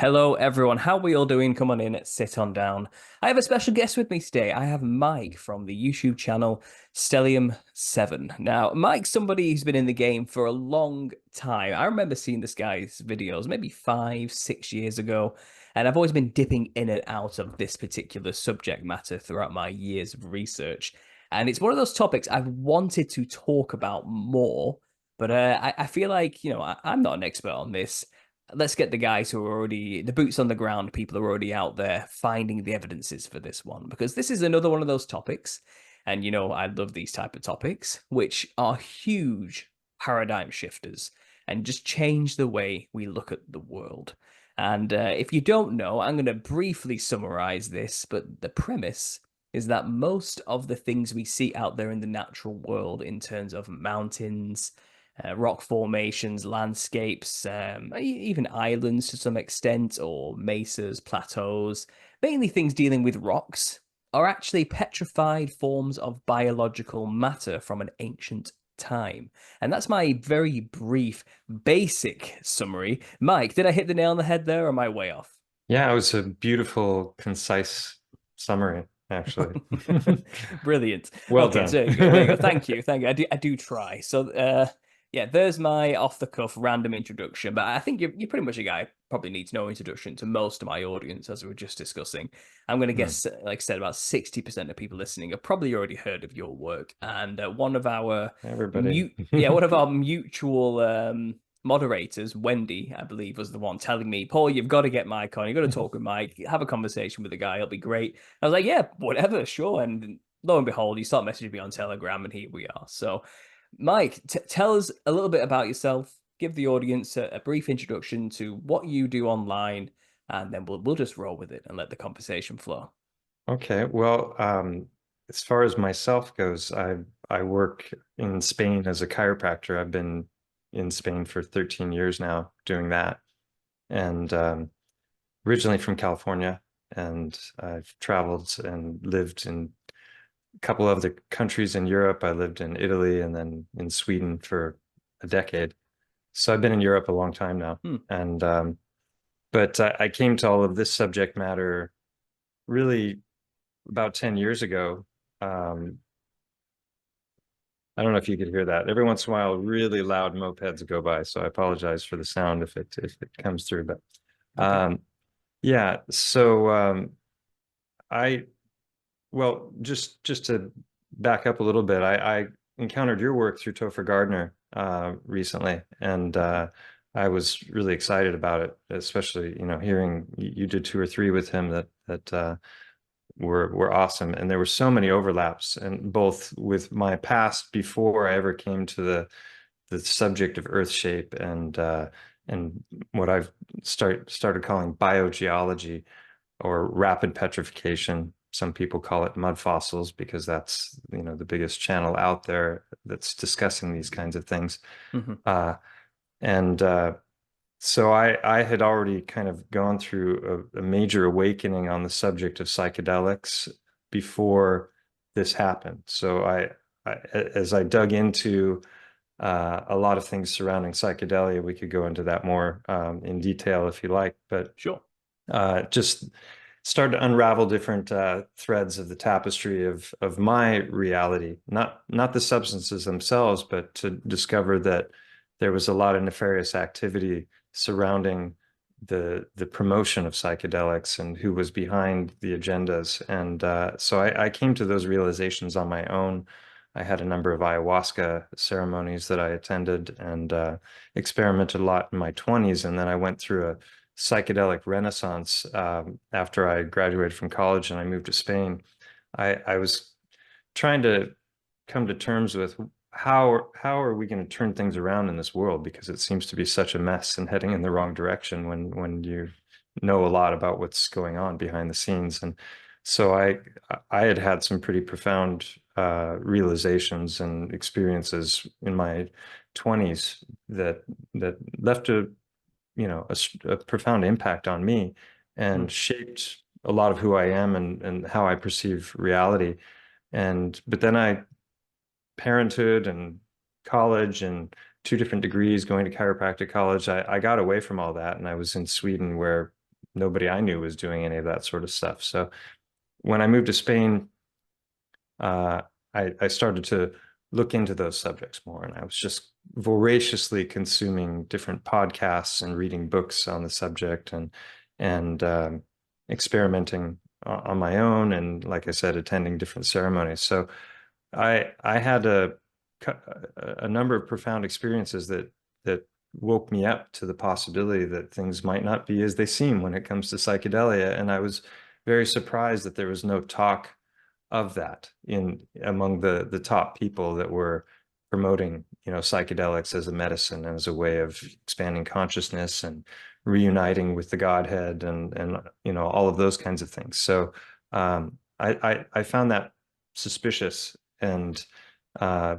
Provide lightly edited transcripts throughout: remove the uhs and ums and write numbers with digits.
Hello, everyone. How are we all doing? Come on in, sit on down. I have a special guest with me today. I have Mike from the YouTube channel Stellium7. Now, Mike's somebody who's been in the game for a long time. I remember seeing this guy's videos maybe 5, 6 years ago, and I've always been dipping in and out of this particular subject matter throughout my years of research. And it's one of those topics I've wanted to talk about more, but I feel like, I'm not an expert on this. Let's get the guys who are already the boots on the ground, people who are already out there finding the evidences for this one, because this is another one of those topics. And I love these type of topics, which are huge paradigm shifters and just change the way we look at the world. And if you don't know, I'm going to briefly summarize this, but the premise is that most of the things we see out there in the natural world, in terms of mountains, rock formations, landscapes, even islands to some extent, or mesas, plateaus, mainly things dealing with rocks, are actually petrified forms of biological matter from an ancient time. And that's my very brief, basic summary. Mike, did I hit the nail on the head there, or am I way off? Yeah, it was a beautiful, concise summary, actually. Brilliant. Well Okay, done. so there you go. Thank you. Thank you. I do try. So yeah, there's my off the cuff random introduction. But I think you're pretty much a guy probably needs no introduction to most of my audience, as we were just discussing. I'm going to Hmm. guess, like I said, about 60% of people listening have probably already heard of your work. And one of our Everybody. one of our mutual moderators, Wendy, I believe, was the one telling me, Paul, you've got to get Mike on. You've got to talk with Mike, have a conversation with the guy. It'll be great. I was like, yeah, whatever, sure. And lo and behold, you start messaging me on Telegram, and here we are. So, Mike, tell us a little bit about yourself. Give the audience a brief introduction to what you do online, and then we'll just roll with it and let the conversation flow. Okay, well, as far as myself goes, I work in Spain as a chiropractor. I've been in Spain for 13 years now doing that, and originally from California, and I've traveled and lived in a couple of other countries in Europe. I lived in Italy and then in Sweden for a decade. So I've been in Europe a long time now, Hmm. and but I came to all of this subject matter really about 10 years ago. Um, I don't know if you could hear that. Every once in a while, really loud mopeds go by, so I apologize for the sound if it comes through. But Okay. yeah, so I well, just to back up a little bit, I encountered your work through Topher Gardner recently, and I was really excited about it, especially hearing you did two or three with him that were awesome, and there were so many overlaps, and both with my past before I ever came to the subject of Earth shape and what I've started calling biogeology or rapid petrification. Some people call it mud fossils because that's the biggest channel out there that's discussing these kinds of things. Hmm. Uh, and So I had already kind of gone through a major awakening on the subject of psychedelics before this happened. So as I dug into a lot of things surrounding psychedelia, we could go into that more in detail if you like, but Sure. just started to unravel different threads of the tapestry of my reality, not the substances themselves, but to discover that there was a lot of nefarious activity surrounding the promotion of psychedelics and who was behind the agendas. And so I came to those realizations on my own. I had a number of ayahuasca ceremonies that I attended and experimented a lot in my 20s. And then I went through a psychedelic renaissance after I graduated from college and I moved to Spain. I was trying to come to terms with how are we going to turn things around in this world, because it seems to be such a mess and heading in the wrong direction when you know a lot about what's going on behind the scenes. And so I had had some pretty profound realizations and experiences in my 20s that left a profound impact on me Hmm. and shaped a lot of who I am and how I perceive reality. But then parenthood and college and two different degrees going to chiropractic college, I got away from all that. And I was in Sweden where nobody I knew was doing any of that sort of stuff. So when I moved to Spain, uh, I started to look into those subjects more, and I was just voraciously consuming different podcasts and reading books on the subject, and experimenting on my own, and like I said, attending different ceremonies. So I had a number of profound experiences that woke me up to the possibility that things might not be as they seem when it comes to psychedelia, and I was very surprised that there was no talk of that in among the top people that were promoting, psychedelics as a medicine and as a way of expanding consciousness and reuniting with the Godhead, and all of those kinds of things. So I found that suspicious, and uh,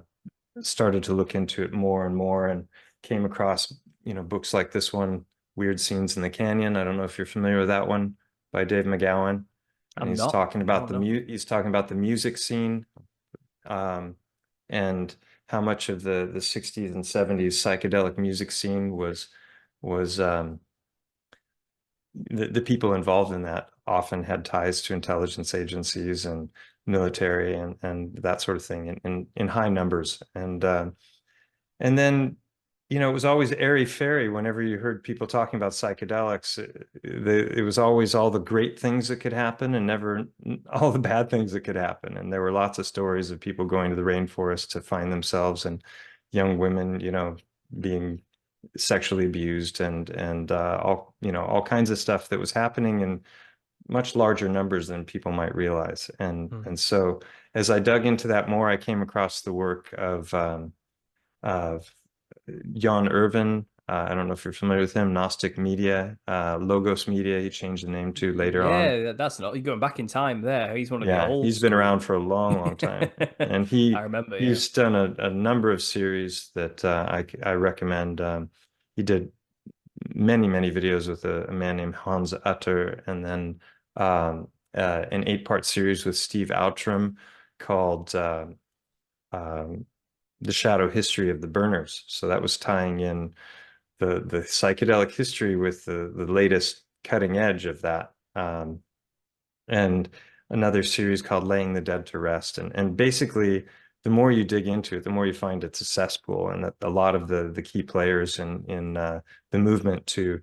started to look into it more and more, and came across books like this one, Weird Scenes in the Canyon. I don't know if you're familiar with that one, by Dave McGowan. And I'm he's not. talking No, about no. he's talking about the music scene, um, and how much of the 60s and 70s psychedelic music scene was the people involved in that often had ties to intelligence agencies and military, and that sort of thing, in high numbers. And then, it was always airy-fairy whenever you heard people talking about psychedelics. It was always all the great things that could happen and never all the bad things that could happen. And there were lots of stories of people going to the rainforest to find themselves, and young women, being sexually abused, and all kinds of stuff that was happening in much larger numbers than people might realize. Hmm. And so as I dug into that more, I came across the work of Jan Irvin. I don't know if you're familiar with him. Gnostic Media, Logos Media, he changed the name to later on. Yeah, that's not. You're going back in time there. He's one of the Yeah, old he's been school. around for a long, long time. And I remember, yeah. he's done a number of series that I recommend. He did many, many videos with a man named Hans Utter, and then an 8-part series with Steve Outram called um, The Shadow History of the Burners. So that was tying in the psychedelic history with the latest cutting edge of that. And another series called Laying the Dead to Rest. And basically, the more you dig into it, the more you find it's a cesspool, and that a lot of the key players in the movement to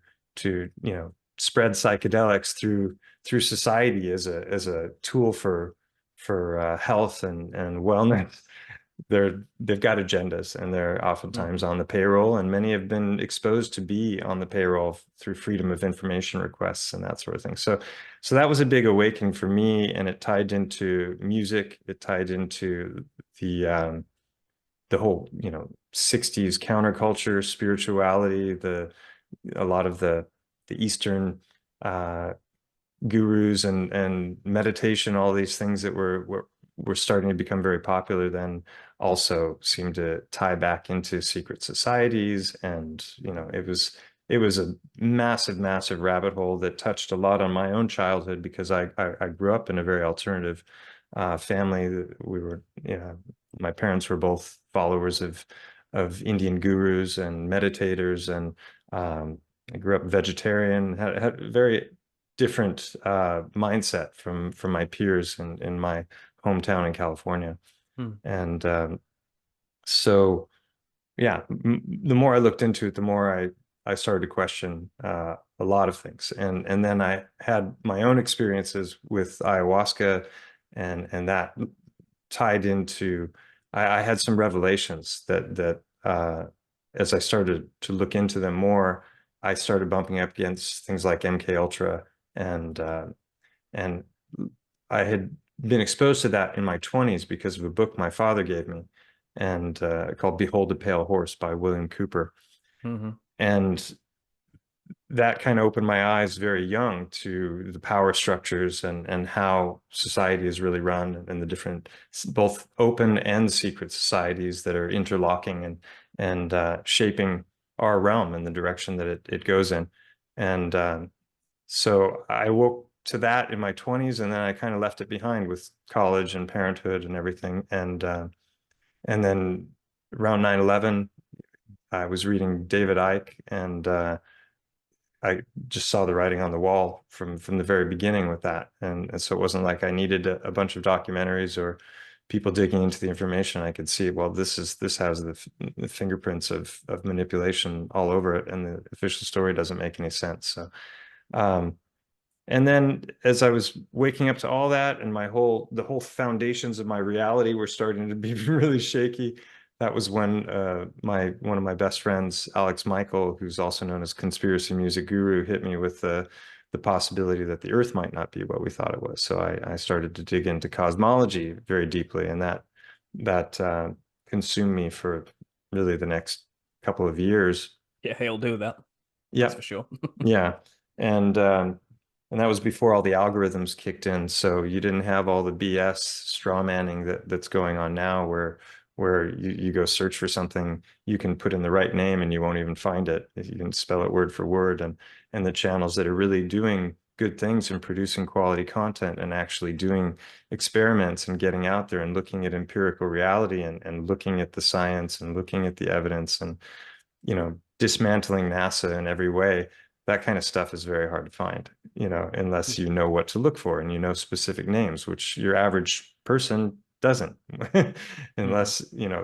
spread psychedelics through society as a tool for health and wellness. They've got agendas, and they're Hmm. oftentimes on the payroll, and many have been exposed to be on the payroll through freedom of information requests and that sort of thing. So that was a big awakening for me, and it tied into music. It tied into the whole 60s counterculture, spirituality, a lot of the Eastern uh, gurus and meditation, all these things that were starting to become very popular then, also seemed to tie back into secret societies. And it was a massive, massive rabbit hole that touched a lot on my own childhood, because I grew up in a very alternative family. We were, my parents were both followers of Indian gurus and meditators, and I grew up vegetarian, had very different mindset from my peers in my hometown in California. Hmm. And so, yeah, the more I looked into it, the more I started to question a lot of things. And then I had my own experiences with ayahuasca, and that tied into, I had some revelations that as I started to look into them more, I started bumping up against things like MK Ultra, and I had been exposed to that in my 20s because of a book my father gave me, and called Behold a Pale Horse by William Cooper. Hmm. And that kind of opened my eyes very young to the power structures and how society is really run, and the different both open and secret societies that are interlocking and shaping our realm in the direction that it goes in. And so I woke to that in my 20s, and then I kind of left it behind with college and parenthood and everything. And then around 9/11, I was reading David Icke, and I just saw the writing on the wall from the very beginning with that. And so it wasn't like I needed a bunch of documentaries or people digging into the information. I could see, well, this has the fingerprints of manipulation all over it, and the official story doesn't make any sense. So um, and then as I was waking up to all that, and the whole foundations of my reality were starting to be really shaky, that was when one of my best friends, Alex Michael, who's also known as Conspiracy Music Guru, hit me with the possibility that the Earth might not be what we thought it was. So I started to dig into cosmology very deeply, and that consumed me for really the next couple of years. Yeah, he'll do that. That's Yeah, for sure. yeah. And and that was before all the algorithms kicked in. So you didn't have all the BS straw manning that's going on now where you go search for something, you can put in the right name and you won't even find it. You can spell it word for word. And the channels that are really doing good things and producing quality content and actually doing experiments and getting out there and looking at empirical reality and looking at the science and looking at the evidence and dismantling NASA in every way, that kind of stuff is very hard to find, unless you know what to look for and you know specific names, which your average person doesn't. Mm. Unless,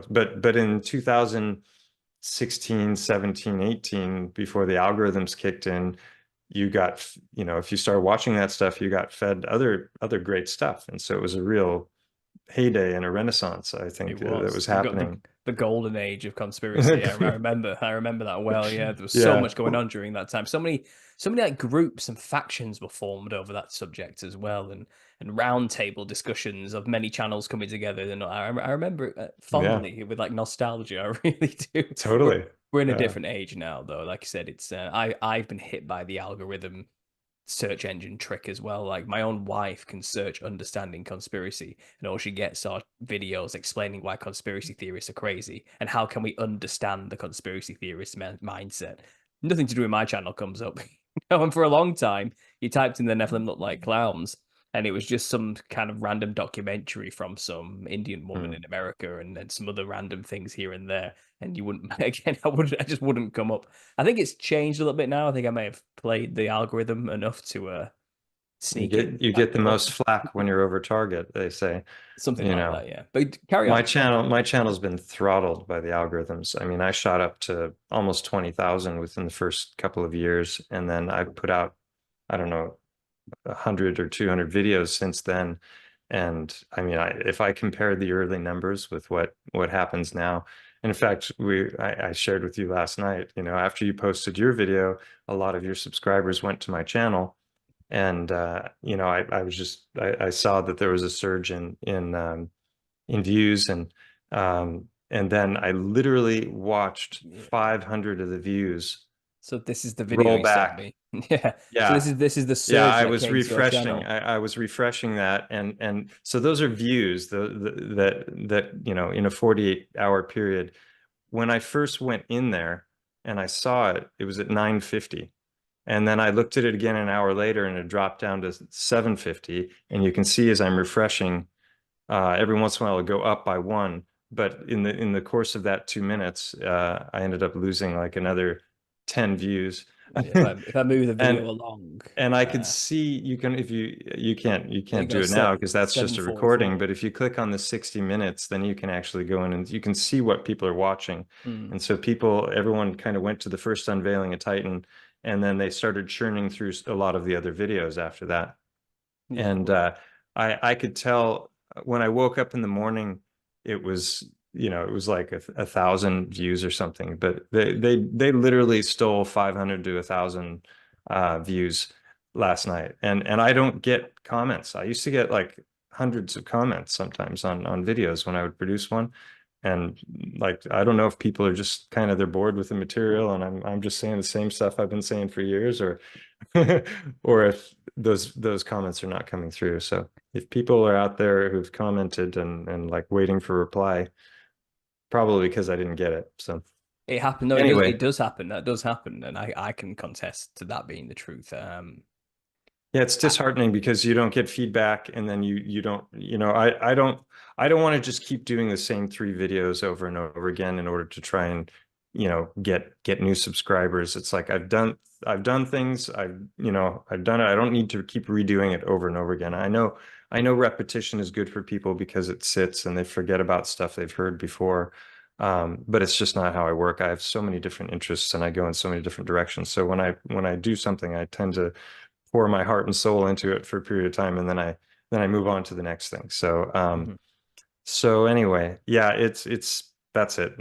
but in 2016, 17, 18, before the algorithms kicked in, you got, if you started watching that stuff, you got fed other great stuff. And so it was a real heyday and a renaissance, I It think, that was was happening. the golden age of conspiracy. I remember that well. Yeah, there was so Yeah. much going on during that time. So many like groups and factions were formed over that subject as well, and roundtable discussions of many channels coming together. And I remember it Yeah, fondly with like nostalgia. I really do. We're totally. we're in a Yeah. different age now, though. Like you said, it's I've been hit by the algorithm search engine trick as well. Like my own wife can search understanding conspiracy, and all she gets are videos explaining why conspiracy theorists are crazy and how can we understand the conspiracy theorist mindset. Nothing to do with my channel comes up. And for a long time, you typed in the Nephilim look like clowns, and it was just some kind of random documentary from some Indian woman Mm. in America, and some other random things here and there. And you wouldn't again, I just wouldn't come up. I think it's changed a little bit now. I think I may have played the algorithm enough to You sneak get in you that get the door. most flack when you're over target, they say. Something You like know, that, yeah. But carry my on. channel's been throttled by the algorithms. I mean, I shot up to almost 20,000 within the first couple of years, and then I put out, I don't know, 100 or 200 videos since then. And I mean, if I compare the early numbers with what happens now, and in fact, I shared with you last night, after you posted your video, a lot of your subscribers went to my channel, and I saw that there was a surge in views, and then I literally watched Yeah. 500 of the views So this is the video roll you sent back. me. Yeah. So Yeah. this is the Yeah, surge that came to your channel. I was refreshing that, and so those are views that in a 48-hour period. When I first went in there and I saw it, it was at 950. And then I looked at it again an hour later and it dropped down to 750. And you can see as I'm refreshing, every once in a while it'll go up by one. But in the course of that 2 minutes, I ended up losing like another 10 views. Yeah, if I move the And video along, and I could see you can if you there you can't go, do it now because that's just a recording, 744. but if you click on the 60 minutes, then you can actually go in and you can see what people are watching. Hmm. And so everyone kind of went to the first unveiling of Titan, and then they started churning through a lot of the other videos after that. Yeah, And well, I could tell when I woke up in the morning, it was, it was like a thousand views or something, but they literally stole 500 to 1,000 views last night. And I don't get comments. I used to get like hundreds of comments sometimes on videos when I would produce one. And like, I don't know if people are just kind of they're bored with the material and I'm just saying the same stuff I've been saying for years, or or if those comments are not coming through. So if people are out there who've commented and like waiting for reply, probably because I didn't get it. So it happened. No, it anyway, does happen. That does happen, and I can contest to that being the truth. yeah, it's I, disheartening because you don't get feedback, and then you don't, I don't want to just keep doing the same three videos over and over again in order to try and get new subscribers. It's like I've done things. I've done it. I don't need to keep redoing it over and over again. I know repetition is good for people because it sits and they forget about stuff they've heard before. But it's just not how I work. I have so many different interests and I go in so many different directions. So when I do something, I tend to pour my heart and soul into it for a period of time, and then I move on to the next thing. So Mhm. so anyway, yeah, it's that's it.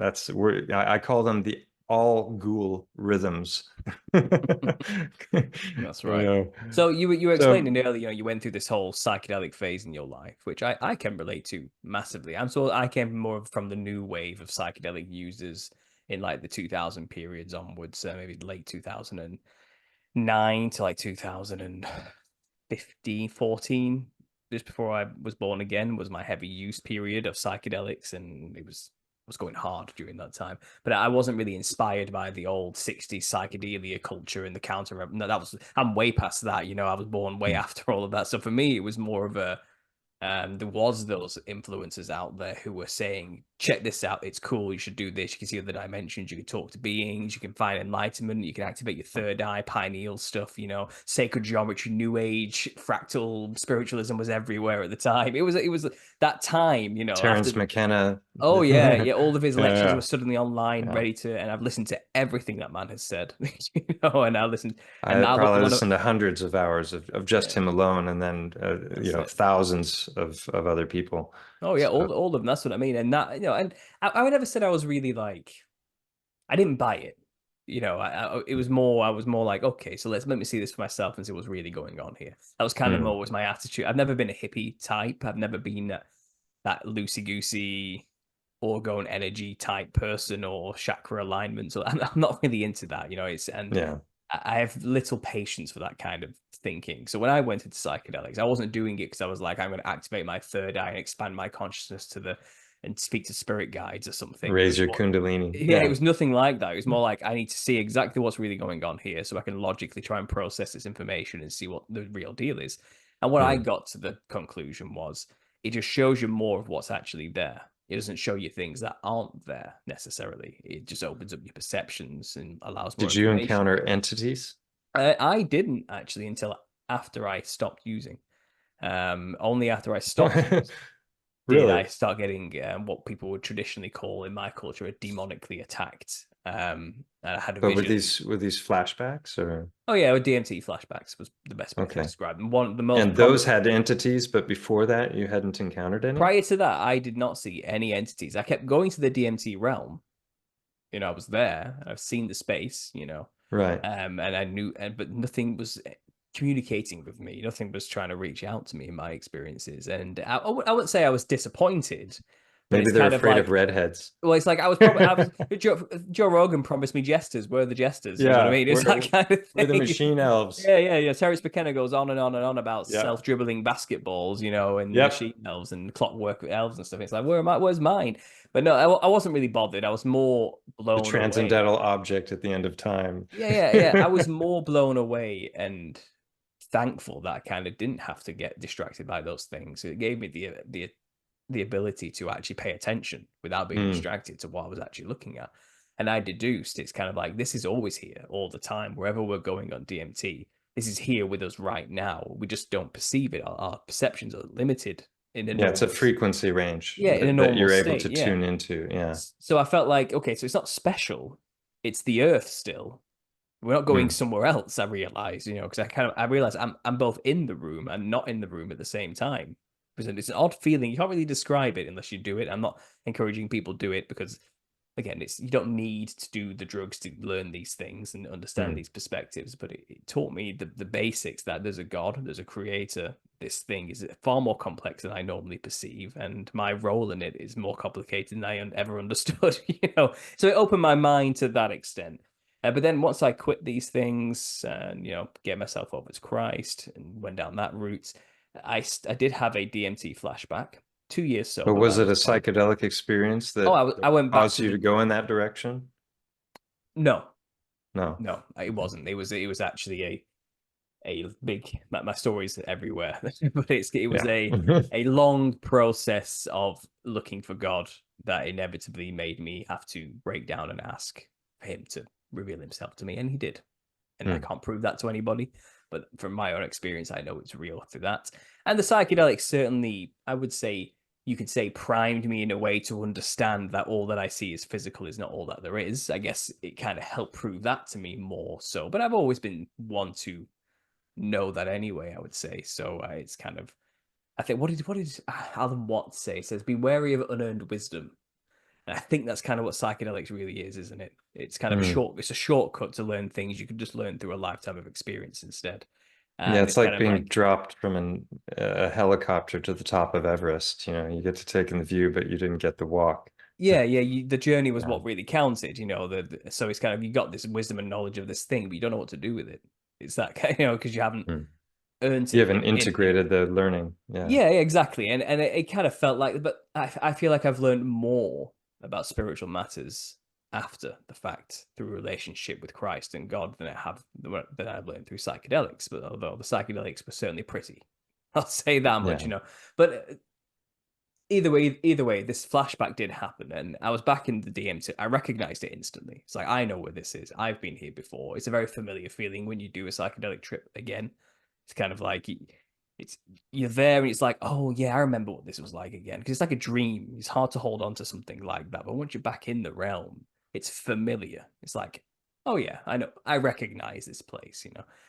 I call them the all ghoul rhythms. That's You right. know. So you were So explaining earlier, you went through this whole psychedelic phase in your life, which I can relate to massively. I came more from the new wave of psychedelic users in like the 2000 periods onwards, maybe late 2009 to like 2015, 14, just before I was born again, was my heavy use period of psychedelics, and it was going hard during that time. But I wasn't really inspired by the old 60s psychedelia culture and the counter. No, I'm way past that. I was born way after all of that. So for me, it was more of a there was those influencers out there who were saying, check this out, it's cool, you should do this, you can see other dimensions, you can talk to beings, you can find enlightenment, you can activate your third eye, pineal stuff, sacred geometry, new age, fractal spiritualism was everywhere at the time. It was that time, after. Terence McKenna. Oh yeah, yeah. All of his lectures were Yeah, suddenly online, yeah. ready to, and I've listened to everything that man has said. And I listened, and I I probably one of listened to hundreds of hours of just yeah, him alone, and then that's it. thousands of other people. Oh yeah, So all of them. That's what I mean. And that, and I never said I was really like, I didn't buy it. It was more. I was more like, okay, so let me see this for myself and see what's really going on here. That was kind of mm, always my attitude. I've never been a hippie type. I've never been that loosey goosey orgone energy type person or chakra alignment. So I'm not really into that. It's and yeah. I have little patience for that kind of thinking. So when I went into psychedelics, I wasn't doing it because I was like, I'm going to activate my third eye and expand my consciousness and speak to spirit guides or something. It Raise was your more, Kundalini. yeah, it Yeah. was nothing like that. It was more like I need to see exactly what's really going on here so I can logically try and process this information and see what the real deal is. And what I Mm. got to the conclusion was it just shows you more of what's actually there. It doesn't show you things that aren't there necessarily. It just opens up your perceptions and allows more Did you information. encounter entities? I didn't actually until after I stopped using. Only after I stopped using did I Really? start getting what people would traditionally call in my culture a demonically attacked. And I had But with visions. these flashbacks or Oh yeah, DMT flashbacks was the best way to okay. describe them. One of the most And those prominent. had entities, but before that you hadn't encountered any? Prior to that, I did not see any entities. I kept going to the DMT realm. I was there. I've seen the space. Right. And I knew, but nothing was communicating with me. Nothing was trying to reach out to me in my experiences. And I wouldn't say I was disappointed, but Maybe it's they're kind of afraid of like, redheads. well, it's like I was Joe Rogan promised me jesters. Where are the jesters? You know what I Yeah, mean? It's that kind of we're the thing. machine elves. Yeah, yeah, yeah. Terrence McKenna goes on and on and on about Yeah. self-dribbling basketballs, and Yep. machine elves and clockwork elves and stuff. It's like, where am I? Where's mine? But no, I wasn't really bothered. I was more The blown away. transcendental object at the end of time. Yeah, yeah, yeah. I was more blown away and thankful that I kind of didn't have to get distracted by those things. It gave me the ability to actually pay attention without being Mm, distracted to what I was actually looking at. And I deduced it's kind of like this is always here all the time, wherever we're going on DMT. This is here with us right now. We just don't perceive it. Our perceptions are limited in a yeah, it's a normal, frequency range yeah, in a that normal you're able state. to Yeah. tune into. Yeah. So I felt like, okay, so it's not special. It's the earth still. We're not going Mm, somewhere else. I realized, because I realized I'm both in the room and not in the room at the same time. Because it's an odd feeling. You can't really describe it unless you do it. I'm not encouraging people to do it because, again, it's you don't need to do the drugs to learn these things and understand mm. these perspectives. But it taught me the basics that there's a God, there's a creator. This thing is far more complex than I normally perceive, and my role in it is more complicated than I ever understood. So it opened my mind to that extent. But then once I quit these things and get myself over to Christ and went down that route, I did have a DMT flashback. 2 years But sober was by it a this point. psychedelic experience Oh, that I went back caused to you to the go in that direction? no, No. no, it Okay. wasn't. It was actually a big. My stories everywhere, but it was Yeah. a long process of looking for God that inevitably made me have to break down and ask. him to reveal himself to me, and he did. And I Hmm. can't prove that to anybody, but from my own experience, I know it's real through that. And the psychedelics certainly, I would say, you could say, primed me in a way to understand that all that I see is physical is not all that there is. I guess it kind of helped prove that to me more so. But I've always been one to know that anyway, I would say. So it's kind of, I think, what did Alan Watts say? He says, "Be wary of unearned wisdom." And I think that's kind of what psychedelics really is, isn't it? It's kind of Hmm. it's a shortcut to learn things you could just learn through a lifetime of experience instead. Yeah, And it's it's kind like of being like, dropped from a helicopter to the top of Everest. You get to take in the view, but you didn't get the walk. yeah, yeah, the journey was Yeah. what really counted, so it's kind of, you got this wisdom and knowledge of this thing, but you don't know what to do with it. It's that kind, because you haven't Hmm. earned You it haven't in integrated the learning. Yeah. Yeah, exactly. And it kind of felt like, but I feel like I've learned more about spiritual matters after the fact through relationship with Christ and God than I've learned through psychedelics. But although the psychedelics were certainly pretty, I'll say that much. Yeah. But either way, this flashback did happen, and I was back in the DMT. I recognized it instantly. It's like, I know where this is. I've been here before. It's a very familiar feeling when you do a psychedelic trip again. It's kind of like it's you're there, and it's like, oh yeah, I remember what this was like again, because it's like a dream. It's hard to hold on to something like that, but once you're back in the realm, it's familiar. It's like, oh yeah, I know, I recognize this place.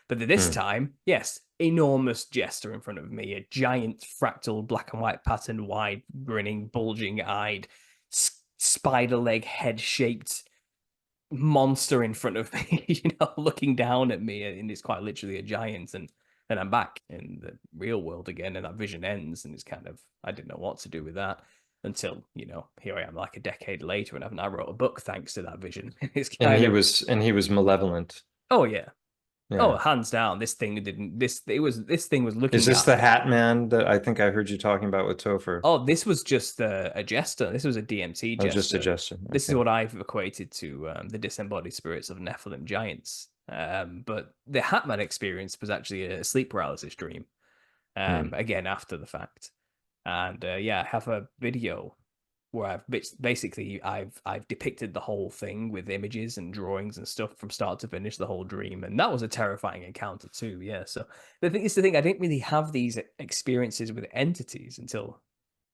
But this Hmm. time, yes, enormous jester in front of me, a giant fractal black and white pattern, wide grinning, bulging eyed, spider leg head shaped monster in front of me, looking down at me, and it's quite literally a giant. And then I'm back in the real world again, and that vision ends, and it's kind of, I didn't know what to do with that until, here I am like a decade later, and I've now wrote a book thanks to that vision. It's And kind he of, was and he was malevolent. oh yeah, oh Yeah. hands down, this thing was Is looking this at the me. Hat Man that I think I heard you talking about with Topher? Oh, this was just a jester. This was a DMT Oh, just a jester. gesture. This is Okay. what I've equated to the disembodied spirits of Nephilim giants. But the Hatman experience was actually a sleep paralysis dream. Hmm. Again after the fact, and yeah, I have a video where I've depicted the whole thing with images and drawings and stuff from start to finish, the whole dream, and that was a terrifying encounter too. Yeah, so the thing, I didn't really have these experiences with entities until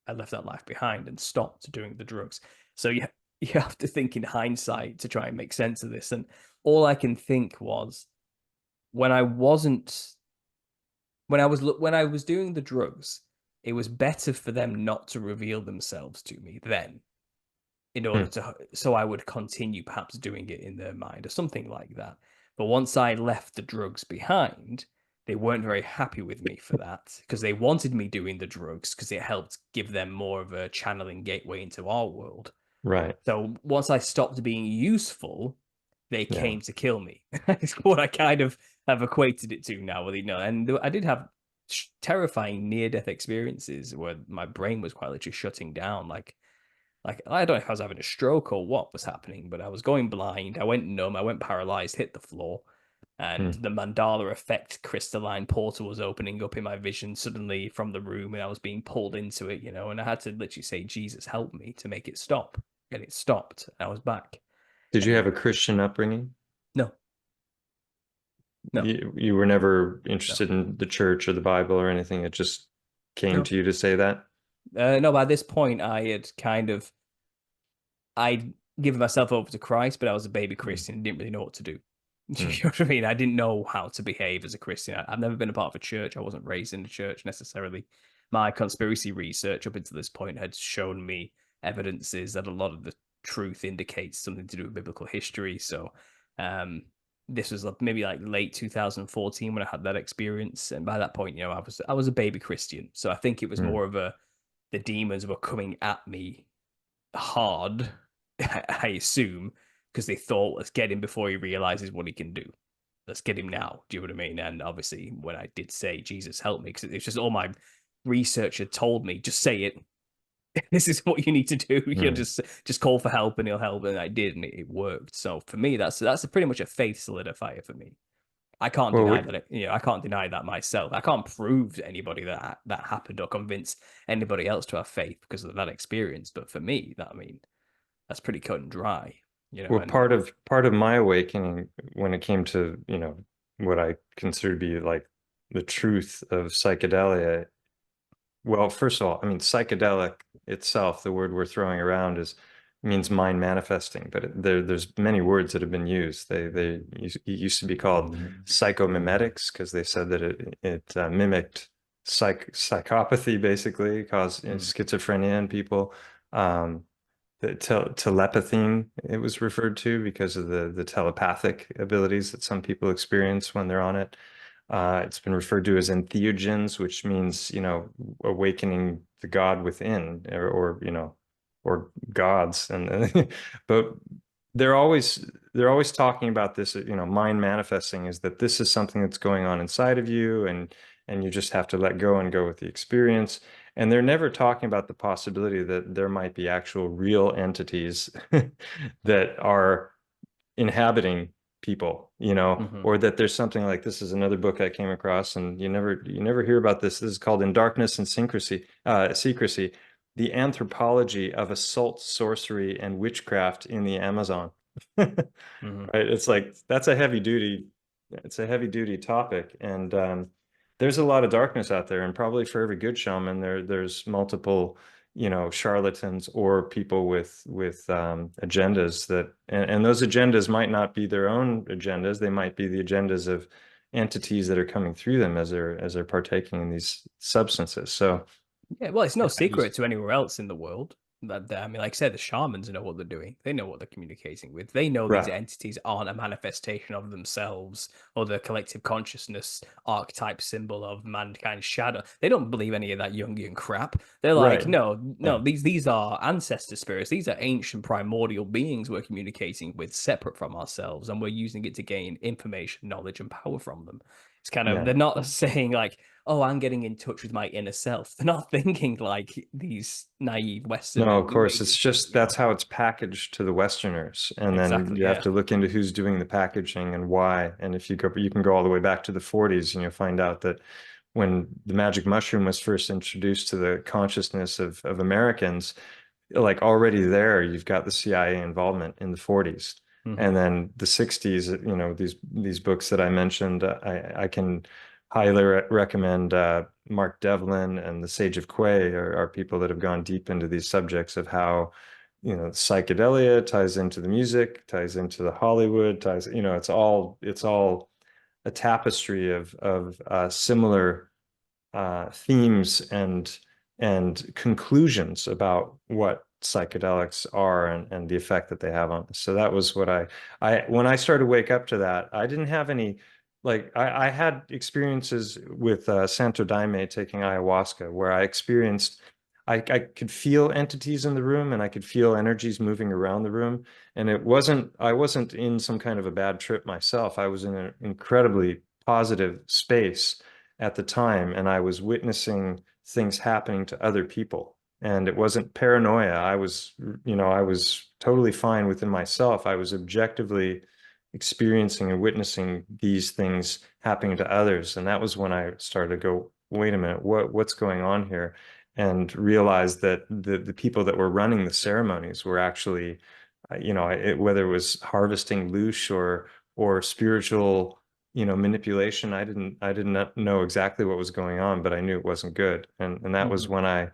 I left that life behind and stopped doing the drugs. So you have to think in hindsight to try and make sense of this. And all I can think was, when I wasn't when I was doing the drugs, it was better for them not to reveal themselves to me then, in order Hmm. to so I would continue perhaps doing it in their mind or something like that. But once I left the drugs behind, they weren't very happy with me for that, because they wanted me doing the drugs because it helped give them more of a channeling gateway into our world. Right. So once I stopped being useful, they Yeah. came to kill me. It's what I kind of have equated it to now. And I did have terrifying near-death experiences where my brain was quite literally shutting down. Like I don't know if I was having a stroke or what was happening, but I was going blind. I went numb. I went paralyzed. Hit the floor. And Hmm. the mandala effect crystalline portal was opening up in my vision suddenly from the room, and I was being pulled into it. And I had to literally say, Jesus, help me, to make it stop. And it stopped. I was back. Did you And have a Christian upbringing? no, no, You were never no, interested in the church or the Bible or anything. It just came no. to you to say that? No, by this point, I'd given myself over to Christ, but I was a baby Hmm. Christian, didn't really know what to do. You Hmm. know what I mean? I didn't know how to behave as a Christian. I've never been a part of a church. I wasn't raised in a church necessarily. My conspiracy research up until this point had shown me evidences that a lot of the truth indicates something to do with biblical history. So, um, this was maybe like late 2014 when I had that experience, and by that point, I was a baby Christian. So I think it was Hmm. more of the demons were coming at me hard, I assume, because they thought, let's get him before he realizes what he can do. Let's get him now. Do you know what I mean? And obviously, when I did say, Jesus, help me, because it's just all my research had told me, just say it. This is what you need to do. You Hmm. just call for help and he'll help. And I did, and it worked. So for me, that's pretty much a faith solidifier for me. I can't Well, deny that. I can't deny that myself. I can't prove to anybody that happened or convince anybody else to have faith because of that experience. But for me, that's pretty cut and dry. Well, and part of my awakening when it came to, what I consider to be like the truth of psychedelia. Well, first of all, I mean, psychedelic itself, the word we're throwing around means mind manifesting, but there's many words that have been used. It used to be called psychomimetics because they said that it mimicked psychopathy, basically, caused mm, schizophrenia in people. Um, the telepathine, it was referred to because of the telepathic abilities that some people experience when they're on it. It's been referred to as entheogens, which means, awakening the God within, or gods. And but they're always talking about this, mind manifesting is that this is something that's going on inside of you, and you just have to let go and go with the experience. And they're never talking about the possibility that there might be actual real entities that are inhabiting people, mhm, or that there's something like this is another book I came across, and you never hear about this. This is called In Darkness and Secrecy, the anthropology of occult sorcery and witchcraft in the Amazon. mhm. Right? It's like it's a heavy duty topic. And there's a lot of darkness out there, and probably for every good shaman, there's multiple, charlatans or people with agendas and those agendas might not be their own agendas. They might be the agendas of entities that are coming through them as they're partaking in these substances. So Yeah, well, it's no I secret just to anywhere else in the world I mean, like I said, the shamans know what they're doing. They know what they're communicating with. They know these right, entities aren't a manifestation of themselves or the collective consciousness archetype symbol of mankind's shadow. They don't believe any of that Jungian crap. They're like, right, no, no, yeah. these are ancestor spirits. These are ancient primordial beings we're communicating with, separate from ourselves, and we're using it to gain information, knowledge, and power from them. It's kind of Yeah. they're not saying like, oh, I'm getting in touch with my inner self. They're not thinking like these naive No, Western of New course. It's Agers do, just that's how it's packaged to the Westerners. And then Exactly, you have yeah. to look into who's doing the packaging and why. And if you can go all the way back to the 40s, and you'll find out that when the magic mushroom was first introduced to the consciousness of Americans, like already there, you've got the CIA involvement in the 40s. Hmm. And then the 60s, these books that I mentioned, I can highly recommend Mark Devlin and the Sage of Quay are people that have gone deep into these subjects of how, psychedelia ties into the music, ties into the Hollywood, it's all a tapestry of similar themes and conclusions about what psychedelics are and the effect that they have on us. So that was what I when I started to wake up to that, I didn't have any like I had experiences with Santo Daime taking ayahuasca where I could feel entities in the room, and I could feel energies moving around the room. And I wasn't in some kind of a bad trip myself. I was in an incredibly positive space at the time, and I was witnessing things happening to other people. And it wasn't paranoia. I was totally fine within myself. I was objectively experiencing and witnessing these things happening to others. And that was when I started to go, wait a minute, what's going on here? And realized that the people that were running the ceremonies were actually, whether it was harvesting loosh or spiritual, manipulation. I didn't know exactly what was going on, but I knew it wasn't good. And that was Hmm. when I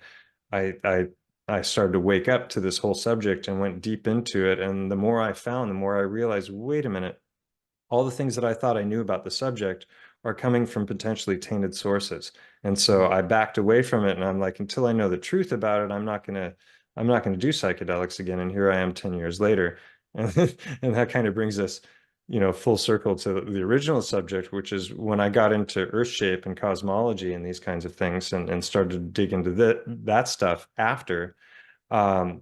I I started to wake up to this whole subject and went deep into it. And the more I found, the more I realized, wait a minute, all the things that I thought I knew about the subject are coming from potentially tainted sources. And so I backed away from it, and I'm like, until I know the truth about it, I'm not gonna do psychedelics again. And here I am 10 years later. And that kind of brings us, full circle to the original subject, which is when I got into earth shape and cosmology and these kinds of things, and started to dig into that stuff after. Um,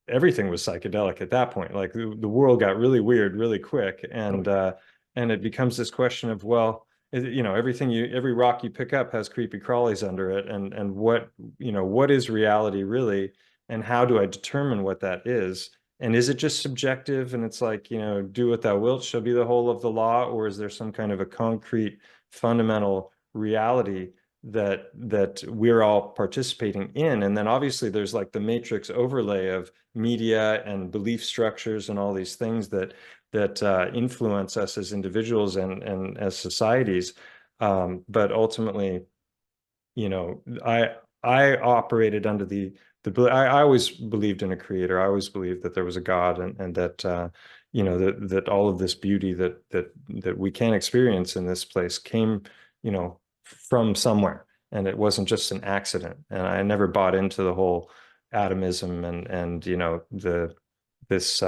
Everything was psychedelic at that point. Like the world got really weird really quick, Oh, and it becomes this question of, well, every rock you pick up has creepy crawlies under it, and what is reality really, and how do I determine what that is? And is it just subjective? And it's like, do what thou wilt shall be the whole of the law, or is there some kind of a concrete fundamental reality that we're all participating in. And then obviously there's like the matrix overlay of media and belief structures and all these things that influence us as individuals and as societies. But ultimately, you know, I operated under I always believed in a creator. I always believed that there was a God, and that you know, that all of this beauty that we can experience in this place came, you know, from somewhere, and it wasn't just an accident. And I never bought into the whole atomism and you know, it's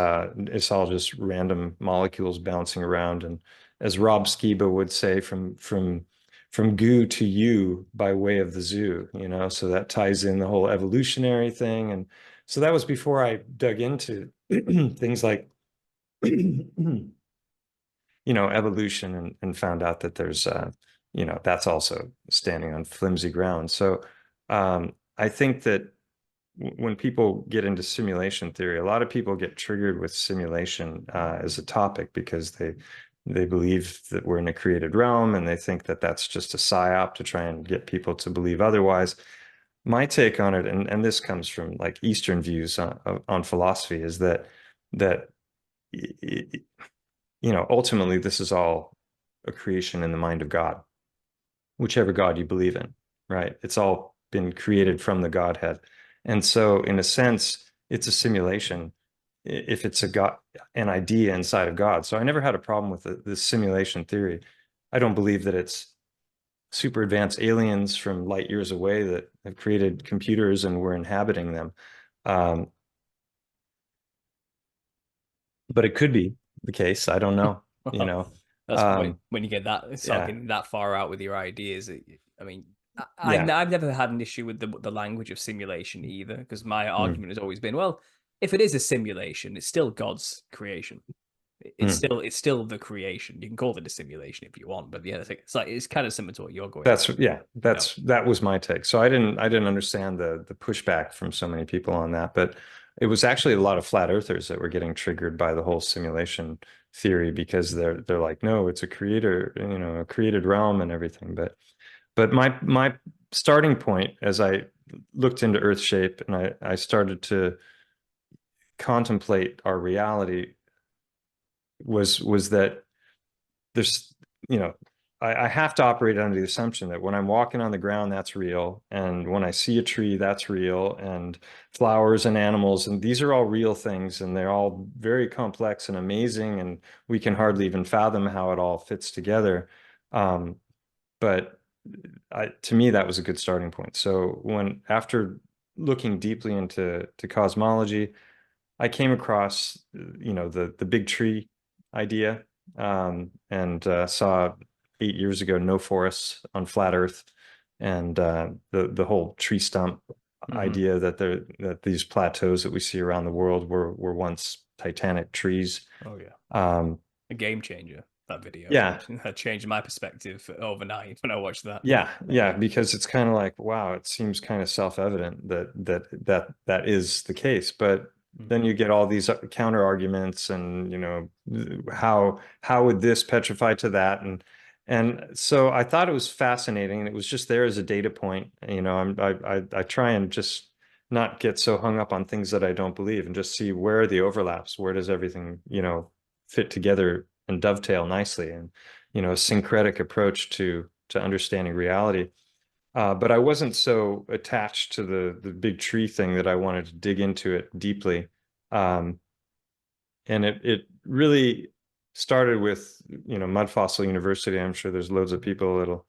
all just random molecules bouncing around. And as Rob Skiba would say, from goo to you by way of the zoo, you know, so that ties in the whole evolutionary thing. And so that was before I dug into things like, you know, evolution, and found out that there's, you know, that's also standing on flimsy ground. So I think that when people get into simulation theory, a lot of people get triggered with simulation as a topic because they believe that we're in a created realm, and they think that that's just a psyop to try and get people to believe otherwise. My take on it, and this comes from like Eastern views on philosophy, is that you know, ultimately this is all a creation in the mind of God, whichever God you believe in, right? It's all been created from the Godhead. And so in a sense, it's a simulation if it's a God, an idea inside of God. So I never had a problem with this simulation theory. I don't believe that it's super advanced aliens from light years away that have created computers and we're inhabiting them. Um, but it could be the case. I don't know, you Well, know. that's when you get that start Yeah, getting that far out with your ideas. I mean, yeah. I've never had an issue with the language of simulation either, because my Mm, argument has always been, well, if it is a simulation, it's still God's creation. mm. It's still the creation. You can call it a simulation if you want, but yeah, it's like it's kind of similar to what you're going at. That's yeah, You know, that was my take. So I didn't understand the pushback from so many people on that, but it was actually a lot of flat earthers that were getting triggered by the whole simulation theory because they're like, no, it's a creator, you know, a created realm and everything. But my starting point as I looked into Earth shape and I started to contemplate our reality was that there's, you know, I have to operate under the assumption that when I'm walking on the ground, that's real. And when I see a tree, that's real. And flowers and animals, and these are all real things. And they're all very complex and amazing. And we can hardly even fathom how it all fits together. But to me, that was a good starting point. So after looking deeply into cosmology, I came across, you know, the big tree idea, and saw 8 years ago no forests on flat Earth, and the whole tree stump hmm idea that these plateaus that we see around the world were once titanic trees. oh yeah, Um, a game changer. That video yeah, that changed my perspective overnight when I watched that. yeah, because it's kind of like, wow, it seems kind of self-evident that is the case, but then Mhm. you get all these counter arguments, and you know, how would this petrify to that, and so I thought it was fascinating, and it was just there as a data point. You know, I try and just not get so hung up on things that I don't believe, and just see where are the overlaps, where does everything, you know, fit together and dovetail nicely, and you know, a syncretic approach to understanding reality. But I wasn't so attached to the big tree thing that I wanted to dig into it deeply. Um, and it really started with, you know, Mud Fossil University. I'm sure there's loads of people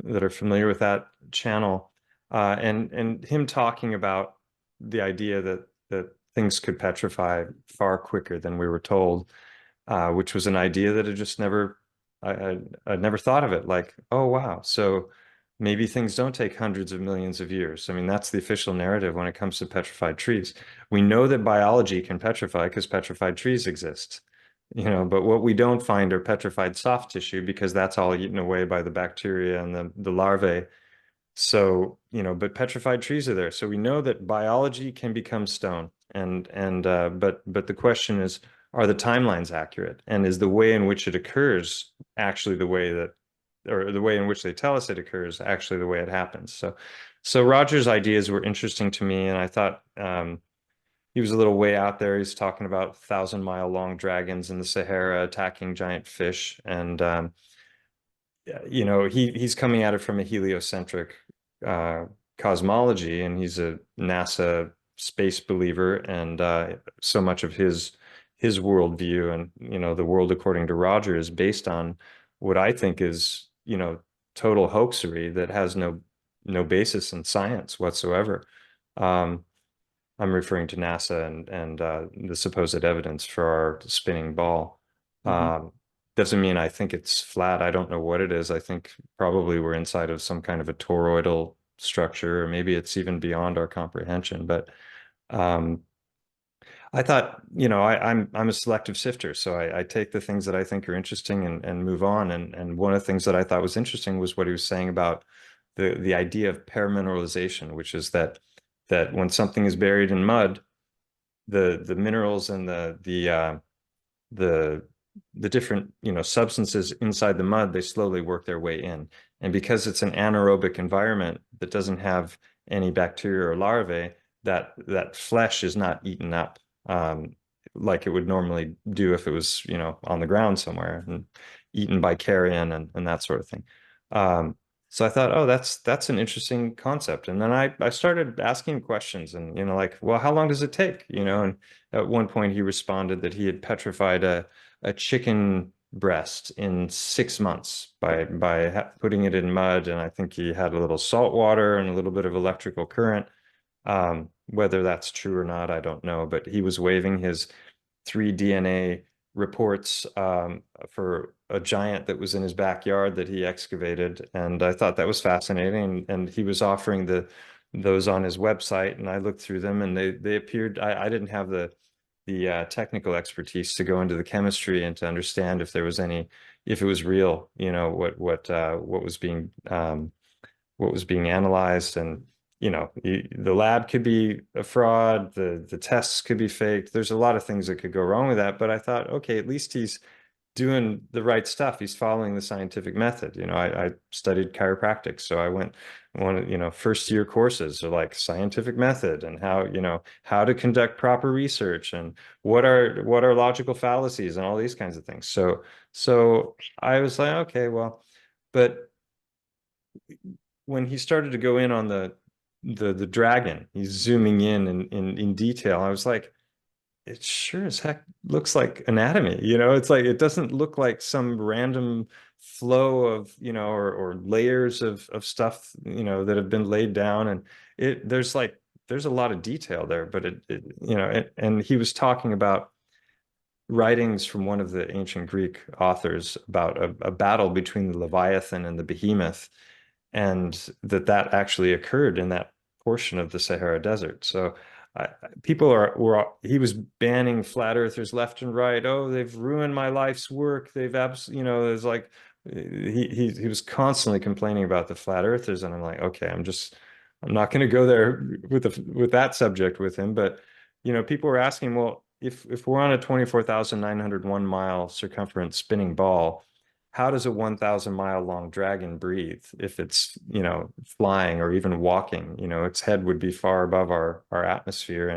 that are familiar with that channel. And him talking about the idea that things could petrify far quicker than we were told, which was an idea that I just never, I'd never thought of it. Like, oh wow, so maybe things don't take hundreds of millions of years. I mean, that's the official narrative when it comes to petrified trees. We know that biology can petrify because petrified trees exist, you know, but what we don't find are petrified soft tissue because that's all eaten away by the bacteria and the larvae. So, you know, but petrified trees are there. So we know that biology can become stone. But the question is, are the timelines accurate? And is the way in which it occurs actually the way or the way in which they tell us it occurs, actually the way it happens. So Roger's ideas were interesting to me, and I thought he was a little way out there. He's talking about 1,000-mile long dragons in the Sahara attacking giant fish, and he's coming at it from a heliocentric uh, cosmology, and he's a NASA space believer, and so much of his worldview and the world according to Roger is based on what I think is total hoaxery that has no basis in science whatsoever. Um, I'm referring to NASA and the supposed evidence for our spinning ball. Hmm. Doesn't mean I think it's flat. I don't know what it is. I think probably we're inside of some kind of a toroidal structure, or maybe it's even beyond our comprehension. But um, I thought, I'm a selective sifter, so I take the things that I think are interesting and move on. And one of the things that I thought was interesting was what he was saying about the idea of permineralization, which is that when something is buried in mud, the minerals and the the different substances inside the mud, they slowly work their way in. And because it's an anaerobic environment that doesn't have any bacteria or larvae, that flesh is not eaten up like it would normally do if it was on the ground somewhere and eaten by carrion and that sort of thing. Um, so I thought, oh, that's an interesting concept. And then I started asking questions and like, well, how long does it take? And at one point he responded that he had petrified a chicken breast in 6 months by putting it in mud, and I think he had a little salt water and a little bit of electrical current. Whether that's true or not, I don't know, but he was waving his 3 DNA reports for a giant that was in his backyard that he excavated, and I thought that was fascinating. And he was offering those on his website, and I looked through them, and they appeared. I didn't have the technical expertise to go into the chemistry and to understand if it was real, what was being analyzed. And the lab could be a fraud, the tests could be faked. There's a lot of things that could go wrong with that, but I thought, okay, at least he's doing the right stuff. He's following the scientific method. I studied chiropractic, so I went one, first year courses are like scientific method and how to conduct proper research and what are logical fallacies and all these kinds of things. So I was like, okay, well, but when he started to go in on the dragon, he's zooming in detail. I was like, it sure as heck looks like anatomy. It's like it doesn't look like some random flow of, or layers of stuff, that have been laid down. And there's a lot of detail there, but and he was talking about writings from one of the ancient Greek authors about a battle between the Leviathan and the Behemoth, and that actually occurred in that portion of the Sahara Desert. So he was banning flat earthers left and right. Oh, they've ruined my life's work. They've it's like he was constantly complaining about the flat earthers, and I'm like, okay, I'm not going to go there with that subject with him. But people were asking, well, if we're on a 24,901 mile circumference spinning ball, how does a 1,000-mile long dragon breathe if it's flying or even walking? Its head would be far above our atmosphere,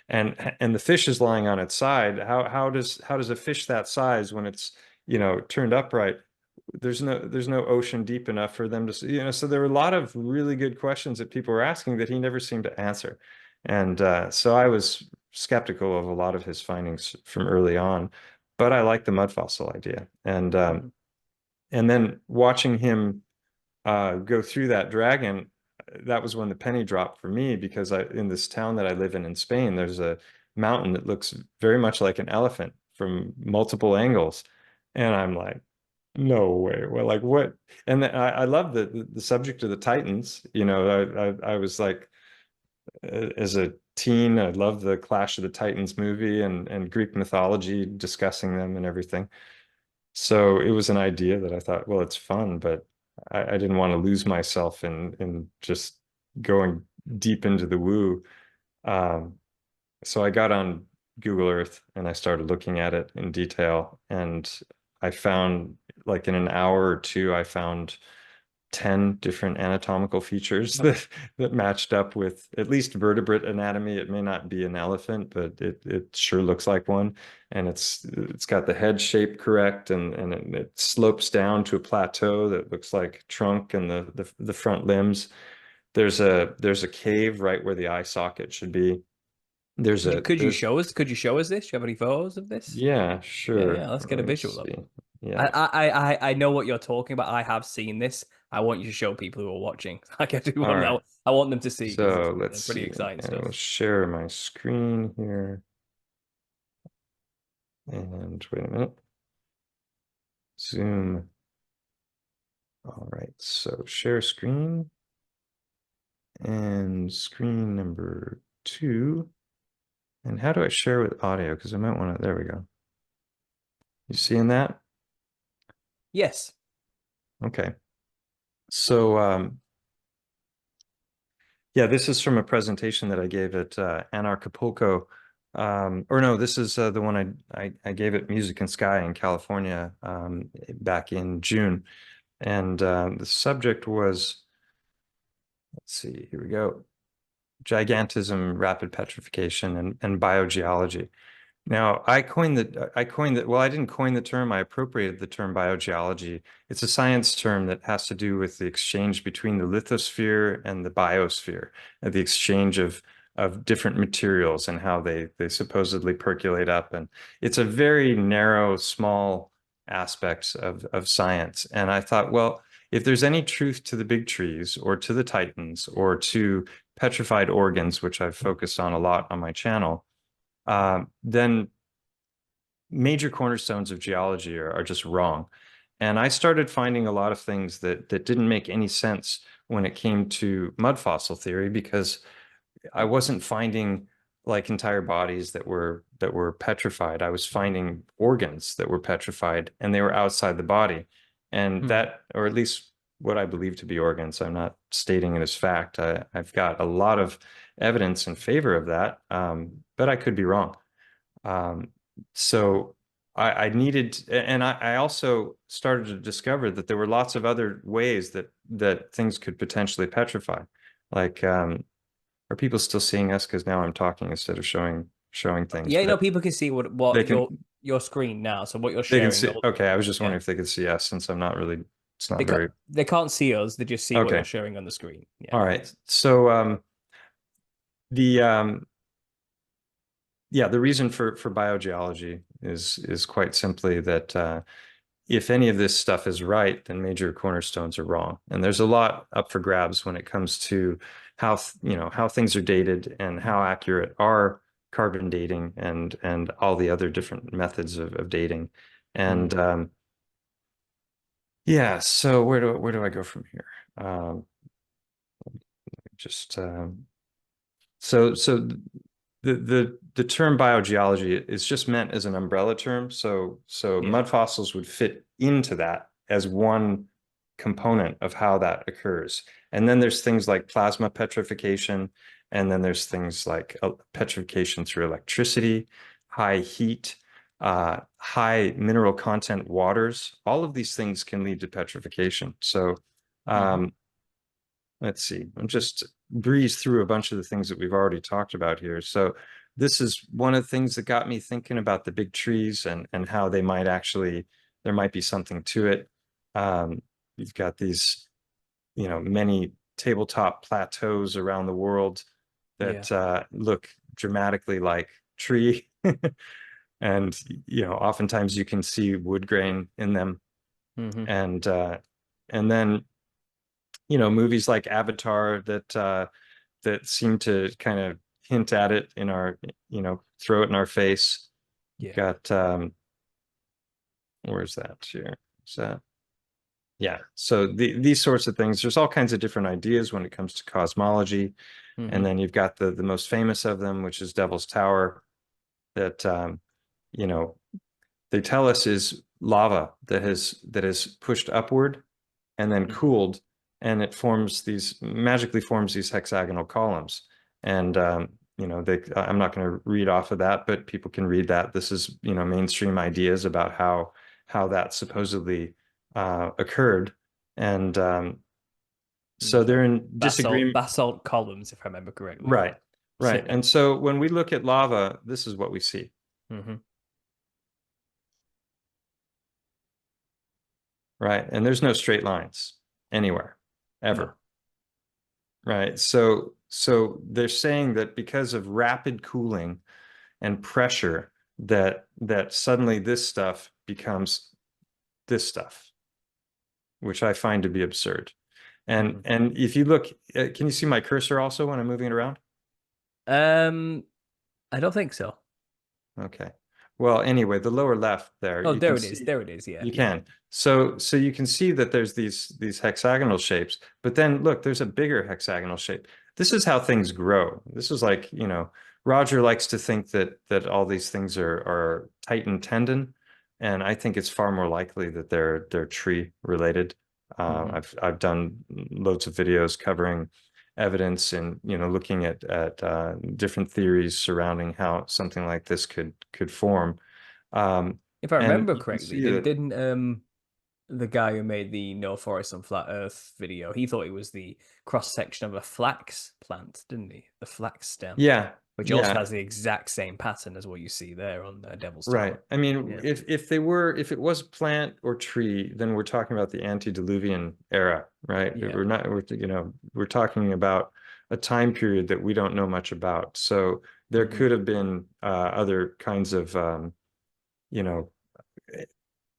and the fish is lying on its side. How does a fish that size, when it's turned upright, there's no ocean deep enough for them to so there were a lot of really good questions that people were asking that he never seemed to answer. And so I was skeptical of a lot of his findings from early on, but I like the mud fossil idea. And then watching him go through that dragon, that was when the penny dropped for me, because in this town that I live in Spain, there's a mountain that looks very much like an elephant from multiple angles. And I'm like, no way. Well, like what? And I love the subject of the Titans. I was like, as a teen, I loved the Clash of the Titans movie and Greek mythology, discussing them and everything. So it was an idea that I thought, well, it's fun, but I didn't want to lose myself in just going deep into the woo. Um, so I got on Google Earth and I started looking at it in detail, and I found like in an hour or two, I found 10 different anatomical features that matched up with at least vertebrate anatomy. It may not be an elephant, but it sure looks like one. And it's got the head shape correct, and it slopes down to a plateau that looks like trunk and the front limbs. There's a cave right where the eye socket should be. There's Could you a could you there's show us? Could you show us this? Do you have any photos of this? Yeah, Yeah, sure. yeah. Let's get Let a me visual of see. it. Yeah. I know what you're talking about. I have seen this. I want you to show people who are watching. Like I do All want right. to, I want them to see because it's So let's pretty see. exciting I will stuff. share my screen here. And wait a minute. Zoom. All right. So share screen and screen number 2. And how do I share with audio? Because I might want to, there we go. You seeing that? Yes. Okay. So yeah, this is from a presentation that I gave at Anarchapulco. Or no, this is the one I gave at Music and Sky in California back in June. And the subject was, let's see, here we go, gigantism, rapid petrification, and biogeology. Now, well, I didn't coin the term, I appropriated the term biogeology. It's a science term that has to do with the exchange between the lithosphere and the biosphere, the exchange of different materials and how they supposedly percolate up. And it's a very narrow, small aspect of science. And I thought, well, if there's any truth to the big trees or to the titans or to petrified organs, which I've focused on a lot on my channel, then major cornerstones of geology are just wrong. And I started finding a lot of things that didn't make any sense when it came to mud fossil theory, because I wasn't finding like entire bodies that were petrified. I was finding organs that were petrified and they were outside the body. And Hmm. that, or at least what I believe to be organs, I'm not stating it as fact. I've got a lot of evidence in favor of that, but I could be wrong. Um, so I needed, and I also started to discover that there were lots of other ways that things could potentially petrify. Like, are people still seeing us? Because now I'm talking instead of showing things, Yeah, you know, but people can see they what can your screen now. So what you're they can sharing, see. Okay, I was just yeah, wondering if they could see us, since I'm not really. It's not very they can't see us. They just see what you're okay. sharing on the screen. Yeah. All right. So the yeah, the reason for biogeology is quite simply that if any of this stuff is right, then major cornerstones are wrong. And there's a lot up for grabs when it comes to how how things are dated and how accurate are carbon dating and all the other different methods of dating. And Mm. yeah, so where do I go from here? Just so the term biogeology is just meant as an umbrella term. So Yeah. mud fossils would fit into that as one component of how that occurs. And then there's things like plasma petrification, and then there's things like petrification through electricity, high heat, high mineral content waters. All of these things can lead to petrification. So Hmm. um, let's see, I'm just breeze through a bunch of the things that we've already talked about here. So this is one of the things that got me thinking about the big trees and how they might actually, there might be something to it. You've got these, many tabletop plateaus around the world Yeah. that look dramatically like tree. And, oftentimes you can see wood grain in them. Hmm. And then movies like Avatar that seem to kind of hint at it in our, throw it in our face. You've Yeah. got where's that here? Is that yeah. So these sorts of things, there's all kinds of different ideas when it comes to cosmology. And Hmm. then you've got the most famous of them, which is Devil's Tower, that you know, they tell us is lava that has pushed upward and then Hmm. cooled, and it magically forms these hexagonal columns. And I'm not going to read off of that, but people can read that. This is mainstream ideas about how that supposedly occurred, and so Okay. they're in disagreement. Basalt columns, if I remember correctly. Right, right. And so when we look at lava, this is what we see. Hmm. Right? And there's no straight lines anywhere, No. ever. Right? So they're saying that because of rapid cooling and pressure, that suddenly this stuff becomes this stuff, which I find to be absurd. And Hmm. and if you look, can you see my cursor also when I'm moving it around? Um, I don't think so. Okay. Well, anyway, the lower left there, Oh, you can there it is. see. There it is. Yeah, You yeah, can. So you can see that there's these hexagonal shapes, but then look, there's a bigger hexagonal shape. This is how things grow. This is like, Roger likes to think that all these things are tight and tendon, and I think it's far more likely that they're tree related. hmm I've done loads of videos covering evidence and looking at different theories surrounding how something like this could form. If I And remember you can correctly, see that. didn't the guy who made the No Forest on Flat Earth video, he thought it was the cross section of a flax plant, didn't he? The flax stem, Yeah, which also yeah, has the exact same pattern as what you see there on Devil's right. Tower. I mean, Yeah, if it was plant or tree, then we're talking about the antediluvian era, right? yeah. We're talking about a time period that we don't know much about. So there Hmm. could have been other kinds of you know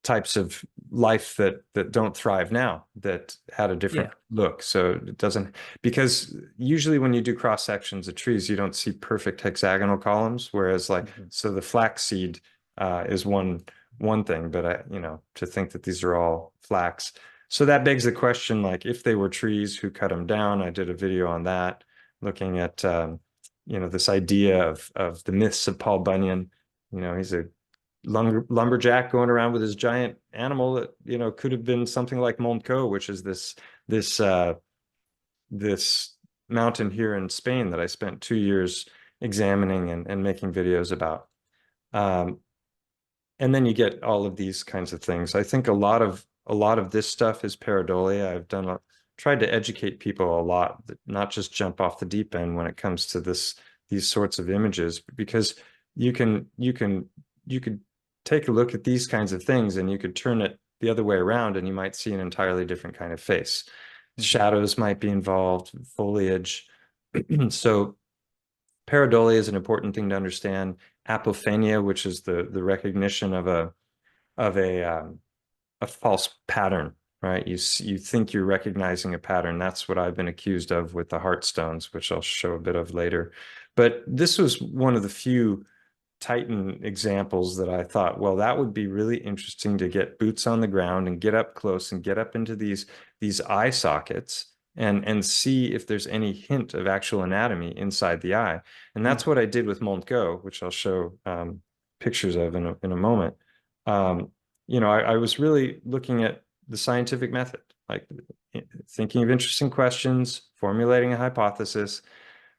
types of life that don't thrive now that had a different Yeah. look. So it doesn't, because usually when you do cross sections of trees, you don't see perfect hexagonal columns. Whereas like, Hmm. so the flaxseed is one thing, but to think that these are all flax. So that begs the question, like if they were trees, who cut them down? I did a video on that, looking at this idea of the myths of Paul Bunyan. He's a lumberjack going around with his giant animal that could have been something like Montco, which is this this mountain here in Spain that I spent 2 years examining and making videos about. Um, and then you get all of these kinds of things. I think a lot of this stuff is pareidolia. Tried to educate people a lot, not just jump off the deep end when it comes to these sorts of images, because you could take a look at these kinds of things and you could turn it the other way around and you might see an entirely different kind of face. Hmm. Shadows might be involved, foliage. So pareidolia is an important thing to understand. Apophenia, which is the recognition of a false pattern, right? You think you're recognizing a pattern. That's what I've been accused of with the heart stones, which I'll show a bit of later. But this was one of the few Titan examples that I thought, well, that would be really interesting to get boots on the ground and get up close and get up into these eye sockets and see if there's any hint of actual anatomy inside the eye. And that's what I did with Montgo, which I'll show pictures of in a moment. Um, I was really looking at the scientific method, like thinking of interesting questions, formulating a hypothesis,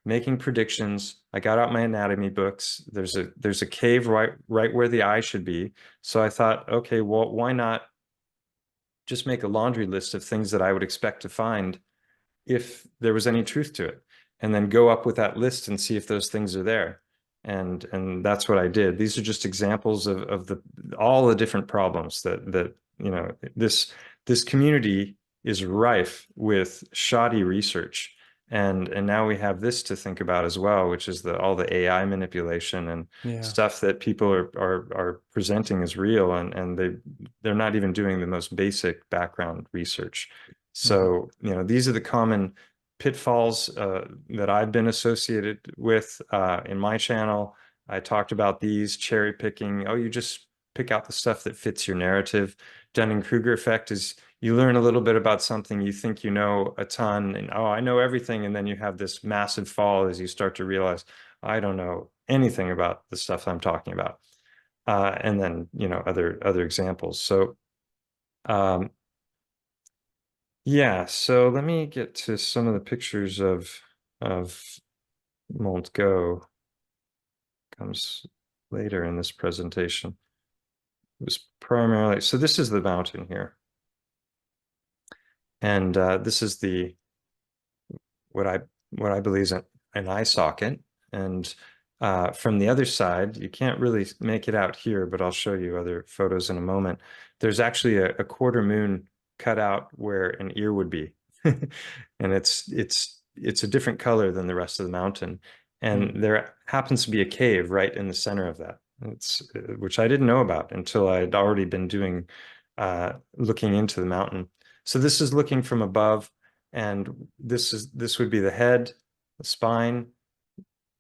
making predictions. I got out my anatomy books. There's a cave right where the eye should be. So I thought, okay, well, why not just make a laundry list of things that I would expect to find if there was any truth to it, and then go up with that list and see if those things are there. And that's what I did. These are just examples of all the different problems that this community is rife with shoddy research. And now we have this to think about as well, which is all the AI manipulation and Yeah. stuff that people are presenting as real, and they're not even doing the most basic background research. Hmm. So, these are the common pitfalls that I've been associated with in my channel. I talked about these cherry picking. Oh, you just pick out the stuff that fits your narrative. Dunning-Kruger effect is you learn a little bit about something, you think you know a ton, and oh, I know everything. And then you have this massive fall as you start to realize, I don't know anything about the stuff I'm talking about. And then, other examples. So, um, yeah, so let me get to some of the pictures of Mont Go. Comes later in this presentation. It was primarily, so this is the mountain here. And this is the what I what I believe is an eye socket. And from the other side, you can't really make it out here, but I'll show you other photos in a moment. There's actually a quarter moon cut out where an ear would be. And it's a different color than the rest of the mountain. Mm. And there happens to be a cave right in the center of that. It's which I didn't know about until I'd already been doing looking into the mountain. So this is looking from above, and this would be the head, the spine.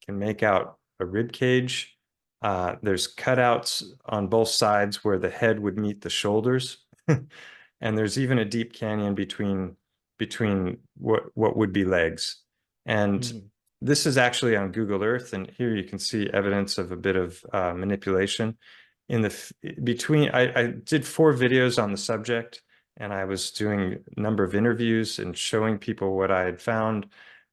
Can make out a rib cage. There's cutouts on both sides where the head would meet the shoulders. And there's even a deep canyon between what would be legs. And Mm. this is actually on Google Earth, and here you can see evidence of a bit of manipulation. In the between, I did 4 videos on the subject, and I was doing a number of interviews and showing people what I had found.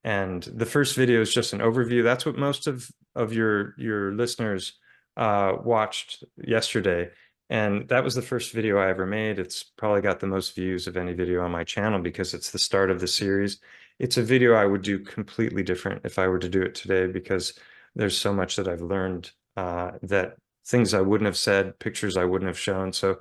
And the first video is just an overview. That's what most of your listeners watched yesterday. And that was the first video I ever made. It's probably got the most views of any video on my channel because it's the start of the series. It's a video I would do completely different if I were to do it today, because there's so much that I've learned, that things I wouldn't have said, pictures I wouldn't have shown. So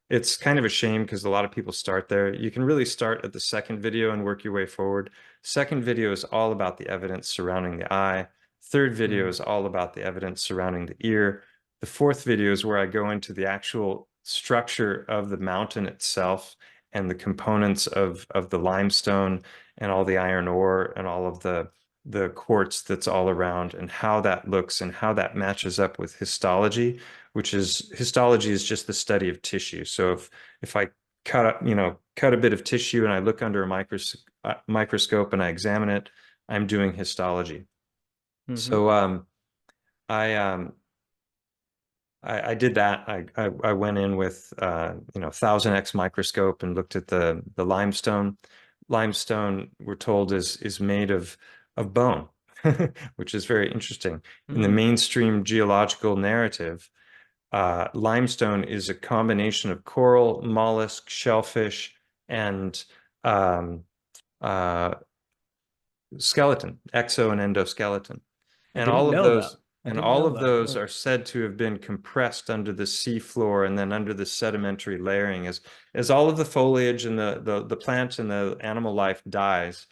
it's kind of a shame because a lot of people start there. You can really start at the second video and work your way forward. Second video is all about the evidence surrounding the eye. Third video Mm. is all about the evidence surrounding the ear. The fourth video is where I go into the actual structure of the mountain itself and the components of the limestone and all the iron ore and all of the quartz that's all around, and how that looks and how that matches up with histology, which is histology is just the study of tissue. So if I cut a bit of tissue and I look under a microscope and I examine it, I'm doing histology. Hmm. So I um, I did that. I went in with 1000x microscope and looked at the limestone. Limestone, we're told, is made of bone, which is very interesting. In the Mm. mainstream geological narrative, limestone is a combination of coral, mollusk, shellfish, and um, uh, skeleton, exo and endoskeleton. I And didn't all of know that. those I and didn't all know of that. those Yeah. are said to have been compressed under the seafloor and then under the sedimentary layering as all of the foliage and the plant and the animal life dies.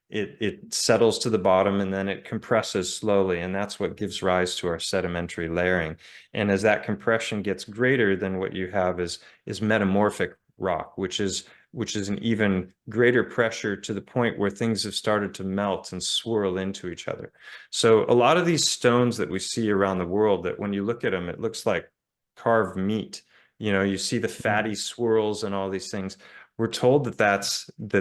It settles to the bottom and then it compresses slowly, and that's what gives rise to our sedimentary layering. And as that compression gets greater, then what you have is metamorphic rock, which is an even greater pressure to the point where things have started to melt and swirl into each other. So a lot of these stones that we see around the world, that when you look at them, it looks like carved meat. You see the Mm. fatty swirls and all these things. We're told that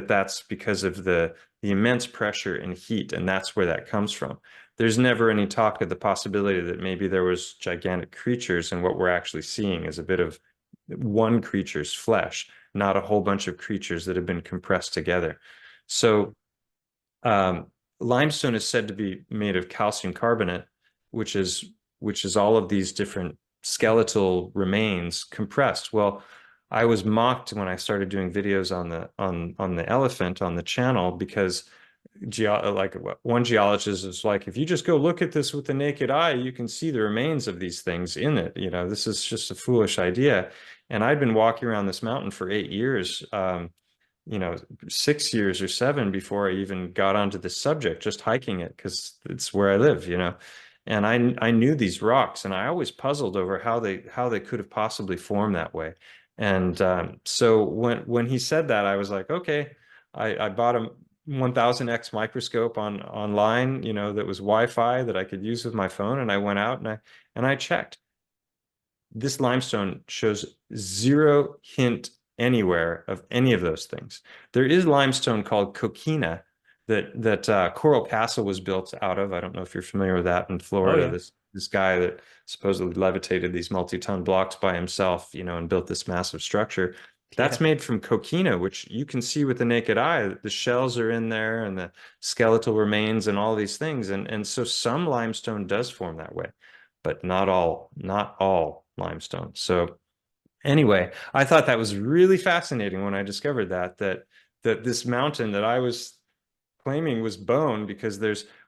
that's because of the immense pressure and heat, and that's where that comes from. There's never any talk of the possibility that maybe there was gigantic creatures, and what we're actually seeing is a bit of one creature's flesh, not a whole bunch of creatures that have been compressed together. So um, limestone is said to be made of calcium carbonate, which is all of these different skeletal remains compressed. Well, I was mocked when I started doing videos on the elephant on the channel, because like one geologist is like, if you just go look at this with the naked eye, you can see the remains of these things in it. This is just a foolish idea. And I'd been walking around this mountain for 8 years, you know, 6 years or 7 before I even got onto this subject, just hiking it because it's where I live. And I knew these rocks, and I always puzzled over how they could have possibly formed that way. And so when he said that, I was like, okay, I bought a 1000x microscope online, that was Wi-Fi that I could use with my phone, and I went out and I checked. This limestone shows zero hint anywhere of any of those things. There is limestone called coquina that Coral Castle was built out of. I don't know if you're familiar with that in Oh Florida. yeah. This guy that supposedly levitated these multi-ton blocks by himself, and built this massive structure. That's Yeah. made from coquina, which you can see with the naked eye. The shells are in there and the skeletal remains and all these things. And so some limestone does form that way, but not all limestone. So anyway, I thought that was really fascinating when I discovered that that this mountain that I was claiming was bone, because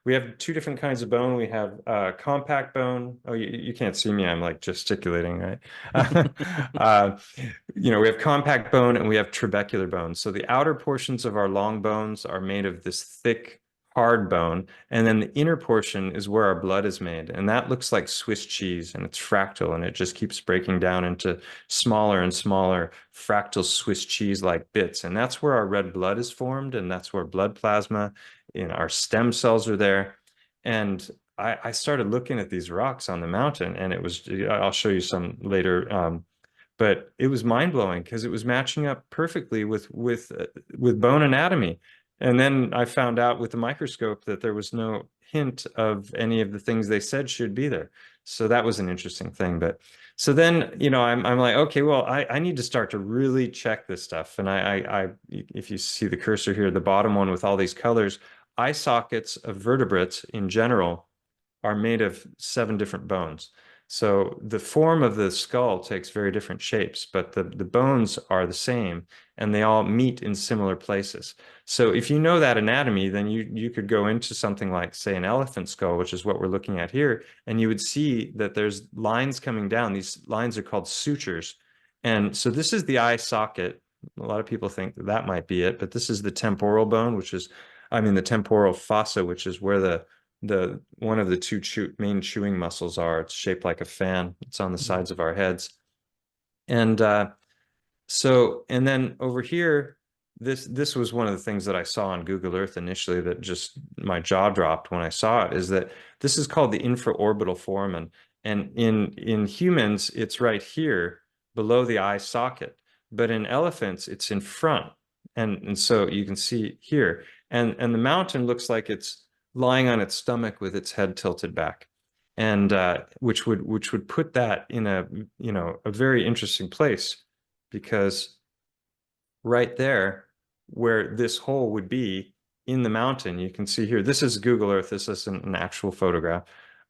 we have two different kinds of bone. We have compact bone. Oh, you can't see me. I'm like gesticulating, right? uh, we have compact bone and we have trabecular bone. So the outer portions of our long bones are made of this thick, hard bone, and then the inner portion is where our blood is made, and that looks like Swiss cheese, and it's fractal, and it just keeps breaking down into smaller and smaller fractal Swiss cheese-like bits, and that's where our red blood is formed, and that's where blood plasma, our stem cells are there. And I started looking at these rocks on the mountain, and I'll show you some later, but it was mind-blowing because it was matching up perfectly with bone anatomy. And then I found out with the microscope that there was no hint of any of the things they said should be there. So that was an interesting thing. But so then, I'm like, okay, well, I need to start to really check this stuff. And if you see the cursor here, the bottom one with all these colors, eye sockets of vertebrates in general are made of 7 different bones. So the form of the skull takes very different shapes, but the bones are the same, and they all meet in similar places. So if you know that anatomy, then you could go into something like, say, an elephant skull, which is what we're looking at here, and you would see that there's lines coming down. These lines are called sutures. And so this is the eye socket. A lot of people think that that might be it, but this is the temporal bone, the temporal fossa, which is where the one of the two main chewing muscles are. It's shaped like a fan. It's on the sides of our heads. And and then over here, this was one of the things that I saw on Google Earth initially that just my jaw dropped when I saw it, is that this is called the infraorbital foramen. And in humans, it's right here below the eye socket. But in elephants, it's in front. And so you can see here. And the mountain looks like it's lying on its stomach with its head tilted back, and which would put that in a very interesting place, because right there where this hole would be in the mountain, you can see here, this is Google Earth, this isn't an actual photograph,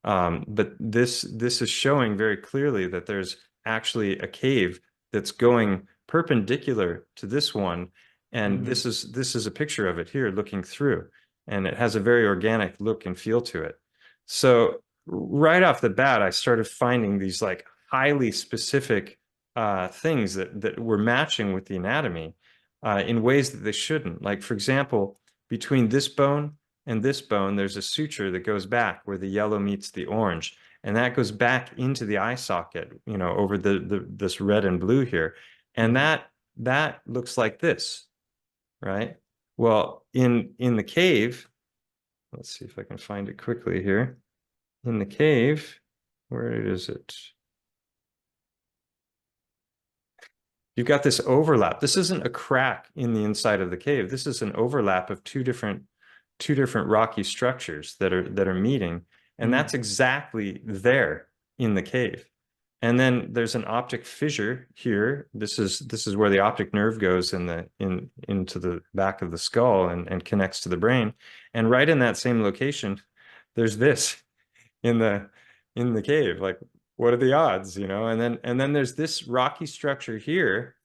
but this is showing very clearly that there's actually a cave that's going perpendicular to this one, and this is a picture of it here looking through, and it has a very organic look and feel to it. So right off the bat, I started finding these like highly specific things that were matching with the anatomy in ways that they shouldn't. Like, for example, between this bone and this bone, there's a suture that goes back where the yellow meets the orange, and that goes back into the eye socket, over this red and blue here, and that looks like this, right? Well, in the cave, let's see if I can find it quickly here. In the cave, where is it? You've got this overlap. This isn't a crack in the inside of the cave. This is an overlap of two different rocky structures that are meeting, and that's exactly there in the cave. And then there's an optic fissure here. This is where the optic nerve goes into the back of the skull and connects to the brain. And right in that same location, there's this in the cave. Like, what are the odds, And then there's this rocky structure here,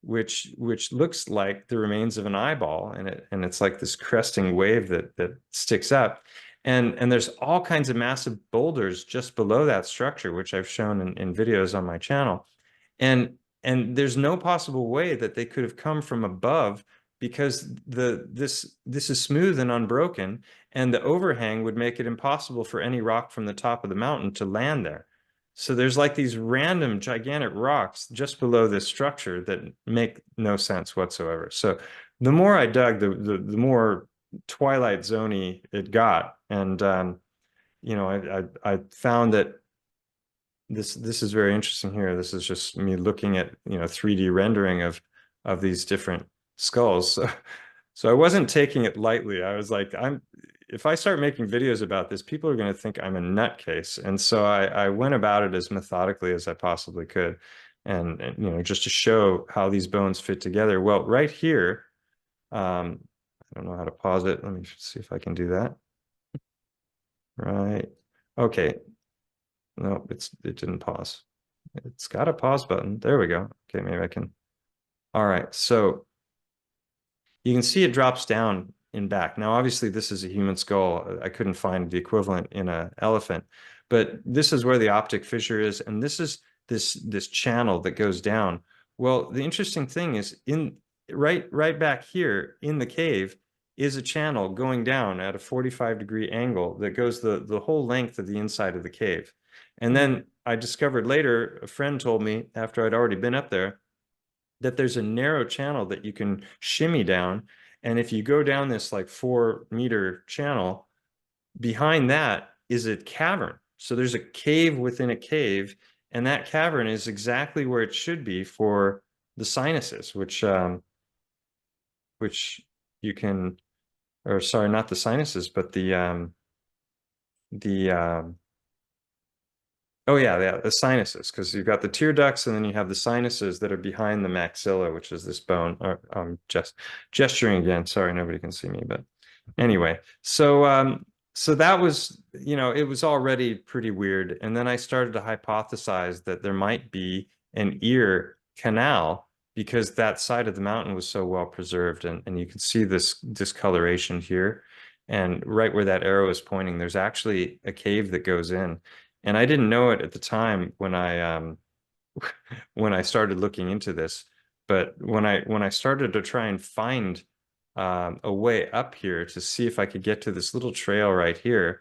which looks like the remains of an eyeball, and it's like this cresting wave that sticks up. And there's all kinds of massive boulders just below that structure, which I've shown in videos on my channel. And there's no possible way that they could have come from above, because this is smooth and unbroken, and the overhang would make it impossible for any rock from the top of the mountain to land there. So there's like these random gigantic rocks just below this structure that make no sense whatsoever. So the more I dug, the more Twilight Zone-y it got. And I found that this is very interesting here. This is just me looking at 3D rendering of these different skulls. So I wasn't taking it lightly. I was like, if I start making videos about this, people are going to think I'm a nutcase. And so I went about it as methodically as I possibly could, and just to show how these bones fit together. Well, right here, I don't know how to pause it. Let me see if I can do that. Right. Okay. No, it didn't pause. It's got a pause button. There we go. Okay, maybe I can. All right. So you can see it drops down in back. Now, obviously, this is a human skull. I couldn't find the equivalent in an elephant, but this is where the optic fissure is, and this is this channel that goes down. Well, the interesting thing is in right back here in the cave is a channel going down at a 45-degree angle that goes the whole length of the inside of the cave. And then I discovered later, a friend told me after I'd already been up there, that there's a narrow channel that you can shimmy down. And if you go down this like 4-meter channel, behind that is a cavern. So there's a cave within a cave, and that cavern is exactly where it should be for the sinuses, which you can, or sorry, not the sinuses, but the oh yeah, the sinuses, because you've got the tear ducts and then you have the sinuses that are behind the maxilla, which is this bone. Or, just gesturing again. Sorry, nobody can see me, but anyway. So that was, it was already pretty weird. And then I started to hypothesize that there might be an ear canal because that side of the mountain was so well preserved. And you can see this discoloration here. And right where that arrow is pointing, there's actually a cave that goes in. And I didn't know it at the time when I started looking into this, but when I started to try and find a way up here to see if I could get to this little trail right here,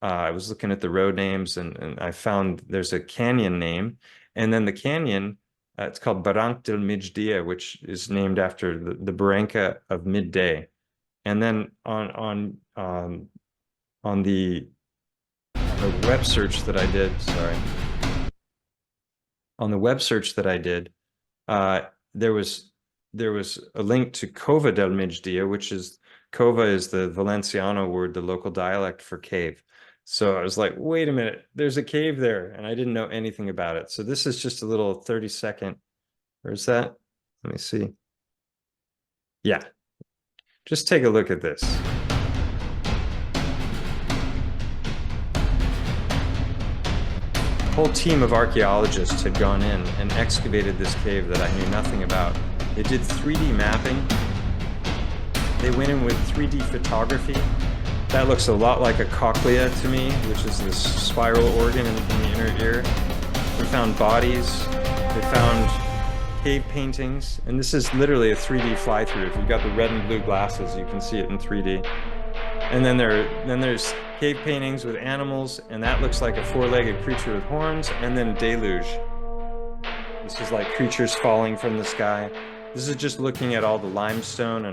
I was looking at the road names and I found there's a canyon name, and then the canyon, it's called Barranc del Migdia, which is named after the Barranca of midday. And then on the web search that I did, sorry, on the web search that I did, there was a link to Cova del Migdia, which is, Cova is the Valenciano word, the local dialect for cave. So I was like, wait a minute, there's a cave there, and I didn't know anything about it. So this is just a little 30-second, where's that? Let me see. Yeah, just take a look at this. A whole team of archaeologists had gone in and excavated this cave that I knew nothing about. They did 3D mapping. They went in with 3D photography. That looks a lot like a cochlea to me, which is this spiral organ in the inner ear. We found bodies. They found cave paintings. And this is literally a 3D fly-through. If you've got the red and blue glasses, you can see it in 3D. And then there's cave paintings with animals, and that looks like a 4-legged creature with horns, and then a deluge. This is like creatures falling from the sky. This is just looking at all the limestone,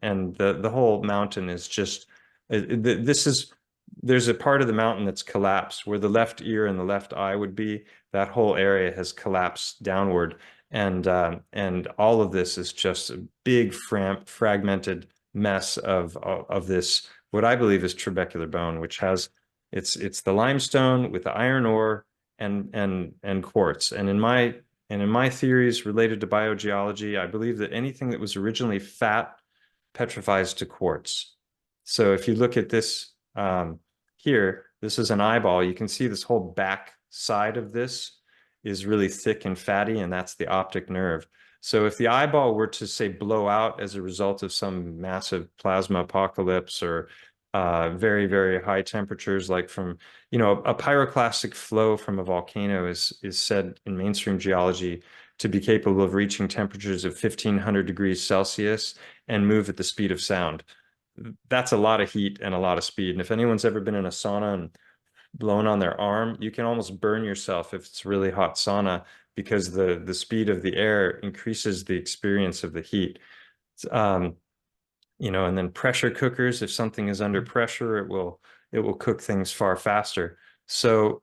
and the whole mountain is just, there's a part of the mountain that's collapsed where the left ear and the left eye would be. That whole area has collapsed downward, and all of this is just a big fragmented mess of this, what I believe is trabecular bone, which has it's the limestone with the iron ore and quartz. And in my theories related to biogeology, I believe that anything that was originally fat petrifies to quartz. So if you look at this here, this is an eyeball. You can see this whole back side of this is really thick and fatty, and that's the optic nerve. So if the eyeball were to, say, blow out as a result of some massive plasma apocalypse or very, very high temperatures, like from, a pyroclastic flow from a volcano is said in mainstream geology to be capable of reaching temperatures of 1,500 degrees Celsius and move at the speed of sound. That's a lot of heat and a lot of speed. And if anyone's ever been in a sauna and blown on their arm, you can almost burn yourself if it's really hot sauna, because the speed of the air increases the experience of the heat. And then pressure cookers, if something is under pressure, it will cook things far faster. So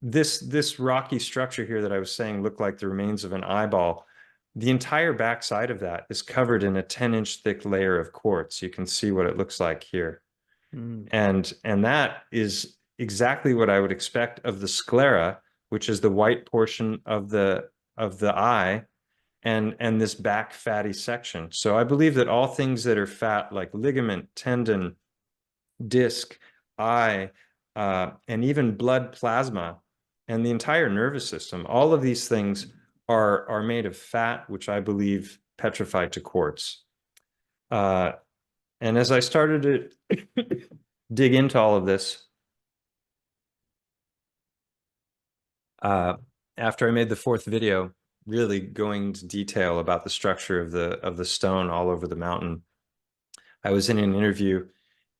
this rocky structure here that I was saying looked like the remains of an eyeball. The entire backside of that is covered in a 10-inch thick layer of quartz. You can see what it looks like here. And that is exactly what I would expect of the sclera, which is the white portion of the eye, and this back fatty section. So I believe that all things that are fat, like ligament, tendon, disc, eye, and even blood plasma, and the entire nervous system, all of these things are made of fat, which I believe petrified to quartz. Uh, and as I started to dig into all of this, uh, after I made the fourth video, really going into detail about the structure of the stone all over the mountain, I was in an interview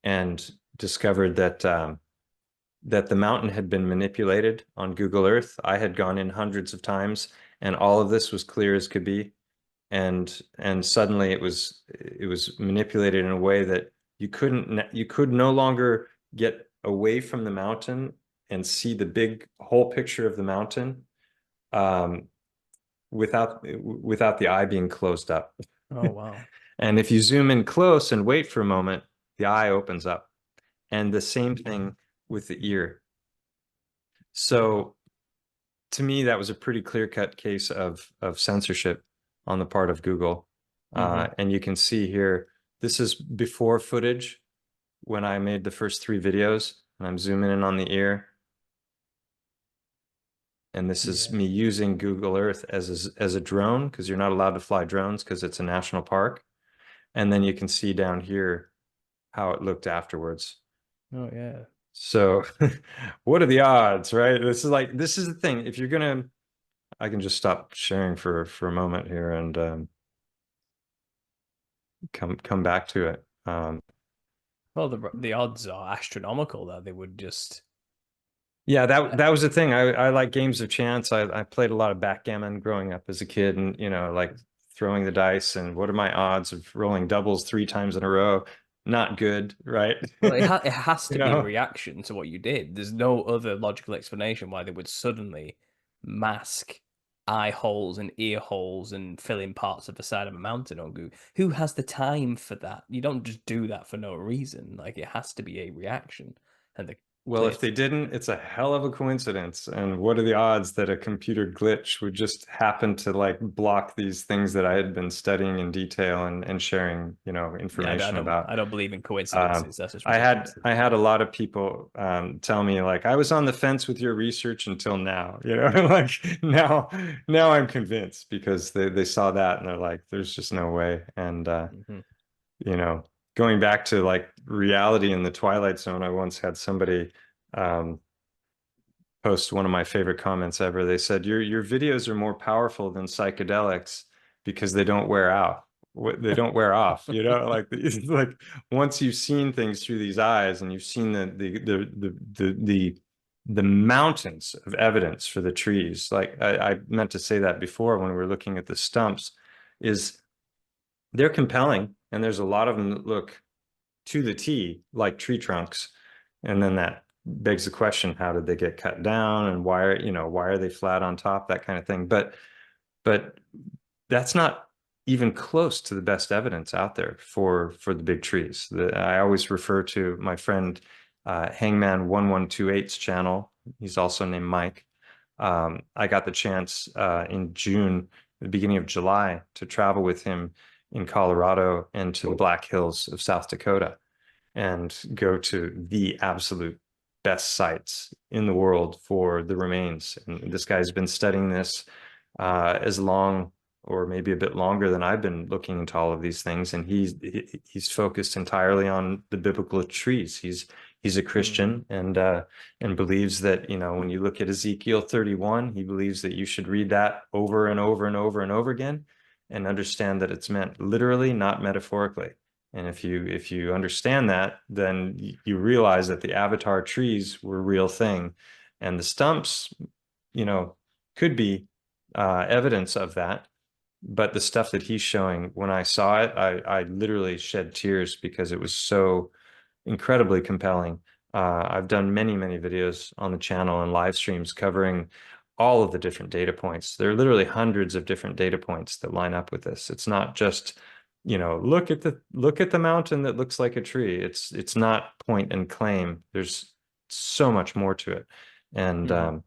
and discovered that that the mountain had been manipulated on Google Earth. I had gone in hundreds of times, and all of this was clear as could be. And suddenly it was manipulated in a way that you could no longer get away from the mountain and see the big whole picture of the mountain um, without the eye being closed up. Oh, wow. And if you zoom in close and wait for a moment, the eye opens up. And the same thing with the ear. So to me, that was a pretty clear-cut case of censorship on the part of Google. And you can see here, this is before footage when I made the first 3 videos, and I'm zooming in on the ear. And this is me using Google Earth as a drone, because you're not allowed to fly drones because it's a national park. And then you can see down here how it looked afterwards. Oh, yeah. So what are the odds, right? This is the thing. If you're gonna, I can just stop sharing for a moment here and come back to it. Well, the odds are astronomical that they would just. Yeah, that was the thing. I like games of chance. I played a lot of backgammon growing up as a kid, and like throwing the dice and what are my odds of rolling doubles 3 times in a row? Not good, right? Well, it has You to be a know? reaction to what you did. There's no other logical explanation why they would suddenly mask eye holes and ear holes and fill in parts of the side of a mountain on Google. Who has the time for that? You don't just do that for no reason. Like it has to be a reaction. And the Well, clear. if they didn't, it's a hell of a coincidence. And what are the odds that a computer glitch would just happen to like block these things that I had been studying in detail and sharing, Yeah, information about? I don't believe in Um, coincidences. That's just I had ridiculous. I had a lot of people tell me like I was on the fence with your research until now, like now I'm convinced because they saw that and they're like, there's just no way. And Hmm. you know, going back to like reality in the Twilight Zone, I once had somebody um, post one of my favorite comments ever. They said, your videos are more powerful than psychedelics because they don't wear out. They don't wear off, like like once you've seen things through these eyes and you've seen the mountains of evidence for the trees. Like I meant to say that before when we were looking at the stumps, is they're compelling, and there's a lot of them that look to the T like tree trunks. And then that begs the question, how did they get cut down and why are they flat on top, that kind of thing. But that's not even close to the best evidence out there for the big trees. I always refer to my friend Hangman 1128's channel. He's also named Mike. I got the chance in June, the beginning of July, to travel with him in Colorado and to the Black Hills of South Dakota and go to the absolute best sites in the world for the remains. And this guy's been studying this as long or maybe a bit longer than I've been looking into all of these things. And he's focused entirely on the biblical trees. He's a Christian and believes that, when you look at Ezekiel 31, he believes that you should read that over and over and over and over again and understand that it's meant literally, not metaphorically. And if you understand that, then you realize that the avatar trees were a real thing, and the stumps, could be evidence of that. But the stuff that he's showing, when I saw it, I literally shed tears because it was so incredibly compelling. I've done many, many videos on the channel and live streams covering all of the different data points. There are literally hundreds of different data points that line up with this. It's not just, look at the mountain that looks like a tree. It's not point and claim. There's so much more to it. And Hmm. Well,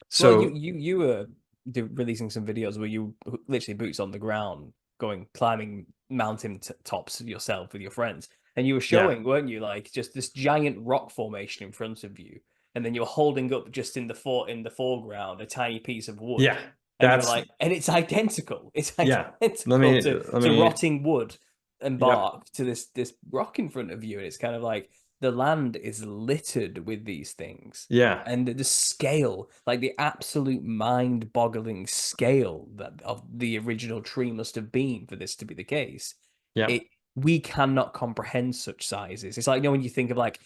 so you were releasing some videos where you literally boots on the ground, going climbing mountain tops yourself with your friends, and you were yeah, showing, weren't you, like just this giant rock formation in front of you, and then you're holding up just in the foreground a tiny piece of wood, yeah, and you're that's like, and it's identical. It's yeah. Let identical me let to me rotting wood. Yep. embark to this rock in front of you, and it's kind of like the land is littered with these things. Yeah. And the scale, like the absolute mind-boggling scale that of the original tree must have been for this to be the case, Yep. it we cannot comprehend such sizes. It's like, when you think of like,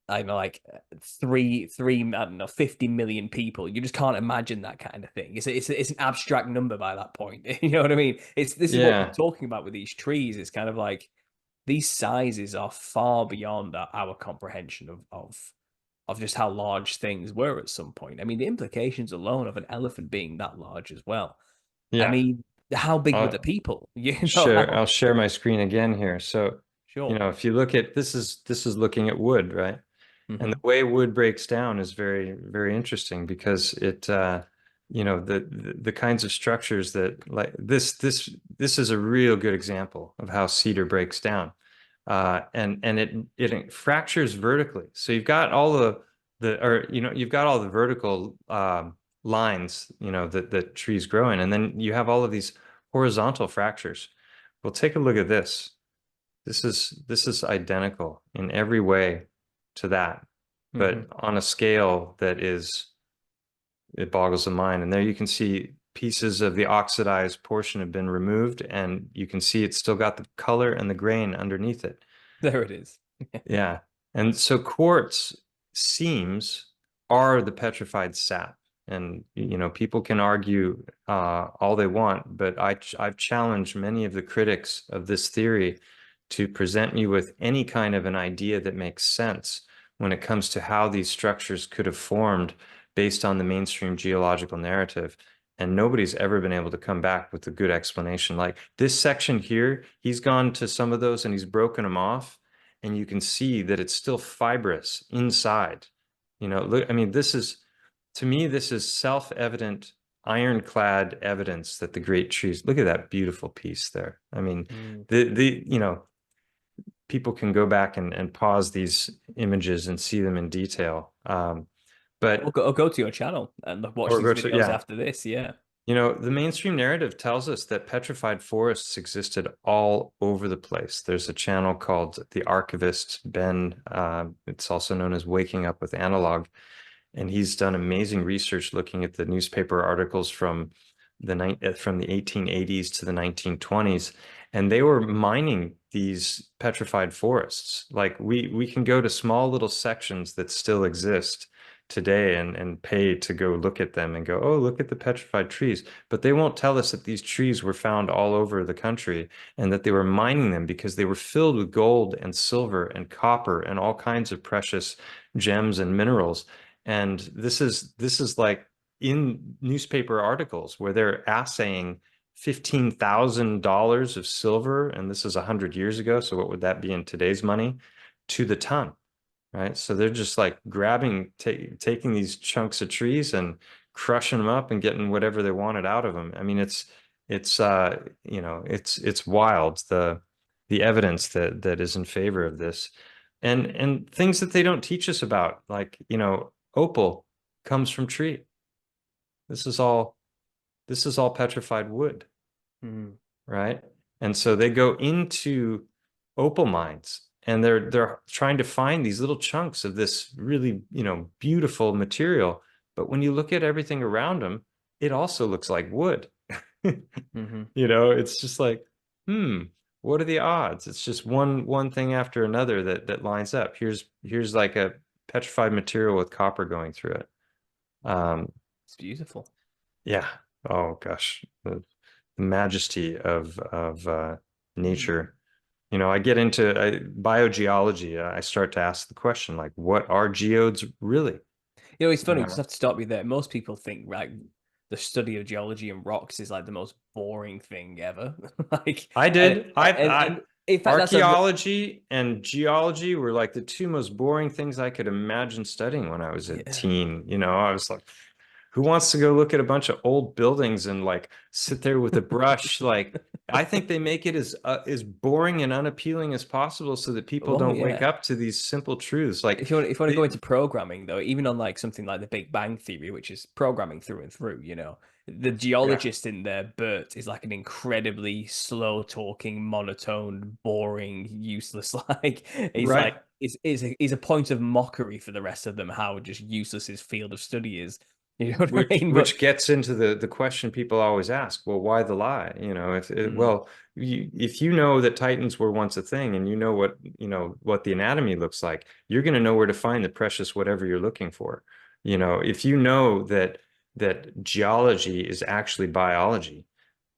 I don't know, like I don't know, 50 million people. You just can't imagine that kind of thing. It's an abstract number by that point. You know what I mean? This is what we're Yeah. talking about with these trees. It's kind of like these sizes are far beyond our comprehension of just how large things were at some point. I mean, the implications alone of an elephant being that large as well. I Yeah. mean, how big were the I'll people? You know I'll how? share my screen again here. So, Sure. if you look at this is looking at wood, right? And the Hmm. way wood breaks down is very, very interesting because it, the kinds of structures that like this is a real good example of how cedar breaks down. And it fractures vertically. So you've got all you've got all the vertical lines, that trees grow in, and then you have all of these horizontal fractures. Well, take a look at this. This is identical in every way to that, but Hmm. on a scale that it boggles the mind. And there you can see pieces of the oxidized portion have been removed, and you can see it's still got the color and the grain underneath it. There it is. Yeah. And so quartz seams are the petrified sap. And people can argue all they want, but I've challenged many of the critics of this theory to present me with any kind of an idea that makes sense when it comes to how these structures could have formed based on the mainstream geological narrative. And nobody's ever been able to come back with a good explanation. Like this section here, he's gone to some of those and he's broken them off, and you can see that it's still fibrous inside. Look, I mean, to me, this is self-evident, ironclad evidence that the great trees, look at that beautiful piece there. I mean, Mm. people can go back and pause these images and see them in detail. But, Or go to your channel and watch or these go to, videos yeah, after this. Yeah. The mainstream narrative tells us that petrified forests existed all over the place. There's a channel called The Archivist, Ben. It's also known as Waking Up with Analog. And he's done amazing research looking at the newspaper articles from the 1880s to the 1920s. And they were mining these petrified forests. Like we can go to small little sections that still exist today and pay to go look at them and go, oh, look at the petrified trees. But they won't tell us that these trees were found all over the country and that they were mining them because they were filled with gold and silver and copper and all kinds of precious gems and minerals. And this is like in newspaper articles where they're assaying $15,000 of silver, and this is 100 years ago. So what would that be in today's money? To the ton, right? So they're just like taking these chunks of trees and crushing them up and getting whatever they wanted out of them. I mean, it's wild, the evidence that is in favor of this, and things that they don't teach us about, like opal comes from tree. This is all petrified wood, Mm. right? And so they go into opal mines and they're trying to find these little chunks of this really, beautiful material. But when you look at everything around them, it also looks like wood. Hmm. It's just like, what are the odds? It's just one thing after another that lines up. Here's like a petrified material with copper going through it. Um, It's beautiful. yeah. Oh gosh, the majesty of Mm. nature. I get into biogeology. I start to ask the question, like, what are geodes really? It's You funny, just know, have to stop you there. Most people think like the study of geology and rocks is like the most boring thing ever. Like, I and, did. and in fact, that's Archaeology and geology were like the two most boring things I could imagine studying when I was a yeah. teen. I was like, who wants to go look at a bunch of old buildings and like sit there with a brush? Like, I think they make it as boring and unappealing as possible so that people Oh don't wake yeah. up to these simple truths. Like, If you want to go they, into programming though, even on like something like the Big Bang Theory, which is programming through and through, the yeah, geologist in there, Bert, is like an incredibly slow talking, monotone, boring, useless. Like he's like right. is a point of mockery for the rest of them. How just useless his field of study is. You know what I Which mean? But which gets into the question people always ask, well, why the lie? If mm, well, if you know that Titans were once a thing and you know what the anatomy looks like, you're going to know where to find the precious whatever you're looking for. If you know that geology is actually biology,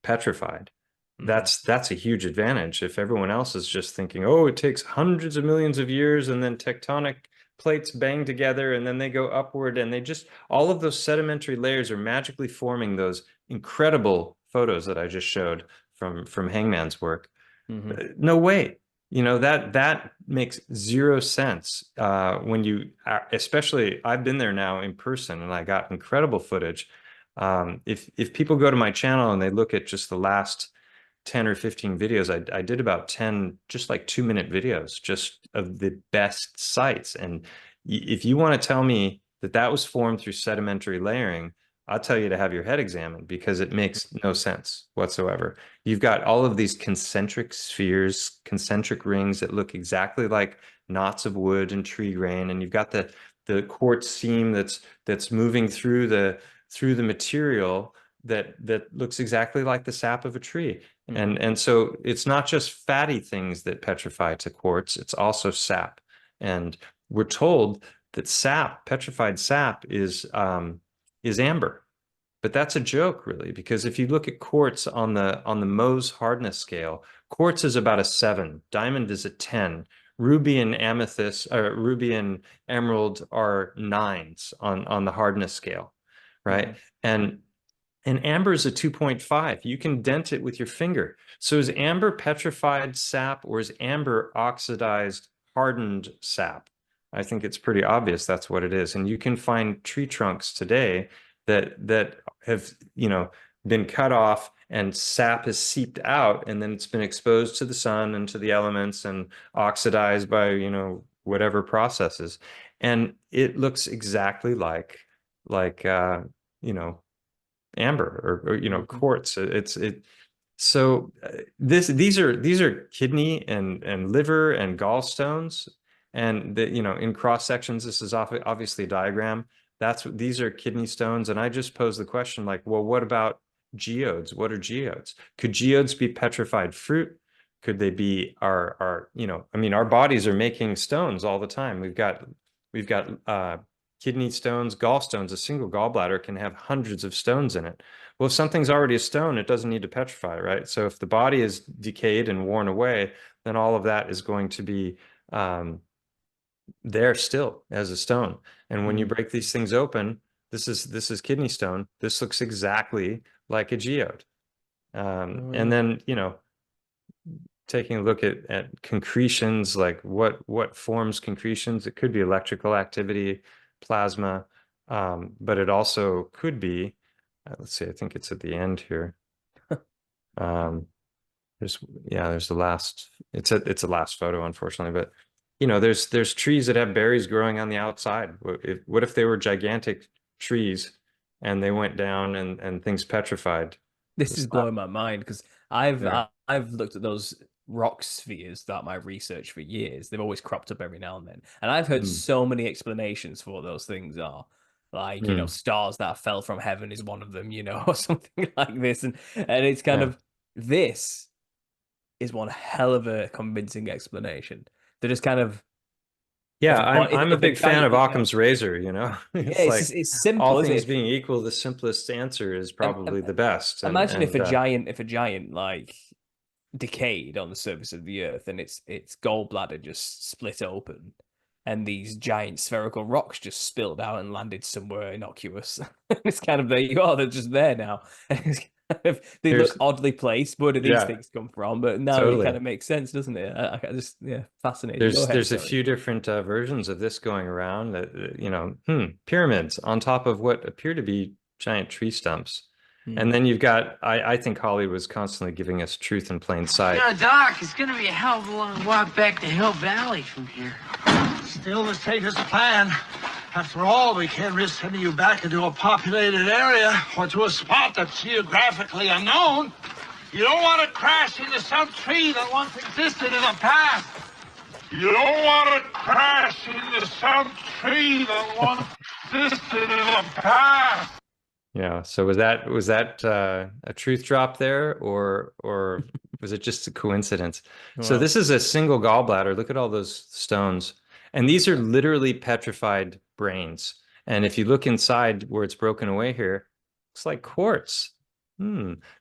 petrified, mm, that's a huge advantage. If everyone else is just thinking, oh, it takes hundreds of millions of years and then tectonic plates bang together and then they go upward and they just all of those sedimentary layers are magically forming those incredible photos that I just showed from Hangman's work. hmm No way. That makes zero sense. When you, especially, I've been there now in person, and I got incredible footage. If people go to my channel and they look at just the last 10 or 15 videos, I did about 10 just like 2-minute videos just of the best sites. And if you want to tell me that that was formed through sedimentary layering, I'll tell you to have your head examined because it makes no sense whatsoever. You've got all of these concentric spheres, concentric rings that look exactly like knots of wood and tree grain, and you've got the quartz seam that's moving through the material that looks exactly like the sap of a tree. hmm And so it's not just fatty things that petrify to quartz, it's also sap. And we're told that sap, petrified sap, is amber. But that's a joke, really, because if you look at quartz on the Mohs hardness scale, quartz is about a 7, diamond is a 10, ruby and amethyst, or ruby and emerald are 9s on the hardness scale, hmm right? And amber is a 2.5. You can dent it with your finger. So is amber petrified sap or is amber oxidized, hardened sap? I think it's pretty obvious that's what it is. And you can find tree trunks today that have, been cut off and sap has seeped out and then it's been exposed to the sun and to the elements and oxidized by, whatever processes. And it looks exactly like you know, amber or hmm quartz. So these are kidney and liver and gallstones, and in cross sections this is obviously a diagram. That's what these are, kidney stones. And I just posed the question, like, well, what about geodes? What are geodes? Could geodes be petrified fruit? Could they be our I mean, our bodies are making stones all the time. We've got kidney stones, gallstones. A single gallbladder can have hundreds of stones in it. Well, if something's already a stone, it doesn't need to petrify, right? So if the body is decayed and worn away, then all of that is going to be um, there still as a stone. And when you hmm break these things open, this is kidney stone. This looks exactly like a geode. Oh And yeah. then, taking a look at concretions, like what forms concretions. It could be electrical activity, plasma, but it also could be, let's see, I think it's at the end here. Um, there's yeah, there's the last. It's a last photo, unfortunately, but there's trees that have berries growing on the outside. What if they were gigantic trees and they went down and things petrified? This is It's not. blowing my mind because I've Yeah. I've looked at those rock spheres throughout my research for years. They've always cropped up every now and then, and I've heard Mm, so many explanations for what those things are. Like, mm. stars that fell from heaven is one of them, or something like this, and it's kind Yeah. of this is one hell of a convincing explanation. They're just kind of Yeah, if a I'm bo- I'm a if a big fan giant of Occam's razor. yeah, It's like it's all simple, isn't things it? being equal, the simplest answer is Um, um, probably the best. And Imagine and if a giant like decayed on the surface of the earth and its gallbladder just split open and these giant spherical rocks just spilled out and landed somewhere innocuous. It's kind of there you are, they're just there now. They look there's oddly placed. Where do these yeah, things come from? But now it kind totally. of makes sense, doesn't it? I just yeah, fascinating. Go There's ahead, there's a sorry. few different versions of this going around that pyramids on top of what appear to be giant tree stumps. And Hmm. then you've got, I think Holly was constantly giving us truth in plain sight. You know, Doc, it's gonna be a hell of a long walk back to Hill Valley from here. Still the safest plan. After all, we can't risk sending you back into a populated area or to a spot that's geographically unknown. You don't want to crash into some tree that once existed in the past. You don't want to crash into some tree that once existed in the past. Yeah. So was that a truth drop there, or was it just a coincidence? So Well, this is a single gallbladder. Look at all those stones. And these are literally petrified brains. And if you look inside where it's broken away here, it's like quartz.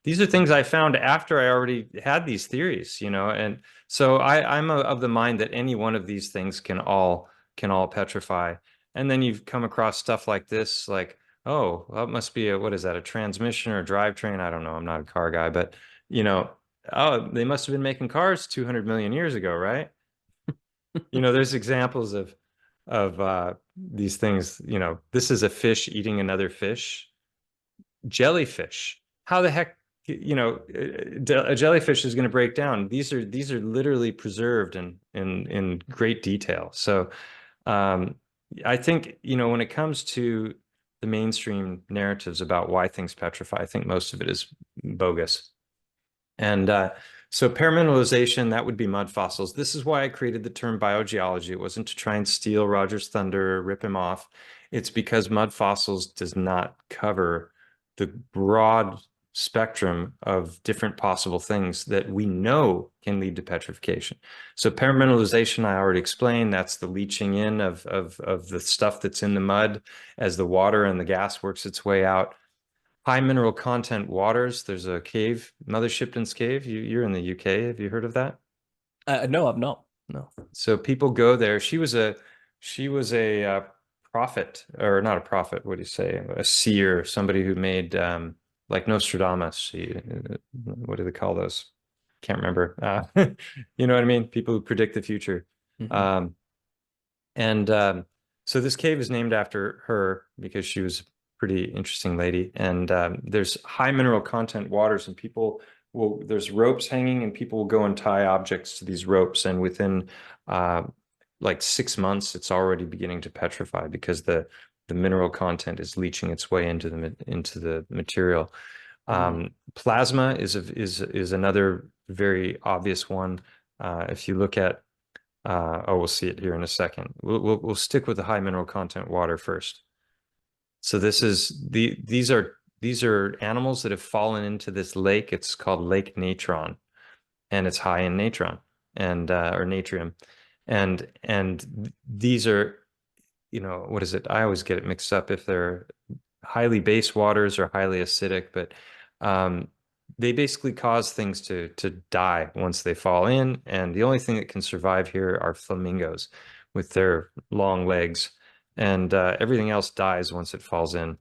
These are things I found after I already had these theories, and so I'm of the mind that any one of these things can all petrify. And then you've come across stuff like this, like, oh, that must be what is that, a transmission or a drivetrain? I don't know. I'm not a car guy, but oh, they must have been making cars 200 million years ago, right? There's examples of these things. This is a fish eating another fish. Jellyfish. How the heck, a jellyfish is going to break down? These are literally preserved in great detail. So I think, when it comes to the mainstream narratives about why things petrify, I think most of it is bogus. And so paramineralization, that would be mud fossils. This is why I created the term biogeology. It wasn't to try and steal Roger's thunder or rip him off. It's because mud fossils does not cover the broad spectrum of different possible things that we know can lead to petrification. So paramineralization, I already explained, that's the leaching in of the stuff that's in the mud as the water and the gas works its way out. High mineral content waters. There's a cave, Mother Shipton's Cave. You're in the UK. Have you heard of that? no, I've not. No. So people go there. She was a prophet, or not a prophet. What do you say? A seer, somebody who made like Nostradamus. What do they call those? Can't remember. You know what I mean? People who predict the future. Mhm. Um, and so this cave is named after her because she was a pretty interesting lady. And there's high mineral content waters, and there's ropes hanging, and people will go and tie objects to these ropes. And within like 6 months, it's already beginning to petrify because the mineral content is leaching its way into the material. Plasma is another very obvious one. If you look at we'll see it here in a second. We'll stick with the high mineral content water first. So these are animals that have fallen into this lake. It's called Lake Natron, and it's high in natron and or natrium, and these are, what is it? I always get it mixed up if they're highly base waters or highly acidic, but they basically cause things to die once they fall in. And the only thing that can survive here are flamingos with their long legs, and everything else dies once it falls in.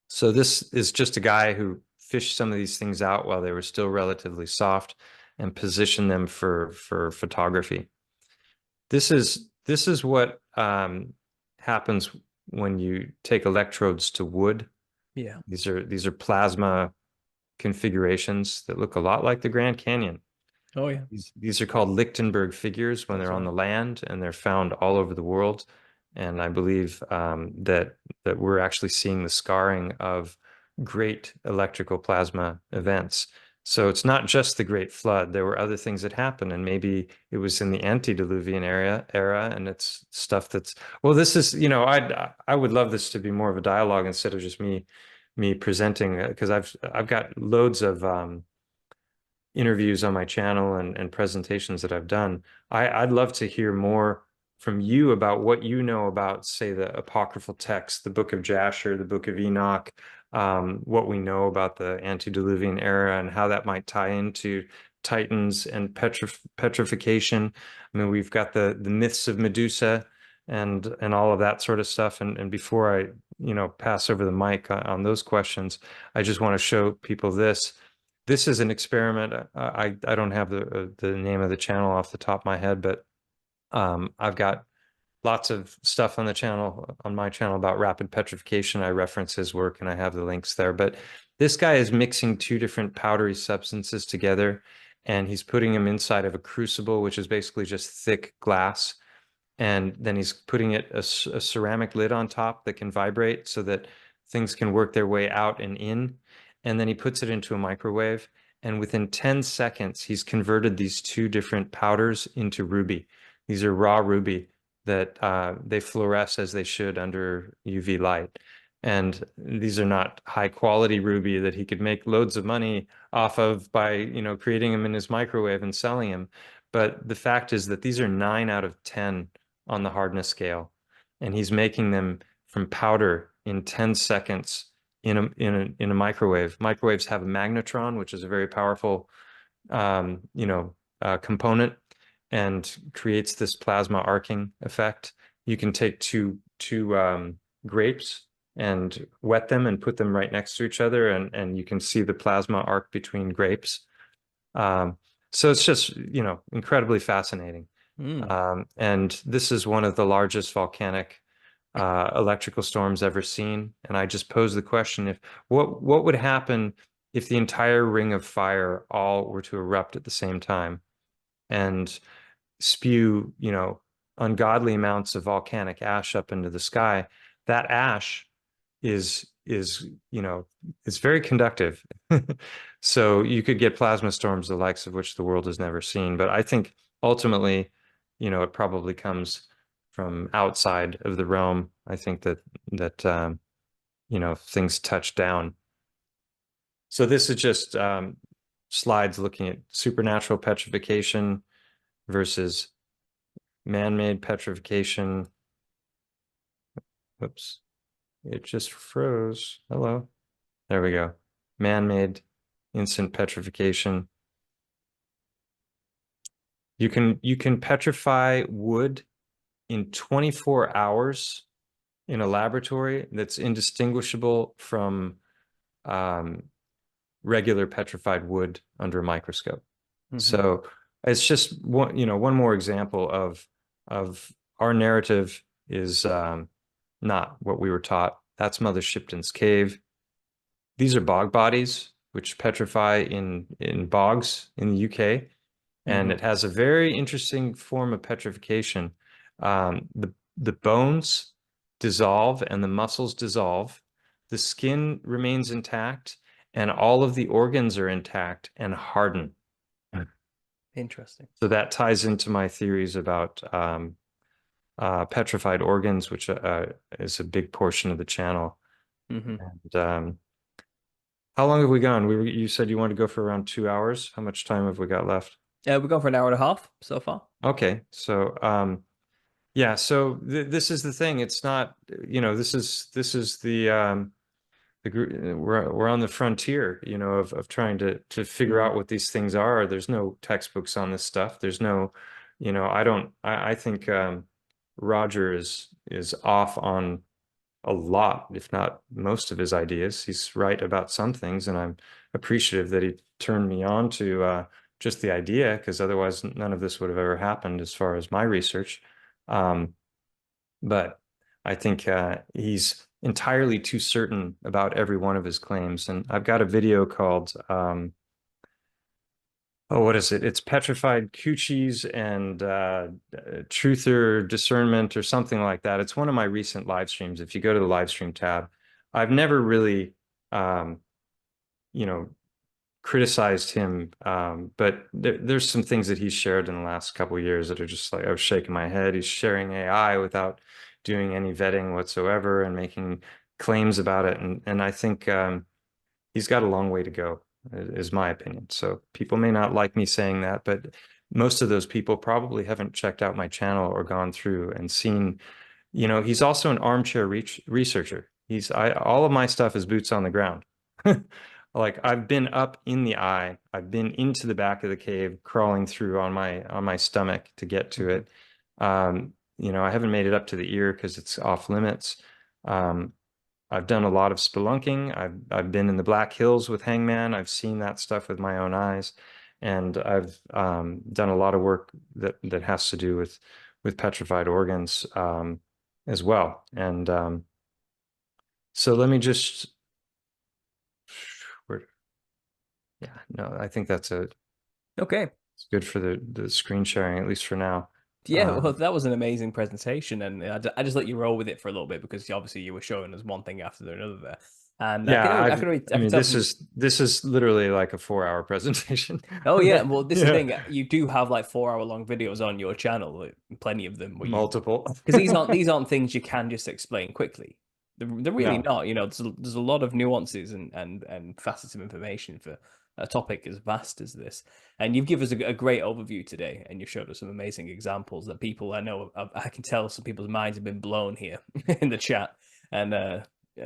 So this is just a guy who fished some of these things out while they were still relatively soft and positioned them for photography. This is what happens when you take electrodes to wood. Yeah. These are plasma configurations that look a lot like the Grand Canyon. Oh, yeah. These are called Lichtenberg figures when That's they're on right. the land, and they're found all over the world. And I believe that we're actually seeing the scarring of great electrical plasma events. So it's not just the Great Flood. There were other things that happened, and maybe it was in the antediluvian era, and it's stuff that's, well, this is, I would love this to be more of a dialogue instead of just me presenting, because I've got loads of interviews on my channel and presentations that I've done. I'd love to hear more from you about what you know about, say, the apocryphal texts, the Book of Jasher, the Book of Enoch, what we know about the antediluvian era and how that might tie into Titans and petrification. I mean, we've got the myths of Medusa and all of that sort of stuff. And before I pass over the mic on those questions, I just want to show people this. This is an experiment. I don't have the name of the channel off the top of my head, but I've got lots of stuff on the channel, on my channel, about rapid petrification. I reference his work and I have the links there. But this guy is mixing two different powdery substances together, and he's putting them inside of a crucible, which is basically just thick glass. And then he's putting a ceramic lid on top that can vibrate so that things can work their way out and in. And then he puts it into a microwave. And within 10 seconds, he's converted these two different powders into ruby. These are raw ruby that they fluoresce as they should under UV light. And these are not high quality ruby that he could make loads of money off of by, you know, creating them in his microwave and selling them. But the fact is that these are 9 out of 10 on the hardness scale, and he's making them from powder in 10 seconds in a microwave. Microwaves have a magnetron, which is a very powerful component, and creates this plasma arcing effect. You can take two grapes and wet them and put them right next to each other, and you can see the plasma arc between grapes. So it's just, you know, incredibly fascinating. And this is one of the largest volcanic electrical storms ever seen. And I just posed the question, if what would happen if the entire ring of fire all were to erupt at the same time and spew, you know, ungodly amounts of volcanic ash up into the sky? That ash is, you know, it's very conductive. So you could get plasma storms, the likes of which the world has never seen. But I think ultimately, you know, it probably comes from outside of the realm. I think that you know, things touch down. So this is just slides looking at supernatural petrification versus man-made petrification. Whoops, it just froze. Hello. There we go. Man-made instant petrification. You can petrify wood in 24 hours in a laboratory that's indistinguishable from regular petrified wood under a microscope. So it's just one, you know, one more example of our narrative is not what we were taught. That's Mother Shipton's cave. These are bog bodies, which petrify in bogs in the UK. And it has a very interesting form of petrification. The bones dissolve and the muscles dissolve. The skin remains intact, and all of the organs are intact and harden. Interesting. So that ties into my theories about petrified organs, which is a big portion of the channel. And how long have we gone? You said you wanted to go for around 2 hours. How much time have we got left? We've gone for an hour and a half so far. Okay, so yeah, so this is the thing. It's not, you know, this is the group. We're on the frontier, you know, of trying to figure out what these things are. There's no textbooks on this stuff. There's no, you know, I think Roger is off on a lot, if not most of his ideas. He's right about some things, and I'm appreciative that he turned me on to just the idea, because otherwise none of this would have ever happened as far as my research. But I think he's entirely too certain about every one of his claims. And I've got a video called, what is it? It's Petrified Coochies and Truther Discernment or something like that. It's one of my recent live streams. If you go to the live stream tab, I've never really, you know, criticized him, but there's some things that he's shared in the last couple of years that are just like, I was shaking my head. He's sharing AI without doing any vetting whatsoever and making claims about it. And I think he's got a long way to go, is my opinion. So people may not like me saying that, but most of those people probably haven't checked out my channel or gone through and seen, you know, he's also an armchair researcher. All of my stuff is boots on the ground. Like, I've been up in the eye, I've been into the back of the cave, crawling through on my stomach to get to it. You know, I haven't made it up to the ear because it's off limits. I've done a lot of spelunking. I've been in the Black Hills with Hangman. I've seen that stuff with my own eyes, and I've done a lot of work that has to do with petrified organs as well. And so let me just, yeah, no, I think that's Okay. it's good for the screen sharing, at least for now. Yeah, well, that was an amazing presentation, and I just let you roll with it for a little bit because obviously you were showing us one thing after another there, and Yeah, I I can mean, tell this is literally like a 4-hour presentation. Oh yeah, well this is the Yeah, thing. You do have like 4 hour long videos on your channel, plenty of them where you multiple. because these aren't things you can just explain quickly. They're really Yeah, not. You know, there's a lot of nuances and facets of information for a topic as vast as this. And you've given us a great overview today, and you've showed us some amazing examples that people I know I can tell some people's minds have been blown here in the chat, and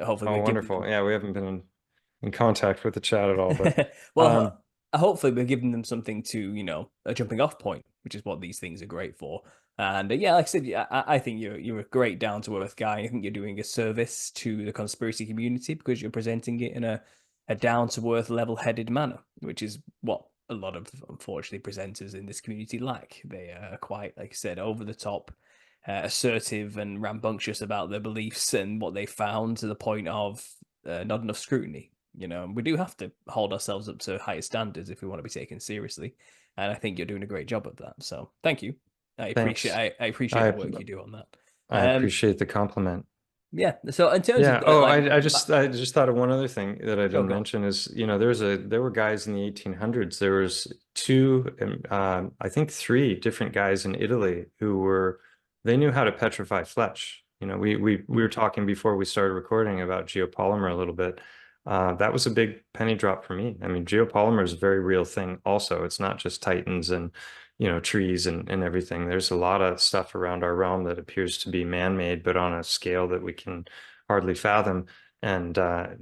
hopefully oh, we give wonderful. them Yeah, we haven't been in contact with the chat at all, but well, um, hopefully we're giving them something to, you know, a jumping off point, which is what these things are great for. And yeah, like I said, I think you're a great down to earth guy. I think you're doing a service to the conspiracy community because you're presenting it in a down to earth, level headed manner, which is what a lot of unfortunately presenters in this community like. They are quite, like I said, over the top. Assertive and rambunctious about their beliefs and what they found to the point of not enough scrutiny. You know, we do have to hold ourselves up to higher standards if we want to be taken seriously. And I think you're doing a great job of that. So thank you. thanks. I appreciate I the work you do on that. I appreciate the compliment. Yeah. So in terms Yeah. of Oh, like, I just thought of one other thing that I oh, didn't go on. mention is, you know, there were guys in the 1800s. There was two, I think three different guys in Italy who they knew how to petrify flesh. You know, we were talking before we started recording about geopolymer a little bit. That was a big penny drop for me. I mean, geopolymer is a very real thing also. It's not just titans and, you know, trees and everything. There's a lot of stuff around our realm that appears to be man-made, but on a scale that we can hardly fathom. And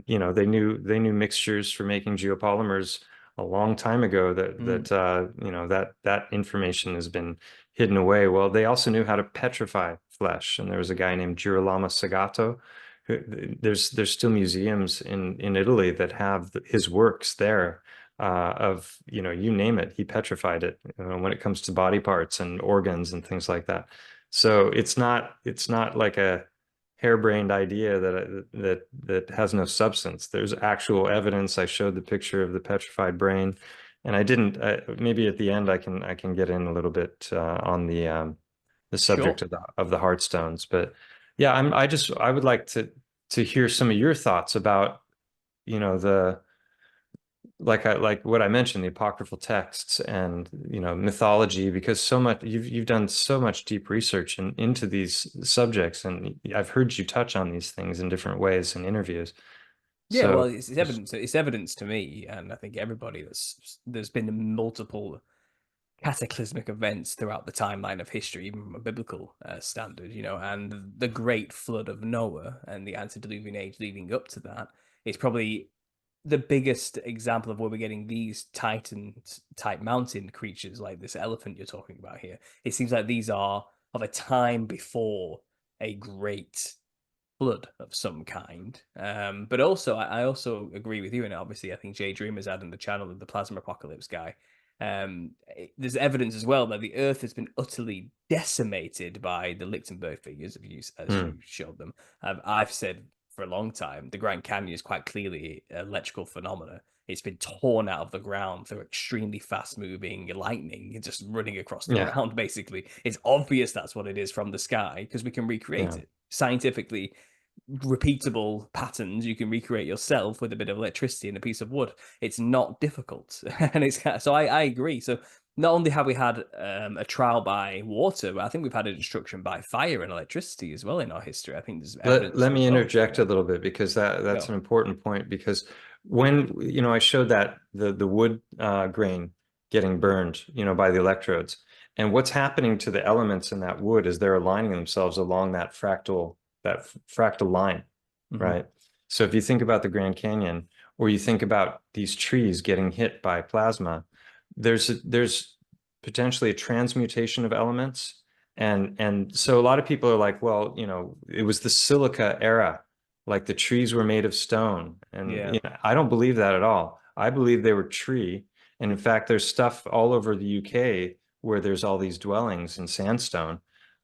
you know, they knew mixtures for making geopolymers a long time ago that you know, that information has been hidden away. Well, they also knew how to petrify flesh. And there was a guy named Girolamo Sagato. There's still museums in Italy that have his works there of, you know, you name it, he petrified it when it comes to body parts and organs and things like that. So it's not like a harebrained idea that has no substance. There's actual evidence. I showed the picture of the petrified brain, and I didn't. Maybe at the end I can get in a little bit on the subject Sure. of the heart stones. But yeah, I would like to hear some of your thoughts about, you know, the like what I mentioned, the apocryphal texts and, you know, mythology, because so much you've done so much deep research into these subjects, and I've heard you touch on these things in different ways in interviews. Yeah, well, So it's evidence. It's evidence to me, and I think everybody there's been multiple cataclysmic events throughout the timeline of history, even from a biblical standard, you know, and the great flood of Noah and the antediluvian age leading up to that is probably the biggest example of where we're getting these titan type mountain creatures like this elephant you're talking about here. It seems like these are of a time before a great flood of some kind. But also, I also agree with you, and obviously, I think Jay Dreamer's adding the channel of the plasma apocalypse guy. There's evidence as well that the Earth has been utterly decimated by the Lichtenberg figures, as you showed them. I've said for a long time the Grand Canyon is quite clearly electrical phenomena. It's been torn out of the ground through extremely fast moving lightning just running across the yeah, ground, basically. It's obvious that's what it is from the sky because we can recreate yeah. it scientifically. Repeatable patterns you can recreate yourself with a bit of electricity and a piece of wood. It's not difficult. And it's so I agree. So not only have we had a trial by water, but I think we've had a destruction by fire and electricity as well in our history. I think there's evidence Let for me both. interject a little bit, because that's Go. an important point. Because when, you know, I showed that the wood grain getting burned, you know, by the electrodes, and what's happening to the elements in that wood is they're aligning themselves along that fractal line, Mm-hmm. right? So if you think about the Grand Canyon, or you think about these trees getting hit by plasma, there's potentially a transmutation of elements. And so a lot of people are like, well, you know, it was the silica era, like the trees were made of stone. And Yeah. you know, I don't believe that at all. I believe they were tree. And in fact, there's stuff all over the UK where there's all these dwellings in sandstone.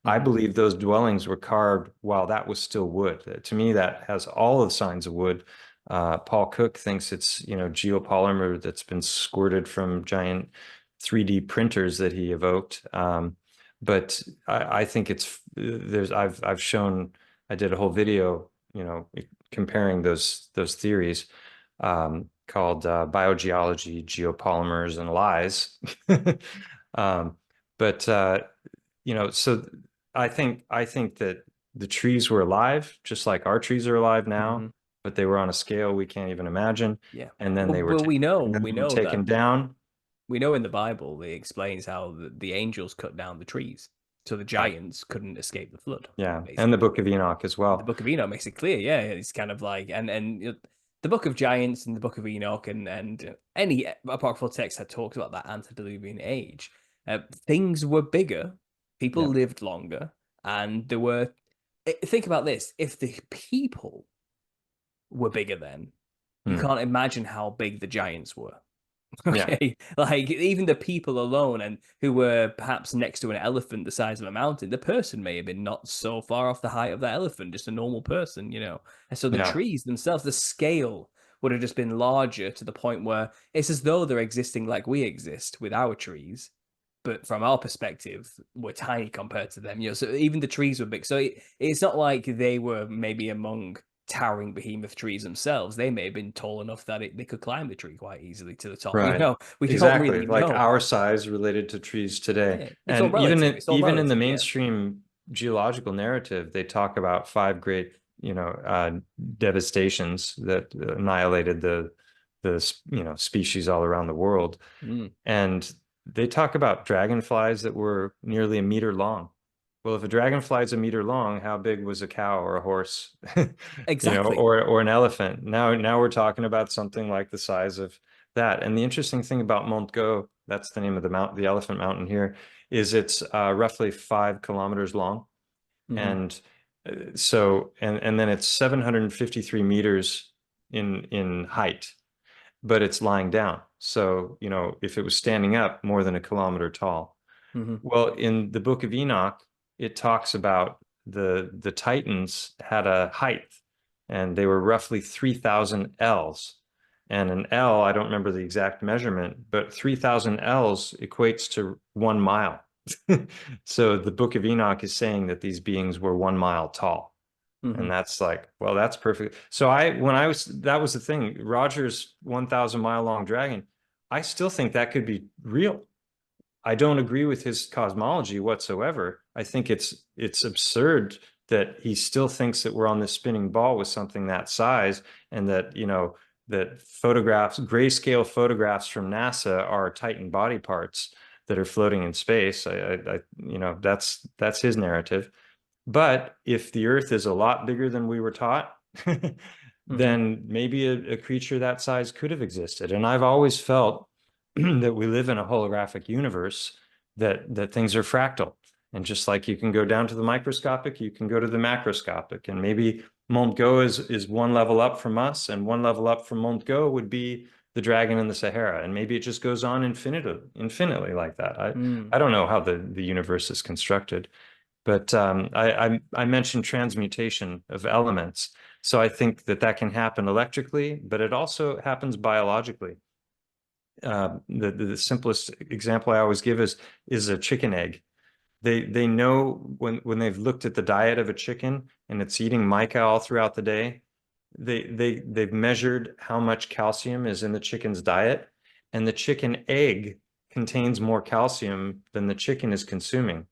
I believe those dwellings were carved while that was still wood. To me, that has all of the signs of wood. Paul Cook thinks it's, geopolymer that's been squirted from giant 3D printers that he evoked. But I think I've shown, I did a whole video, comparing those theories, called Biogeology, Geopolymers, and Lies. Um, but so I think that the trees were alive, just like our trees are alive now, but they were on a scale we can't even imagine. Yeah. And then we know taken down. We know in the Bible it explains how the angels cut down the trees, so the giants couldn't escape the flood. Yeah, basically. and the Book of Enoch as well. The Book of Enoch makes it clear. Yeah, it's kind of like the Book of Giants and the Book of Enoch and any apocryphal text that talks about that antediluvian age. Things were bigger, people lived longer, and there were. Think about this: if the people were bigger then, you can't imagine how big the giants were. Okay, like even the people alone, and who were perhaps next to an elephant the size of a mountain, the person may have been not so far off the height of the elephant, just a normal person, And so the trees themselves, the scale would have just been larger to the point where it's as though they're existing like we exist with our trees, but from our perspective, we're tiny compared to them. So even the trees were big. So it's not like they were maybe among towering behemoth trees themselves. They may have been tall enough that they could climb the tree quite easily to the top. Right. We exactly. don't really like know. Our size related to trees today. Yeah, it's all And relative. even in the mainstream geological narrative, they talk about 5 great, devastations that annihilated the species all around the world. And they talk about dragonflies that were nearly a meter long. Well, if a dragonfly is a meter long, how big was a cow or a horse? Exactly. Or an elephant? Now we're talking about something like the size of that. And the interesting thing about Mont Go, that's the name of the elephant mountain here, is it's roughly 5 kilometers long. And so then it's 753 meters in height, but it's lying down. So, if it was standing up, more than a kilometer tall. Well, in the Book of Enoch, it talks about the Titans had a height, and they were roughly 3,000 ells. And an ell, I don't remember the exact measurement, but 3,000 ells equates to 1 mile. So the Book of Enoch is saying that these beings were 1 mile tall. And that's like, well, that's perfect. So that was the thing, Roger's 1,000 mile long dragon, I still think that could be real. I don't agree with his cosmology whatsoever. I think it's absurd that he still thinks that we're on this spinning ball with something that size, and that, that grayscale photographs from NASA are Titan body parts that are floating in space. That's his narrative. But if the Earth is a lot bigger than we were taught, then maybe a creature that size could have existed. And I've always felt that we live in a holographic universe, that things are fractal. And just like you can go down to the microscopic, you can go to the macroscopic. And maybe Mont Go is 1 level up from us, and 1 level up from Mont Go would be the dragon in the Sahara. And maybe it just goes on infinitely like that. I don't know how the universe is constructed. But I mentioned transmutation of elements. So I think that can happen electrically, but it also happens biologically. The simplest example I always give is a chicken egg. They know when they've looked at the diet of a chicken and it's eating mica all throughout the day, they've measured how much calcium is in the chicken's diet, and the chicken egg contains more calcium than the chicken is consuming.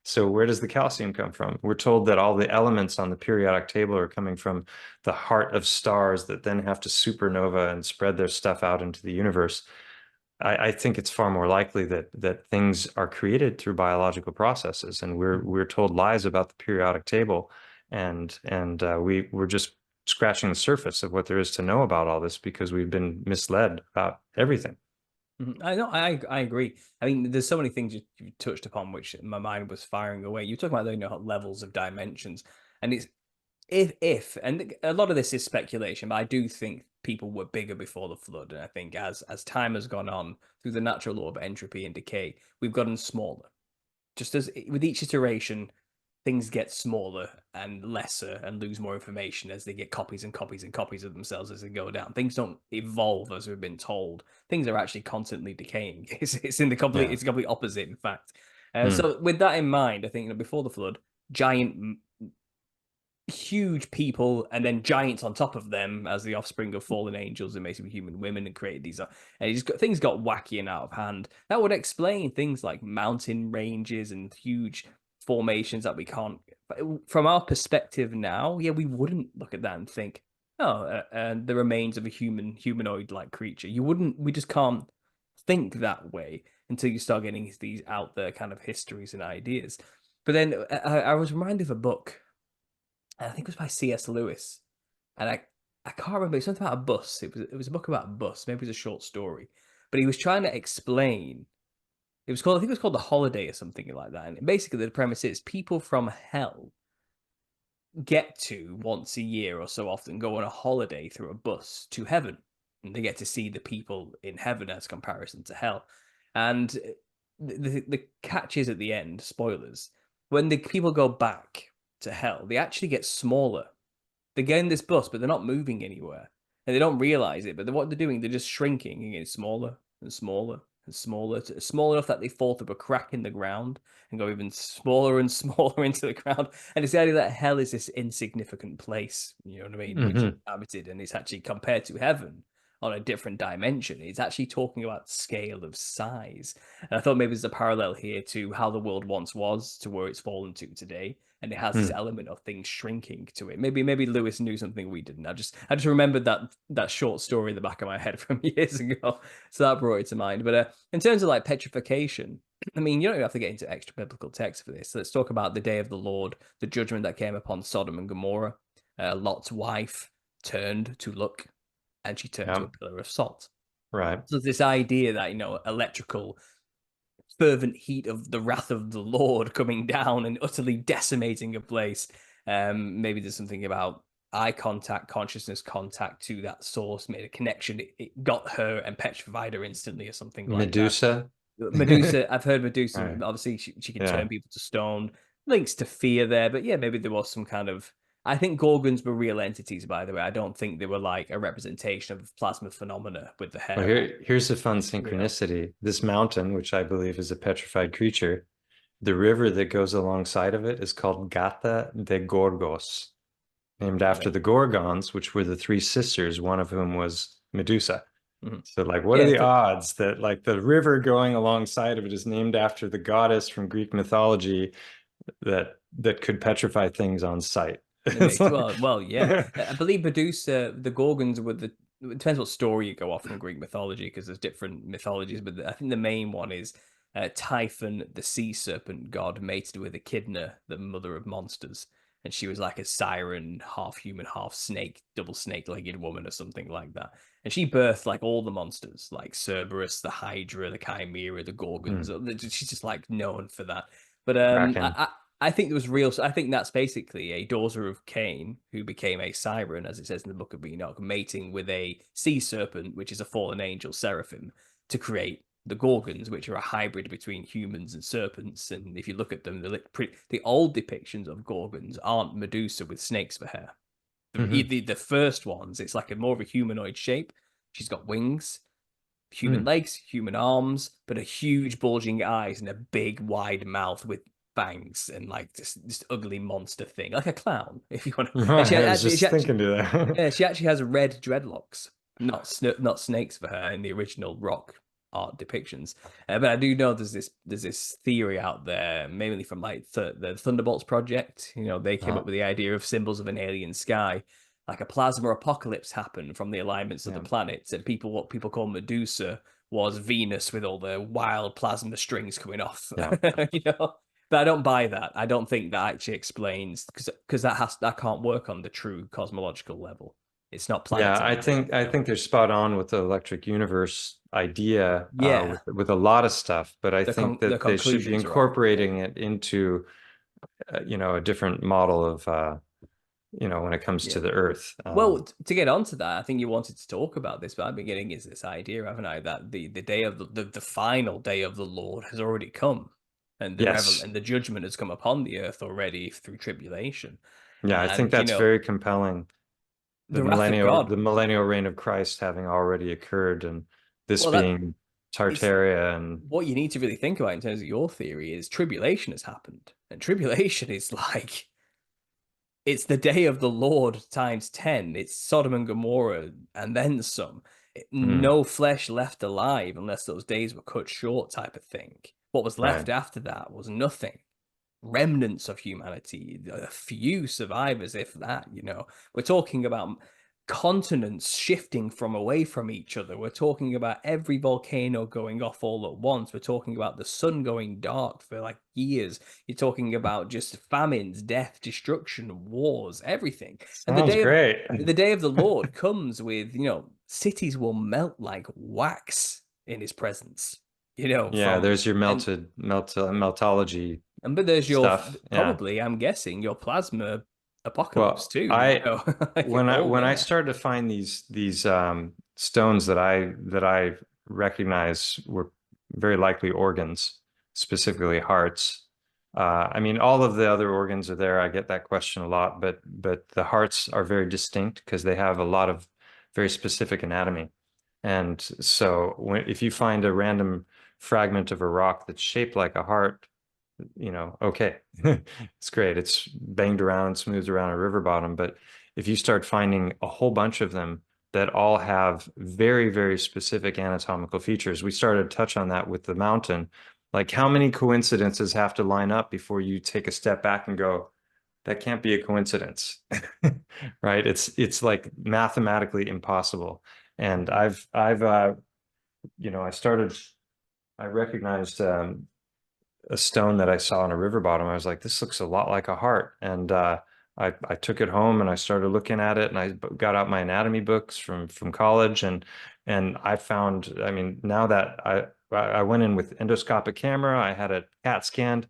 So where does the calcium come from? We're told that all the elements on the periodic table are coming from the heart of stars that then have to supernova and spread their stuff out into the universe. I think it's far more likely that things are created through biological processes, and we're told lies about the periodic table, and we're just scratching the surface of what there is to know about all this, because we've been misled about everything. I know, I agree. I mean, there's so many things you touched upon which my mind was firing away. You talk about the levels of dimensions, and it's if and a lot of this is speculation, but I do think people were bigger before the flood, and I think as time has gone on through the natural law of entropy and decay, we've gotten smaller. just as with each iteration, things get smaller and lesser and lose more information as they get copies and copies and copies of themselves as they go down. Things don't evolve as we've been told. Things are actually constantly decaying. It's in the complete, Yeah. it's the complete opposite, in fact. Hmm. So with that in mind, I think, you know, before the flood, giant, huge people, and then giants on top of them as the offspring of fallen angels and basically human women, and created these. And things got wacky and out of hand. That would explain things like mountain ranges and huge formations that we can't. From our perspective now, yeah, we wouldn't look at that and think, oh, the remains of a humanoid-like creature. You wouldn't. We just can't think that way until you start getting these out there kind of histories and ideas. But then I was reminded of a book, and I think it was by C.S. Lewis, and I can't remember. It's something about a bus. It was a book about a bus. Maybe it was a short story, but he was trying to explain. It was called, I think it was called The Holiday or something like that. And basically, the premise is people from hell get to once a year or so often go on a holiday through a bus to heaven, and they get to see the people in heaven as comparison to hell. And the catch is at the end, spoilers, when the people go back to hell, they actually get smaller. They get in this bus, but they're not moving anywhere, and they don't realize it. But what they're doing, they're just shrinking and getting smaller and smaller and smaller, small enough that they fall through a crack in the ground and go even smaller and smaller into the ground. And it's the idea that hell is this insignificant place, you know what I mean, which is Hmm. inhabited, and it's actually compared to heaven on a different dimension. It's actually talking about scale of size. And I thought maybe there's a parallel here to how the world once was to where it's fallen to today. And it has this Hmm. element of things shrinking to it. Maybe Lewis knew something we didn't. I just remembered that short story in the back of my head from years ago, so that brought it to mind. But in terms of like petrification, I mean, you don't even have to get into extra biblical text for this. So let's talk about the day of the Lord, the judgment that came upon Sodom and Gomorrah. Lot's wife turned to look, and she turned to Yeah. a pillar of salt. Right. So this idea that, you know, electrical fervent heat of the wrath of the Lord coming down and utterly decimating a place. Maybe there's something about eye contact, consciousness contact to that source, made a connection. It got her and petrified her instantly, or something like that. Medusa. Medusa, I've heard Medusa. Right. Obviously, she can Yeah. turn people to stone. Links to fear there, but yeah, maybe there was some kind of. I think Gorgons were real entities, by the way. I don't think they were like a representation of plasma phenomena with the Well, hair. here's a fun You know, synchronicity. This mountain, which I believe is a petrified creature, the river that goes alongside of it is called Gata de Gorgos, named after the Gorgons, which were the three sisters, one of whom was Medusa. Mhm. So, like, what are Yeah, the odds that, like, the river going alongside of it is named after the goddess from Greek mythology that could petrify things on sight? it makes well, yeah. I believe Medusa, the Gorgons were the. It depends what story you go off from Greek mythology, because there's different mythologies, but I think the main one is Typhon, the sea serpent god, mated with Echidna, the mother of monsters, and she was like a siren, half human, half snake, double snake-legged woman or something like that. And she birthed like all the monsters, like Cerberus, the Hydra, the Chimera, the Gorgons. She's just like known for that. But Kraken. I think there was real. I think that's basically a daughter of Cain who became a siren, as it says in the book of Enoch, mating with a sea serpent, which is a fallen angel, seraphim, to create the Gorgons, which are a hybrid between humans and serpents. And if you look at them, the old depictions of Gorgons aren't Medusa with snakes for hair. The first ones, it's like a more of a humanoid shape. She's got wings, human legs, human arms, but a huge bulging eyes and a big wide mouth with fangs and like this ugly monster thing, like a clown, if you want to. And Right, I was just thinking to that. yeah, she actually has red dreadlocks, not snakes for her in the original rock art depictions. But I do know there's this theory out there, mainly from like the Thunderbolts project. You know, they came up with the idea of symbols of an alien sky. Like a plasma apocalypse happened from the alignments of the planets, and what people call Medusa was Venus with all the wild plasma strings coming off. Yeah. You know, but I don't buy that. I don't think that actually explains, because that can't work on the true cosmological level. It's not Yeah, planetary. I think they're spot on with the electric universe idea, Yeah, with a lot of stuff, but I think the that they should be conclusions are wrong. incorporating it into, a different model of, when it comes Yeah. to the Earth. Well, to get onto that, I think you wanted to talk about this, but I've been getting is this idea, haven't I, that the day of the final day of the Lord has already come. and Yes. the judgment has come upon the earth already through tribulation. Yeah, I think And that's very compelling. the wrath of God. The millennial reign of Christ having already occurred, and this Well, that being it's Tartaria, and what you need to really think about in terms of your theory is tribulation has happened, and tribulation is like it's the day of the Lord times 10. It's Sodom and Gomorrah and then some. mm, No flesh left alive unless those days were cut short, type of thing. What was right. left after that was nothing. Remnants of humanity, a few survivors, if that, We're talking about continents shifting from away from each other. We're talking about every volcano going off all at once. We're talking about the sun going dark for like years. You're talking about just famines, death, destruction, wars, everything. And Sounds great. the day of the Lord comes with, cities will melt like wax in his presence. Yeah, there's your And meltology but there's your stuff. Yeah. probably, I'm guessing, your plasma apocalypse Well, too, like when all I there. started to find these stones that I recognize were very likely organs, specifically hearts. I mean, all of the other organs are there. I get that question a lot, but the hearts are very distinct because they have a lot of very specific anatomy. And so if you find a random fragment of a rock that's shaped like a heart, okay, it's great. It's banged around, smoothed around a river bottom. But if you start finding a whole bunch of them that all have very, very specific anatomical features, we started to touch on that with the mountain. Like, how many coincidences have to line up before you take a step back and go, that can't be a coincidence, right? It's like mathematically impossible. And I recognized a stone that I saw on a river bottom. I was like, this looks a lot like a heart. And I took it home and I started looking at it, and I got out my anatomy books from college, and I found, I mean, now that I went in with endoscopic camera, I had a CAT scanned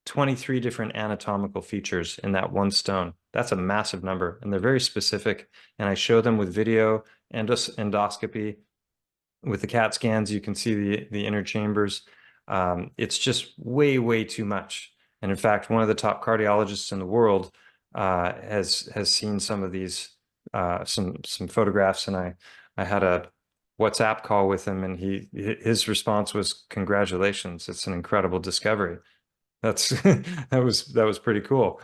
23 different anatomical features in that one stone. That's a massive number, and they're very specific. And I show them with video endoscopy. With the CAT scans, you can see the inner chambers. It's just way, way too much. And in fact, one of the top cardiologists in the world has seen some of these some photographs, and I had a WhatsApp call with him, and his response was, "Congratulations, it's an incredible discovery." That's that was pretty cool.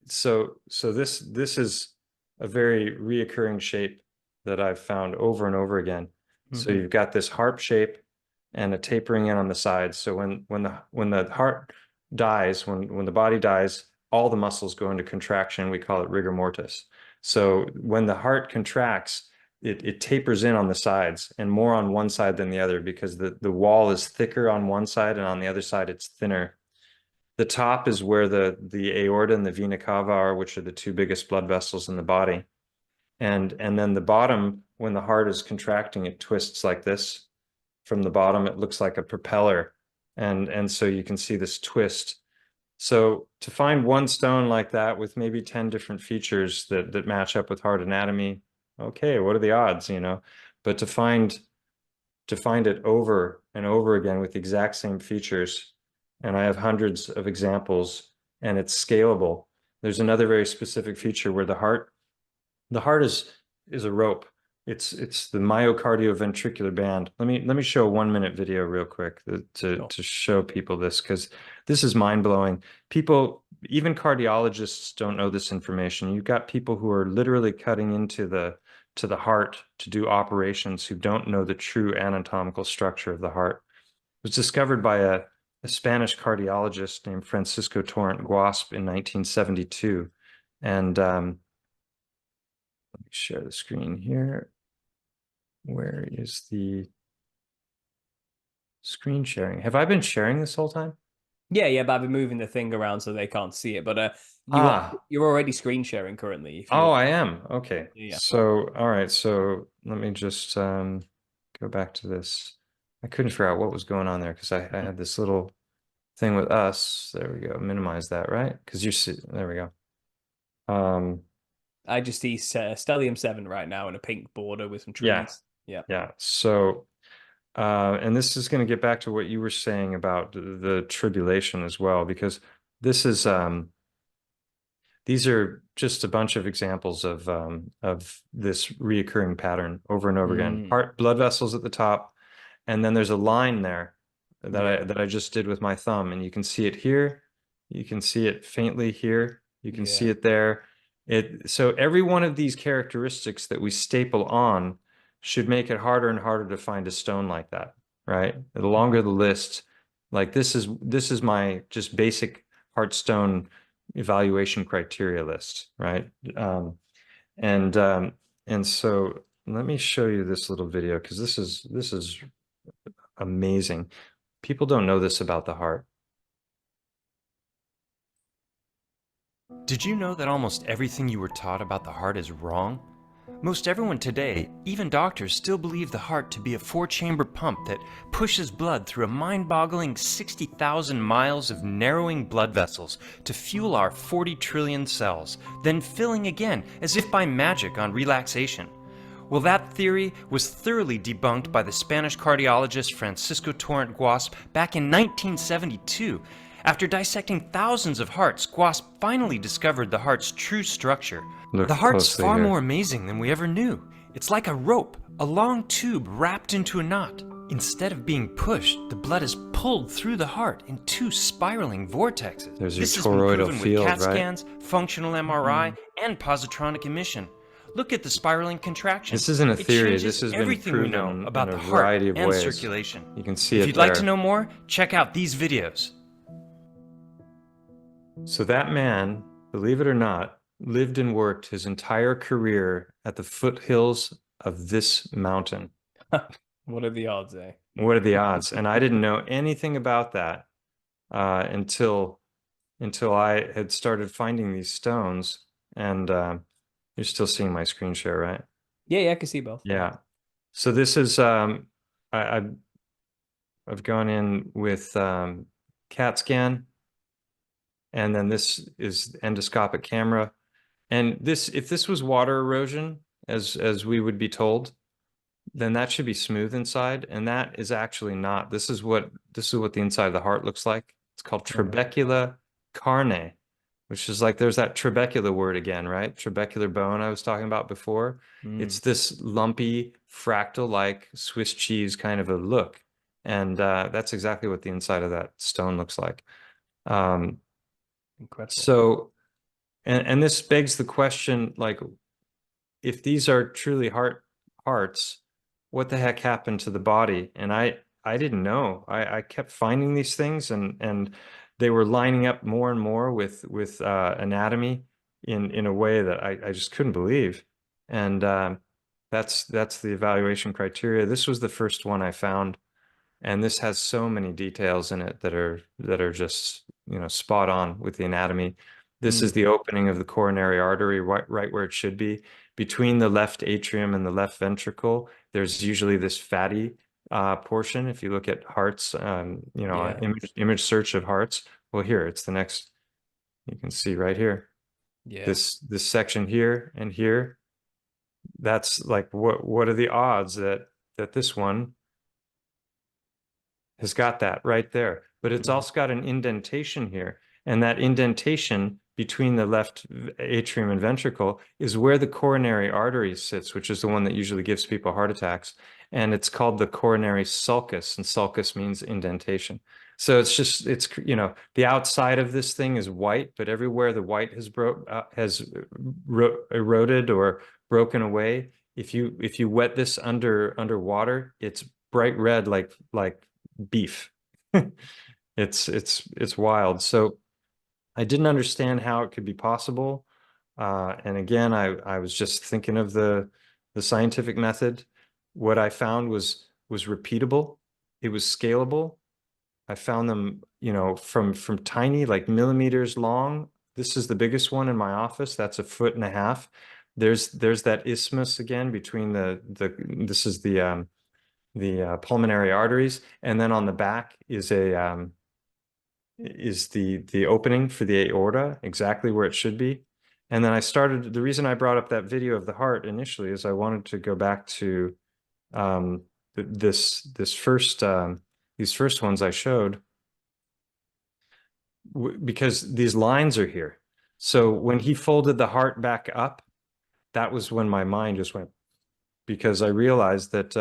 So this is a very reoccurring shape that I've found over and over again. So you've got this harp shape and a tapering in on the sides. So when the heart dies, when the body dies, all the muscles go into contraction. We call it rigor mortis. So when the heart contracts, it tapers in on the sides, and more on one side than the other, because the wall is thicker on one side, and on the other side it's thinner. The top is where the aorta and the vena cava are, which are the two biggest blood vessels in the body. And then the bottom, when the heart is contracting, it twists like this. From the bottom, it looks like a propeller. And so you can see this twist. So to find one stone like that with maybe 10 different features that match up with heart anatomy, okay, what are the odds, But to find it over and over again with the exact same features, and I have hundreds of examples, and it's scalable. There's another very specific feature where the heart is a rope. It's the myocardioventricular band. Let me show a 1-minute video real quick to show people this, because this is mind-blowing. People, even cardiologists, don't know this information. You've got people who are literally cutting into the heart to do operations who don't know the true anatomical structure of the heart. It was discovered by a Spanish cardiologist named Francisco Torrent Guasp in 1972. And let me share the screen here. Where is the screen sharing? Have I been sharing this whole time? Yeah, but I've been moving the thing around so they can't see it. But you're already screen sharing currently. If Oh, you I am. Okay. Yeah. So, all right. So let me just go back to this. I couldn't figure out what was going on there because I had this little thing with us. There we go. Minimize that, right? Because there we go. I just see Stellium 7 right now in a pink border with some trees. Yeah. So And this is going to get back to what you were saying about the tribulation as well, because this is these are just a bunch of examples of this reoccurring pattern over and over again. Heart, blood vessels at the top, and then there's a line there that I just did with my thumb, and you can see it here, you can see it faintly here, you can see it there. So every one of these characteristics that we staple on should make it harder and harder to find a stone like that, right? The longer the list, like this is my just basic heart stone evaluation criteria list, right? And so let me show you this little video, because this is amazing. People don't know this about the heart. Did you know that almost everything you were taught about the heart is wrong? Most everyone today, even doctors, still believe the heart to be a 4-chamber pump that pushes blood through a mind-boggling 60,000 miles of narrowing blood vessels to fuel our 40 trillion cells, then filling again as if by magic on relaxation. Well, that theory was thoroughly debunked by the Spanish cardiologist Francisco Torrent Guasp back in 1972. After dissecting thousands of hearts, Guasp finally discovered the heart's true structure. Look the heart's closely far here. more amazing than we ever knew. It's like a rope, a long tube wrapped into a knot. Instead of being pushed, the blood is pulled through the heart in 2 spiraling vortexes. There's your This has been toroidal proven field, with CAT right? scans, functional MRI, and positronic emission. Look at the spiraling contraction. This isn't a It theory. changes This has been everything we know proven about in the a heart variety of and ways. circulation. You can see If it you'd like there. to know more, check out these videos. So that man, believe it or not, lived and worked his entire career at the foothills of this mountain. What are the odds, eh? What are the odds? And I didn't know anything about that until I had started finding these stones. And you're still seeing my screen share, right? Yeah, I can see both. Yeah. So this is I've gone in with CAT scan, and then this is endoscopic camera. And this, if this was water erosion, as we would be told, then that should be smooth inside, and that is actually not. This is what the inside of the heart looks like. It's called trabecula carne, which is like, there's that trabecula word again, right? Trabecular bone I was talking about before. It's this lumpy, fractal-like Swiss cheese kind of a look, and that's exactly what the inside of that stone looks like. Incredible. So, and this begs the question, like, if these are truly hearts, what the heck happened to the body? And I didn't know. I kept finding these things, and they were lining up more and more with anatomy in a way that I just couldn't believe. And that's the evaluation criteria. This was the first one I found, and this has so many details in it that are just, you know, spot on with the anatomy. This is the opening of the coronary artery, right where it should be. Between the left atrium and the left ventricle, there's usually this fatty portion. If you look at hearts, you know, image search of hearts, well, here, it's the next, you can see right here. Yeah. This section here and here, that's like, what are the odds that this one has got that right there? But it's also got an indentation here, and that indentation between the left atrium and ventricle is where the coronary artery sits, which is the one that usually gives people heart attacks. And it's called the coronary sulcus, and sulcus means indentation. So it's just, it's, you know, the outside of this thing is white, but everywhere the white has eroded or broken away, if you wet this under water, it's bright red, like beef. It's wild. So I didn't understand how it could be possible. And again, I was just thinking of the scientific method. What I found was repeatable. It was scalable. I found them, you know, from tiny, like millimeters long. This is the biggest one in my office. That's 1.5 feet. There's that isthmus again between this is the pulmonary arteries, and then on the back is the opening for the aorta, exactly where it should be. And then the reason I brought up that video of the heart initially is I wanted to go back to this first these first ones I showed, because these lines are here. So when he folded the heart back up, that was when my mind just went, because I realized that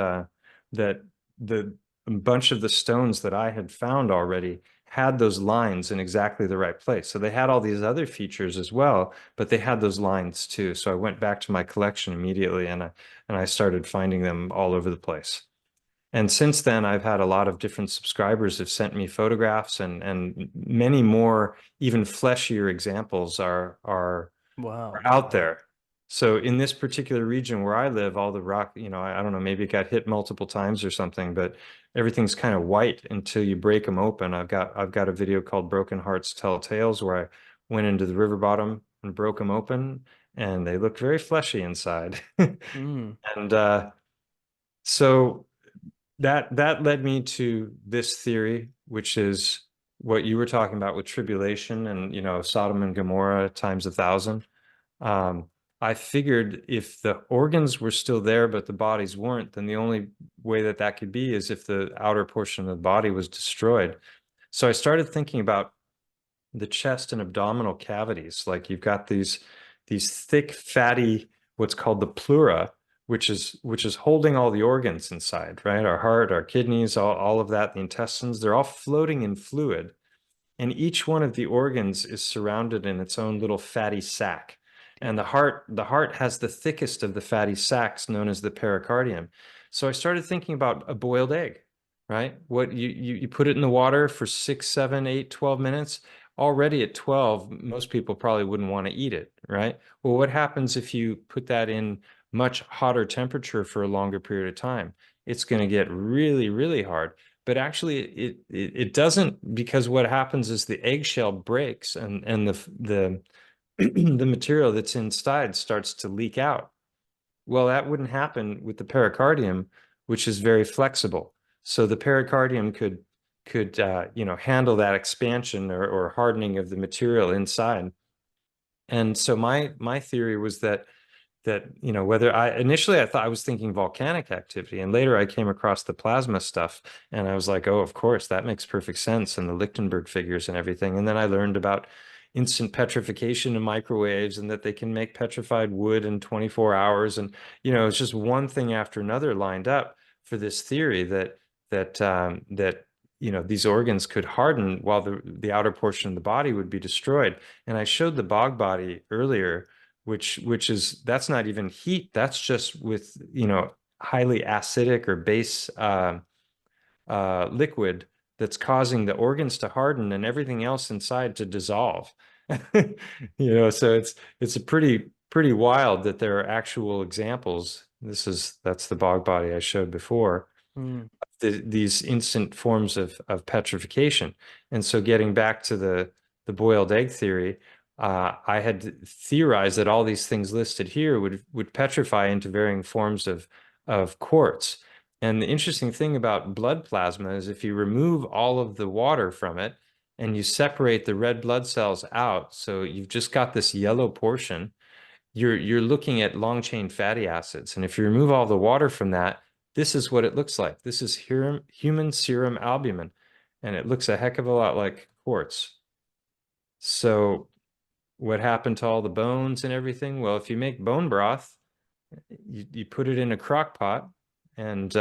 that the bunch of the stones that I had found already had those lines in exactly the right place. So they had all these other features as well, but they had those lines too. So I went back to my collection immediately, and I started finding them all over the place. And since then, I've had a lot of different subscribers have sent me photographs, and many more, even fleshier examples are Wow. out there. So in this particular region where I live, all the rock, I don't know, maybe it got hit multiple times or something, but everything's kind of white until you break them open. I've got a video called Broken Hearts Tell Tales, where I went into the river bottom and broke them open, and they look very fleshy inside. Mm. And so that led me to this theory, which is what you were talking about with tribulation and, Sodom and Gomorrah times 1,000. I figured if the organs were still there, but the bodies weren't, then the only way that that could be is if the outer portion of the body was destroyed. So I started thinking about the chest and abdominal cavities. Like you've got these thick, fatty, what's called the pleura, which is holding all the organs inside, right? Our heart, our kidneys, all of that, the intestines, they're all floating in fluid. And each one of the organs is surrounded in its own little fatty sac. And the heart has the thickest of the fatty sacs, known as the pericardium. So I started thinking about a boiled egg, right? What you put it in the water for 6, 7, 8, 12 minutes. Already at 12, most people probably wouldn't want to eat it, right? Well, what happens if you put that in much hotter temperature for a longer period of time? It's going to get really, really hard. But actually, it doesn't, because what happens is the eggshell breaks, and the the material that's inside starts to leak out. Well, that wouldn't happen with the pericardium, which is very flexible. So the pericardium could handle that expansion or hardening of the material inside. And so my theory was that whether initially I thought I was thinking volcanic activity, and later I came across the plasma stuff, and I was like, oh, of course, that makes perfect sense, and the Lichtenberg figures and everything. And then I learned about instant petrification in microwaves, and that they can make petrified wood in 24 hours. And it's just one thing after another lined up for this theory that these organs could harden while the outer portion of the body would be destroyed. And I showed the bog body earlier, which is, that's not even heat. That's just with, highly acidic or base liquid that's causing the organs to harden and everything else inside to dissolve. So it's a pretty wild that there are actual examples. That's the bog body I showed before. Mm. These instant forms of petrification. And so getting back to the boiled egg theory, I had theorized that all these things listed here would petrify into varying forms of quartz. And the interesting thing about blood plasma is if you remove all of the water from it and you separate the red blood cells out, so you've just got this yellow portion, you're looking at long chain fatty acids. And if you remove all the water from that, this is what it looks like. This is human serum albumin, and it looks a heck of a lot like quartz. So what happened to all the bones and everything? Well, if you make bone broth, you put it in a crock pot, and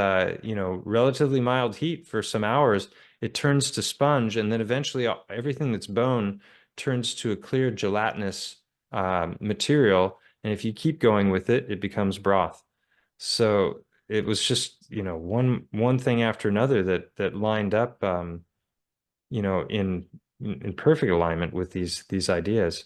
relatively mild heat for some hours, it turns to sponge, and then eventually everything that's bone turns to a clear gelatinous material. And if you keep going with it, it becomes broth. So it was just, one thing after another that lined up, in perfect alignment with these ideas.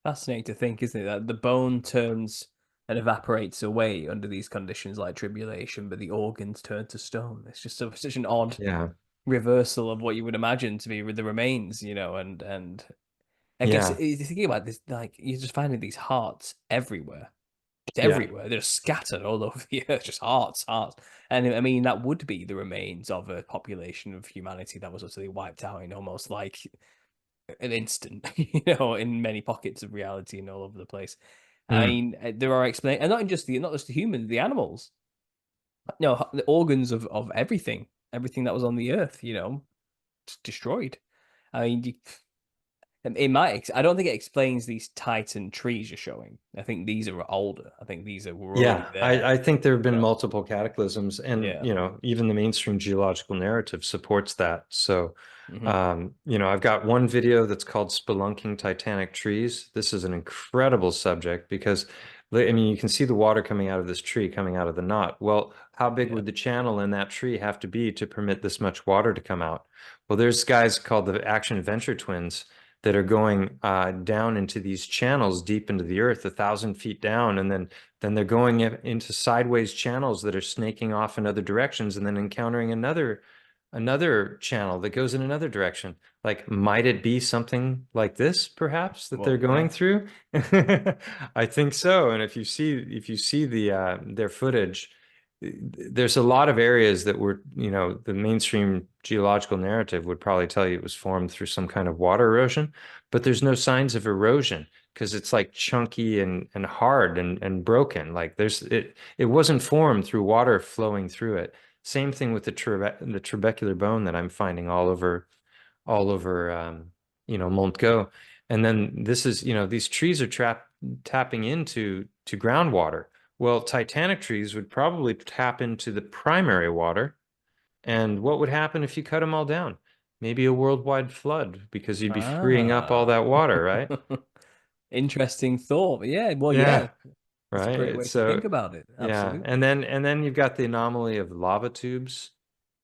Fascinating to think, isn't it? That the bone turns and evaporates away under these conditions like tribulation, but the organs turn to stone. It's just such an odd Yeah. reversal of what you would imagine to be with the remains, and I guess Yeah. thinking about this, like you're just finding these hearts everywhere. It's Yeah. everywhere. They're scattered all over the earth, just hearts, hearts. And I mean, that would be the remains of a population of humanity that was utterly wiped out in almost like an instant, in many pockets of reality and all over the place. I Mm. mean, there are and not just the humans, the animals. No, the organs of everything that was on the earth, destroyed. I mean, it might. I don't think it explains these Titan trees you're showing. I think these are older. I think these were already Yeah, there. I think there have You been know. multiple cataclysms, and Yeah. even the mainstream geological narrative supports that. So, Hmm. I've got one video that's called Spelunking Titanic Trees. This is an incredible subject because, I mean, you can see the water coming out of this tree, coming out of the knot. Well, how big Yeah. would the channel in that tree have to be to permit this much water to come out? Well, there's guys called the Action Venture Twins that are going down into these channels deep into the earth, 1,000 feet down, and then they're going into sideways channels that are snaking off in other directions and then encountering another channel that goes in another direction. Like, might it be something like this, perhaps, that they're Well, going yeah. through? I think so. And if you see their footage, there's a lot of areas that were, the mainstream geological narrative would probably tell you it was formed through some kind of water erosion, but there's no signs of erosion because it's like chunky and hard and broken. Like it wasn't formed through water flowing through it. Same thing with the trabecular bone that I'm finding all over Mont Go. And then this is, these trees are tapping into groundwater. Well, titanic trees would probably tap into the primary water. And what would happen if you cut them all down? Maybe a worldwide flood because you'd be freeing up all Ah. that water, right? Interesting thought. Yeah. Well, yeah. Yeah, That's a great right. way to So think about it. yeah, Absolutely. and then you've got the anomaly of lava tubes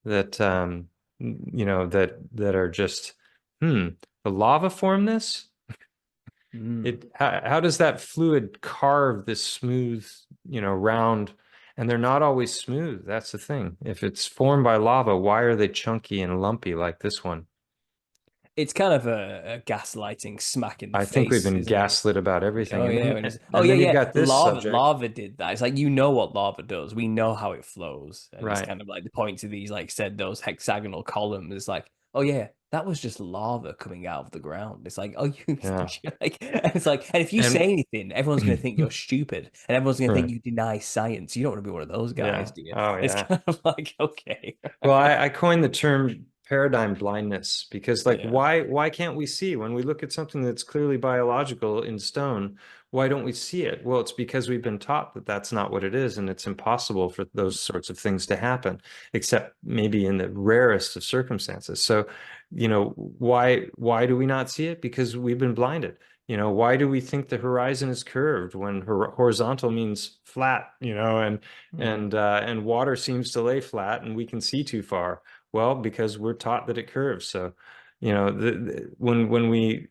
that that are just the lava form this? Mm. How does that fluid carve this smooth, round, and they're not always smooth. That's the thing. If it's formed by lava, why are they chunky and lumpy like this one? It's kind of a gaslighting smack in the I think we've face, been isn't it? gaslit about Oh everything. And yeah, then when it's and, oh and yeah, then you've yeah. got this Lava, subject, lava did that. It's like you know what lava does. We know how it flows, and it's right? kind of like the point to these, like said, those hexagonal columns. It's like, oh yeah, that was just lava coming out of the ground. It's like, oh you Yeah. like, and it's like, and if you say And anything, everyone's gonna think you're stupid, and everyone's gonna think right. you deny science. You don't want to be one of those guys, Yeah. do you? Oh It's yeah. kind of like okay, Well, I coined the term paradigm blindness because, like, yeah. why can't we see when we look at something that's clearly biological in stone? Why don't we see it? Well, it's because we've been taught that that's not what it is, and it's impossible for those sorts of things to happen, except maybe in the rarest of circumstances. So, why do we not see it? Because we've been blinded. Why do we think the horizon is curved when horizontal means flat, and Mm. and water seems to lay flat and we can see too far? Well, because we're taught that it curves. So, when we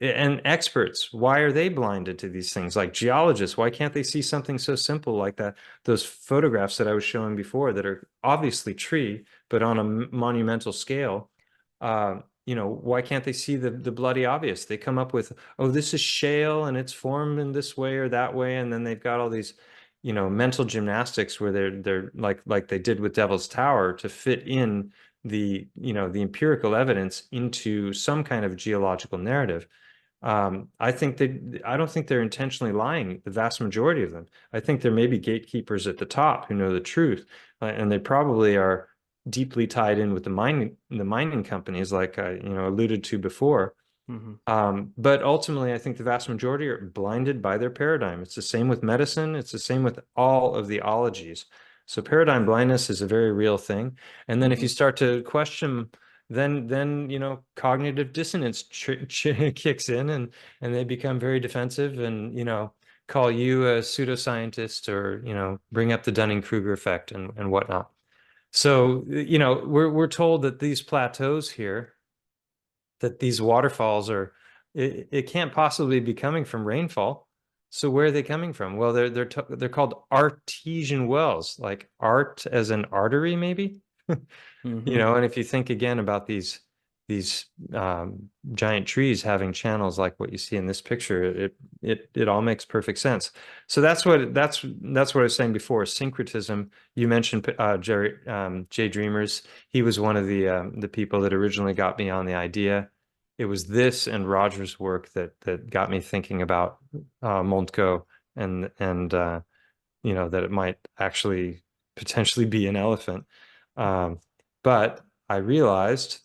and experts, why are they blinded to these things? Like geologists, why can't they see something so simple like that? Those photographs that I was showing before that are obviously tree, but on a monumental scale. Why can't they see the bloody obvious? They come up with, oh, this is shale and it's formed in this way or that way, and then they've got all these, mental gymnastics where they're like they did with Devil's Tower to fit in the empirical evidence into some kind of geological narrative. I don't think they're intentionally lying, the vast majority of them. I think there may be gatekeepers at the top who know the truth, and they probably are deeply tied in with the mining companies, like I alluded to before. Hmm. But ultimately, I think the vast majority are blinded by their paradigm. It's the same with medicine. It's the same with all of the ologies. So paradigm blindness is a very real thing. And then if you Hmm. start to question, then cognitive dissonance kicks in, and they become very defensive, and call you a pseudoscientist, or bring up the Dunning-Kruger effect and whatnot. So we're told that these plateaus here, that these waterfalls it can't possibly be coming from rainfall. So where are they coming from? Well, they're called artesian wells, like art as an artery, maybe. Hmm. And if you think again about these giant trees having channels like what you see in this picture, it all makes perfect sense. So that's what I was saying before. Syncretism. You mentioned Jay Dreamers. He was one of the people that originally got me on the idea. It was this and Roger's work that got me thinking about Montco, and that it might actually potentially be an elephant. But I realized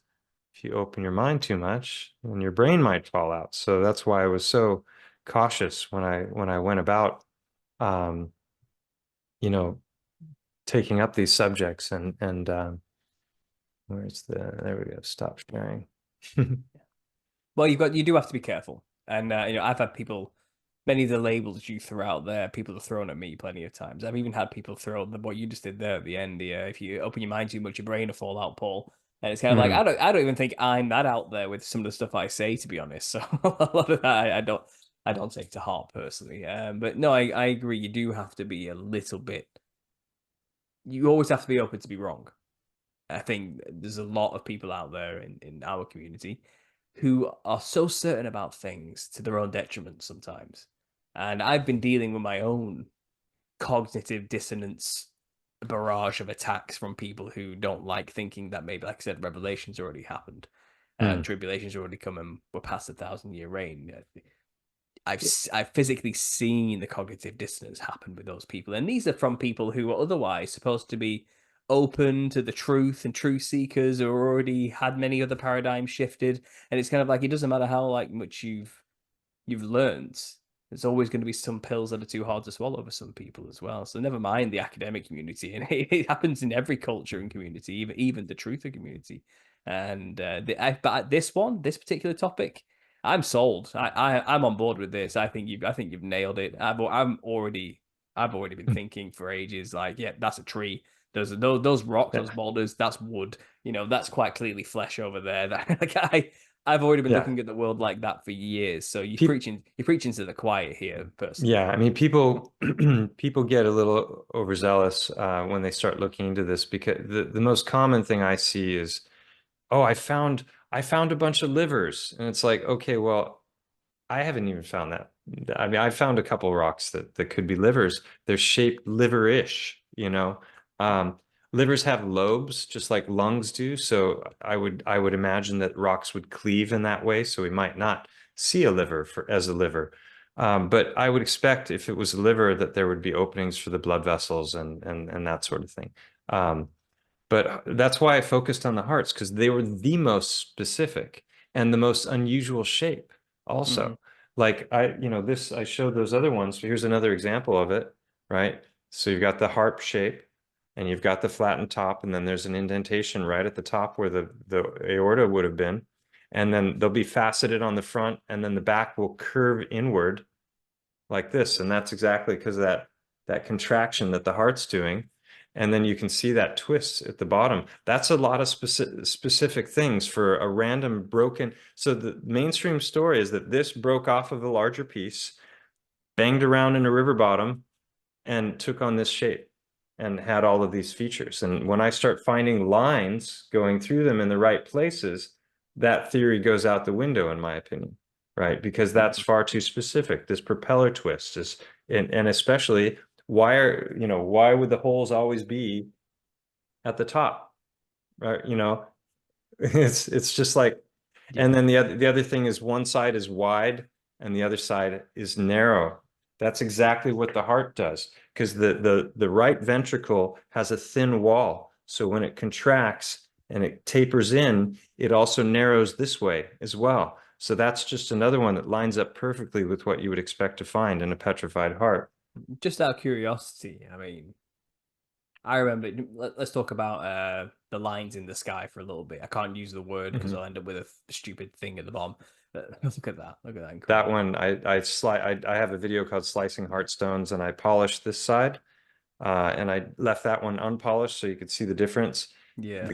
if you open your mind too much, then your brain might fall out. So that's why I was so cautious when I went about, you know, taking up these subjects and where's there we go, stop sharing. Well, you do have to be careful, and I've had people, many of the labels you throw out there, people have thrown at me plenty of times. I've even had people throw what you just did there at the end. If you open your mind too much, your brain will fall out, Paul. And it's kind of like Mhm. I don't even think I'm that out there with some of the stuff I say, to be honest. So a lot of that I don't take to heart personally. But no, I agree. You do have to be a little bit. You always have to be open to be wrong. I think there's a lot of people out there in our community who are so certain about things to their own detriment sometimes. And I've been dealing with my own cognitive dissonance barrage of attacks from people who don't like thinking that maybe, like I said, revelation's already happened and Mm. tribulation's already come and we're past 1,000-year reign. I've physically seen the cognitive dissonance happen with those people, and these are from people who are otherwise supposed to be open to the truth and truth seekers, or already had many other paradigms shifted. And it's kind of like it doesn't matter how like much you've learned. There's always going to be some pills that are too hard to swallow for some people as well. So never mind the academic community, and it happens in every culture and community, even the truther community. And but this particular topic, I'm sold. I'm on board with this. I think you've nailed it. I've already been thinking for ages. Like, yeah, that's a tree. Those rocks, those boulders, that's wood. That's quite clearly flesh over there. That like I've already been Yeah. looking at the world like that for years. So Pe you're preaching to the choir here, personally. Yeah, I mean, people people get a little overzealous when they start looking into this because the most common thing I see is, oh, I found a bunch of livers, and it's like, okay, well, I haven't even found that. I mean, I found a couple rocks that could be livers. They're shaped liver-ish, you know. Um, Livers have lobes, just like lungs do. So I would imagine that rocks would cleave in that way. So we might not see a liver as a liver. But I would expect if it was a liver that there would be openings for the blood vessels and that sort of thing. But that's why I focused on the hearts, because they were the most specific and the most unusual shape Mm-hmm. also. Like I showed those other ones. So here's another example of it, right? So you've got the harp shape and you've got the flattened top, and then there's an indentation right at the top where the aorta would have been. And then they'll be faceted on the front, and then the back will curve inward like this. And that's exactly because of that contraction that the heart's doing. And then you can see that twist at the bottom. That's a lot of specific things for a random broken. So the mainstream story is that this broke off of a larger piece, banged around in a river bottom, and took on this shape and had all of these features. And when I start finding lines going through them in the right places, that theory goes out the window, in my opinion, right? Because that's far too specific. This propeller twist is, and especially why would the holes always be at the top, right? It's just like, and then the other thing is one side is wide and the other side is narrow. That's exactly what the heart does, because the right ventricle has a thin wall. So when it contracts and it tapers in, it also narrows this way as well. So that's just another one that lines up perfectly with what you would expect to find in a petrified heart. Just out of curiosity, I mean, I remember. Let's talk about the lines in the sky for a little bit. I can't use the word because I'll end up with a stupid thing at the bottom. But look at that! Look at that! That Incredible. one, I have a video called Slicing Heartstones, and I polished this side, and I left that one unpolished so you could see the difference. Yeah. The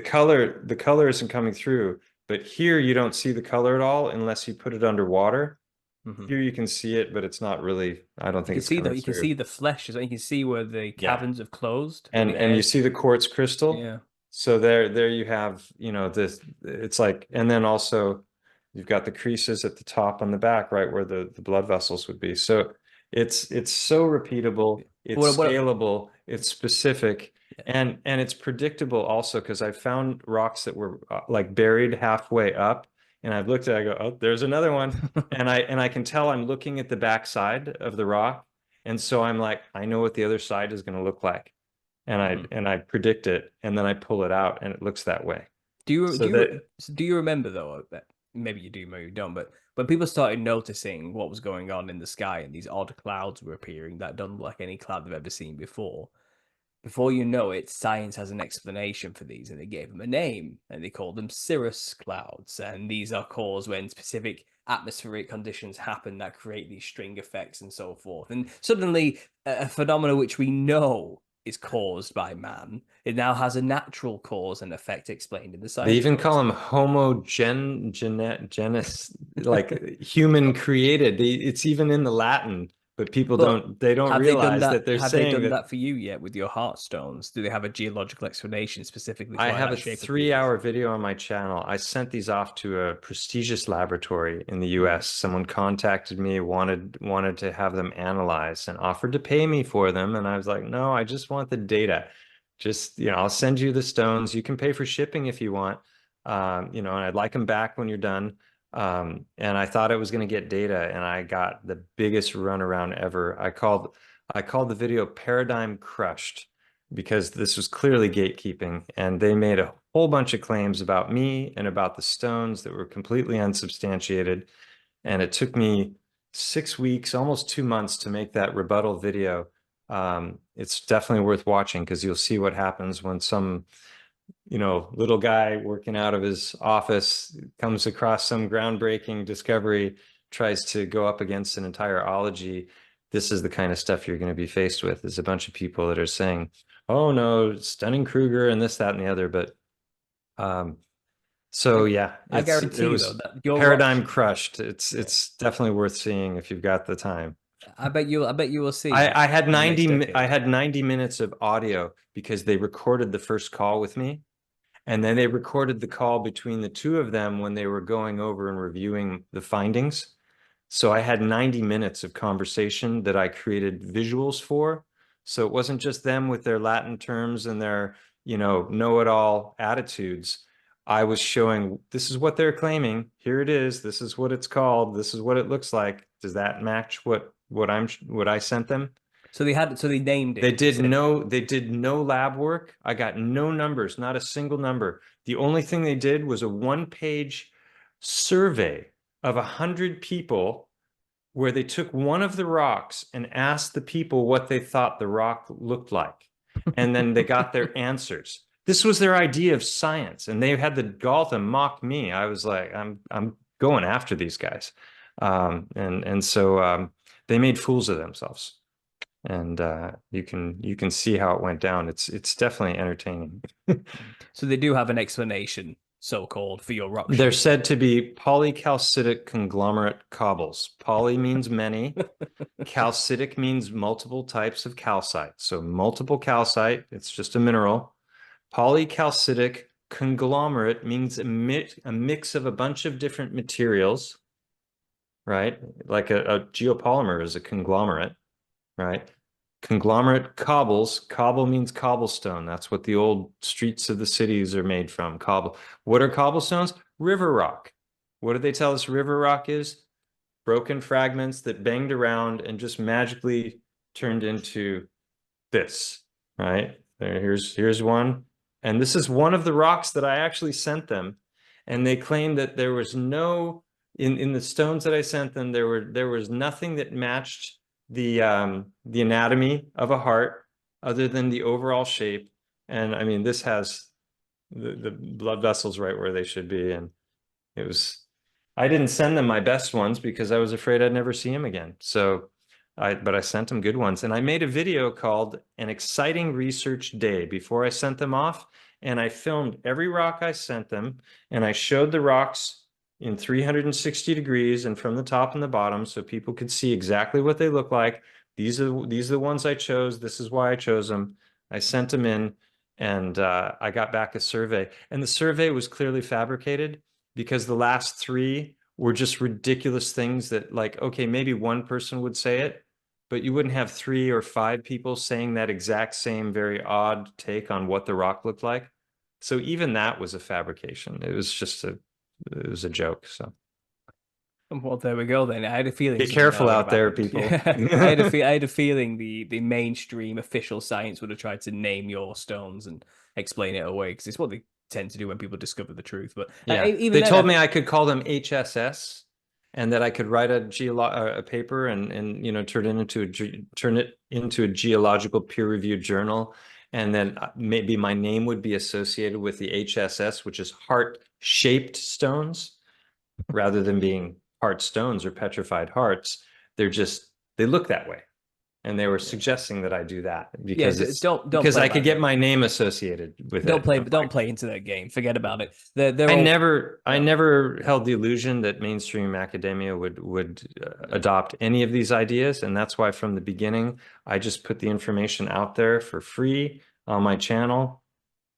color isn't coming through, but here you don't see the color at all unless you put it underwater. Mm-hmm. Here you can see it, but it's not really, I don't think it's coming You can through. see the flesh as well. You can see where the Yeah. caverns have closed and And you see the quartz crystal. yeah. So there you have, this, it's like, and then also you've got the creases at the top and the back, right where the blood vessels would be. So it's so repeatable, it's What scalable, it's specific, yeah. and it's predictable also, because I found rocks that were like buried halfway up, and I've looked at it, I go, oh, there's another one. And I can tell I'm looking at the back side of the rock. And so I'm like, I know what the other side is going to look like. and I predict it, and then I pull it out, and it looks that way. So Do you remember though that maybe you do, maybe you don't, but when people started noticing what was going on in the sky and these odd clouds were appearing that don't look like any cloud they've ever seen before you know it, science has an explanation for these, and they gave them a name, and they called them cirrus clouds. And these are caused when specific atmospheric conditions happen that create these string effects and so forth. And suddenly, a phenomenon which we know is caused by man, it now has a natural cause and effect explained in the they science even books. call them homogenesis, like human created. It's even in the Latin, but people But they don't have they done realize that that? they're Have they saying done that. that for you yet with your heartstones? Do they have a geological explanation specifically I for why have that a shape appears? 3-hour video on my channel. I sent these off to a prestigious laboratory in the US. Someone contacted me, wanted to have them analyzed and offered to pay me for them. And I was like, no, I just want the data. Just, I'll send you the stones. You can pay for shipping if you want. And I'd like them back when you're done. And I thought I was going to get data, and I got the biggest runaround ever. I called the video Paradigm Crushed, because this was clearly gatekeeping, and they made a whole bunch of claims about me and about the stones that were completely unsubstantiated. And it took me 6 weeks, almost 2 months, to make that rebuttal video. It's definitely worth watching, because you'll see what happens when some little guy working out of his office comes across some groundbreaking discovery, tries to go up against an entire ology. This is the kind of stuff you're going to be faced with, is a bunch of people that are saying, oh no, stunning Kruger and this, that, and the other. But so yeah, I guarantee it you though was that your Paradigm rocks. Crushed. It's definitely worth seeing if you've got the time. I bet you. I bet you will see I had in the next 90 I decade. had 90 minutes of audio, because they recorded the first call with me. And then they recorded the call between the two of them when they were going over and reviewing the findings. So I had 90 minutes of conversation that I created visuals for. So it wasn't just them with their Latin terms and their, know-it-all attitudes. I was showing, this is what they're claiming. Here it is. This is what it's called. This is what it looks like. Does that match what I sent them? So they named it. They did no lab work. I got no numbers, not a single number. The only thing they did was a 1-page survey of 100 people, where they took one of the rocks and asked the people what they thought the rock looked like. And then they got their answers. This was their idea of science, and they had the gall to mock me. I was like, I'm going after these guys. So they made fools of themselves. And you can see how it went down. It's definitely entertaining. So they do have an explanation, so-called, for your rock They're shape. said to be polycalcitic conglomerate cobbles. Poly means many. Calcitic means multiple types of calcite. So multiple calcite, it's just a mineral. Polycalcitic conglomerate means a mix of a bunch of different materials, right? Like a geopolymer is a conglomerate, right? Conglomerate cobbles. Cobble means cobblestone. That's what the old streets of the cities are made from. Cobble. What are cobblestones? River rock. What do they tell us river rock is? Broken fragments that banged around and just magically turned into this, right? Here's one. And this is one of the rocks that I actually sent them. And they claimed that there was no, in the stones that I sent them, there was nothing that matched the anatomy of a heart other than the overall shape. And I mean, this has the blood vessels right where they should be. And it was, I didn't send them my best ones because I was afraid I'd never see them again. So but I sent them good ones. And I made a video called An Exciting Research Day before I sent them off. And I filmed every rock I sent them, and I showed the rocks in 360 degrees and from the top and the bottom, so people could see exactly what they look like. These are the ones I chose. This is why I chose them. I sent them in, and I got back a survey. And the survey was clearly fabricated, because the last 3 were just ridiculous things that, like, okay, maybe one person would say it, but you wouldn't have 3 or 5 people saying that exact same very odd take on what the rock looked like. So even that was a fabrication. It was a joke. So Well, there we go then. I had a feeling Be something careful bad would out have there, happened. people. Yeah. I had a feeling the mainstream official science would have tried to name your stones and explain it away because it's what they tend to do when people discover the truth. But Yeah, even they then, told me I could call them HSS, and that I could write a paper and turn it into a geological peer-reviewed journal, and then maybe my name would be associated with the HSS, which is heart-shaped stones, rather than being heart stones or petrified hearts. They look that way. And they were suggesting that I do that yeah, because don't play I by could get them. my name associated with it. Don't play into that game. Forget about it. I never held the illusion that mainstream academia would adopt any of these ideas, and that's why from the beginning I just put the information out there for free on my channel.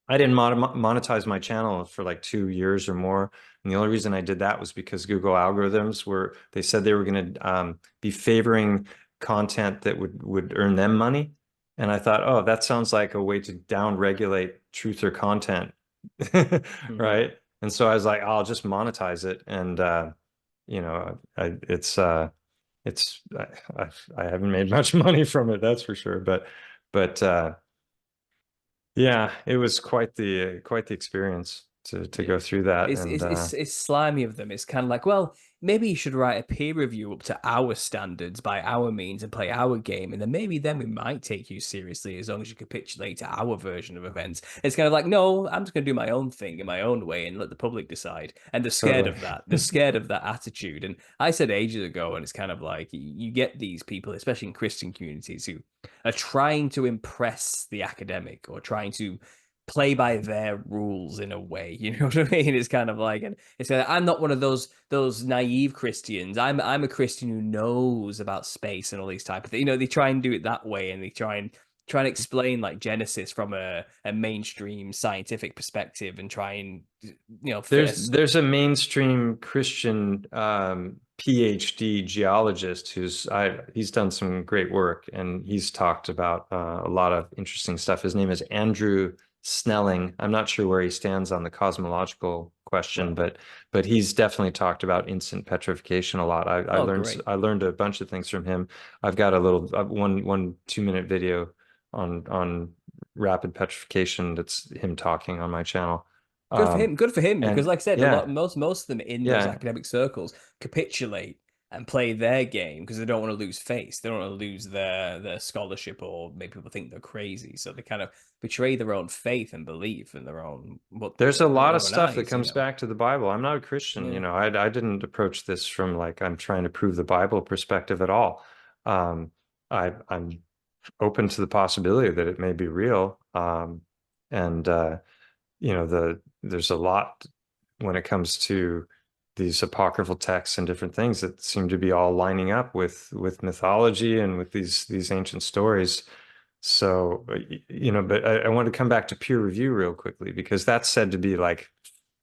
I didn't monetize my channel for like 2 years or more, and the only reason I did that was because Google algorithms they said they were going to be favoring content that would earn them money, and I thought, oh, that sounds like a way to down regulate truth or content. Right? And so I was like, I'll just monetize it. And I haven't made much money from it, that's for sure. But yeah, it was quite the experience to go through that. It's slimy of them. It's kind of like, well, maybe you should write a peer review up to our standards by our means and play our game, and then we might take you seriously as long as you capitulate to our version of events. It's kind of like, no, I'm just going to do my own thing in my own way and let the public decide. And they're scared of that. They're scared of that attitude. And I said ages ago, and it's kind of like you get these people, especially in Christian communities, who are trying to impress the academic or trying to play by their rules in a way. You know what I mean? It's kind of like, and it's kind of, I'm not one of those naive Christians. I'm a Christian who knows about space and all these type of things. You know, they try and do it that way, and they try and explain like Genesis from a mainstream scientific perspective, and try and there's a mainstream Christian PhD geologist he's done some great work, and he's talked about a lot of interesting stuff. His name is Andrew Snelling. I'm not sure where he stands on the cosmological question, but he's definitely talked about instant petrification a lot. I learned a bunch of things from him. I've got a little 2-minute video on rapid petrification that's him talking on my channel. Good for him, because like I said, most of them in those Yeah. academic circles capitulate and play their game because they don't want to lose face. They don't want to lose their scholarship or make people think they're crazy. So they kind of betray their own faith and belief and their own There's a lot of their own stuff that eyes, comes back to the Bible. I'm not a Christian, Yeah. I didn't approach this from like I'm trying to prove the Bible perspective at all. I'm open to the possibility that it may be real. And there's a lot when it comes to these apocryphal texts and different things that seem to be all lining up with mythology and with these ancient stories. So, but I want to come back to peer review real quickly, because that's said to be like,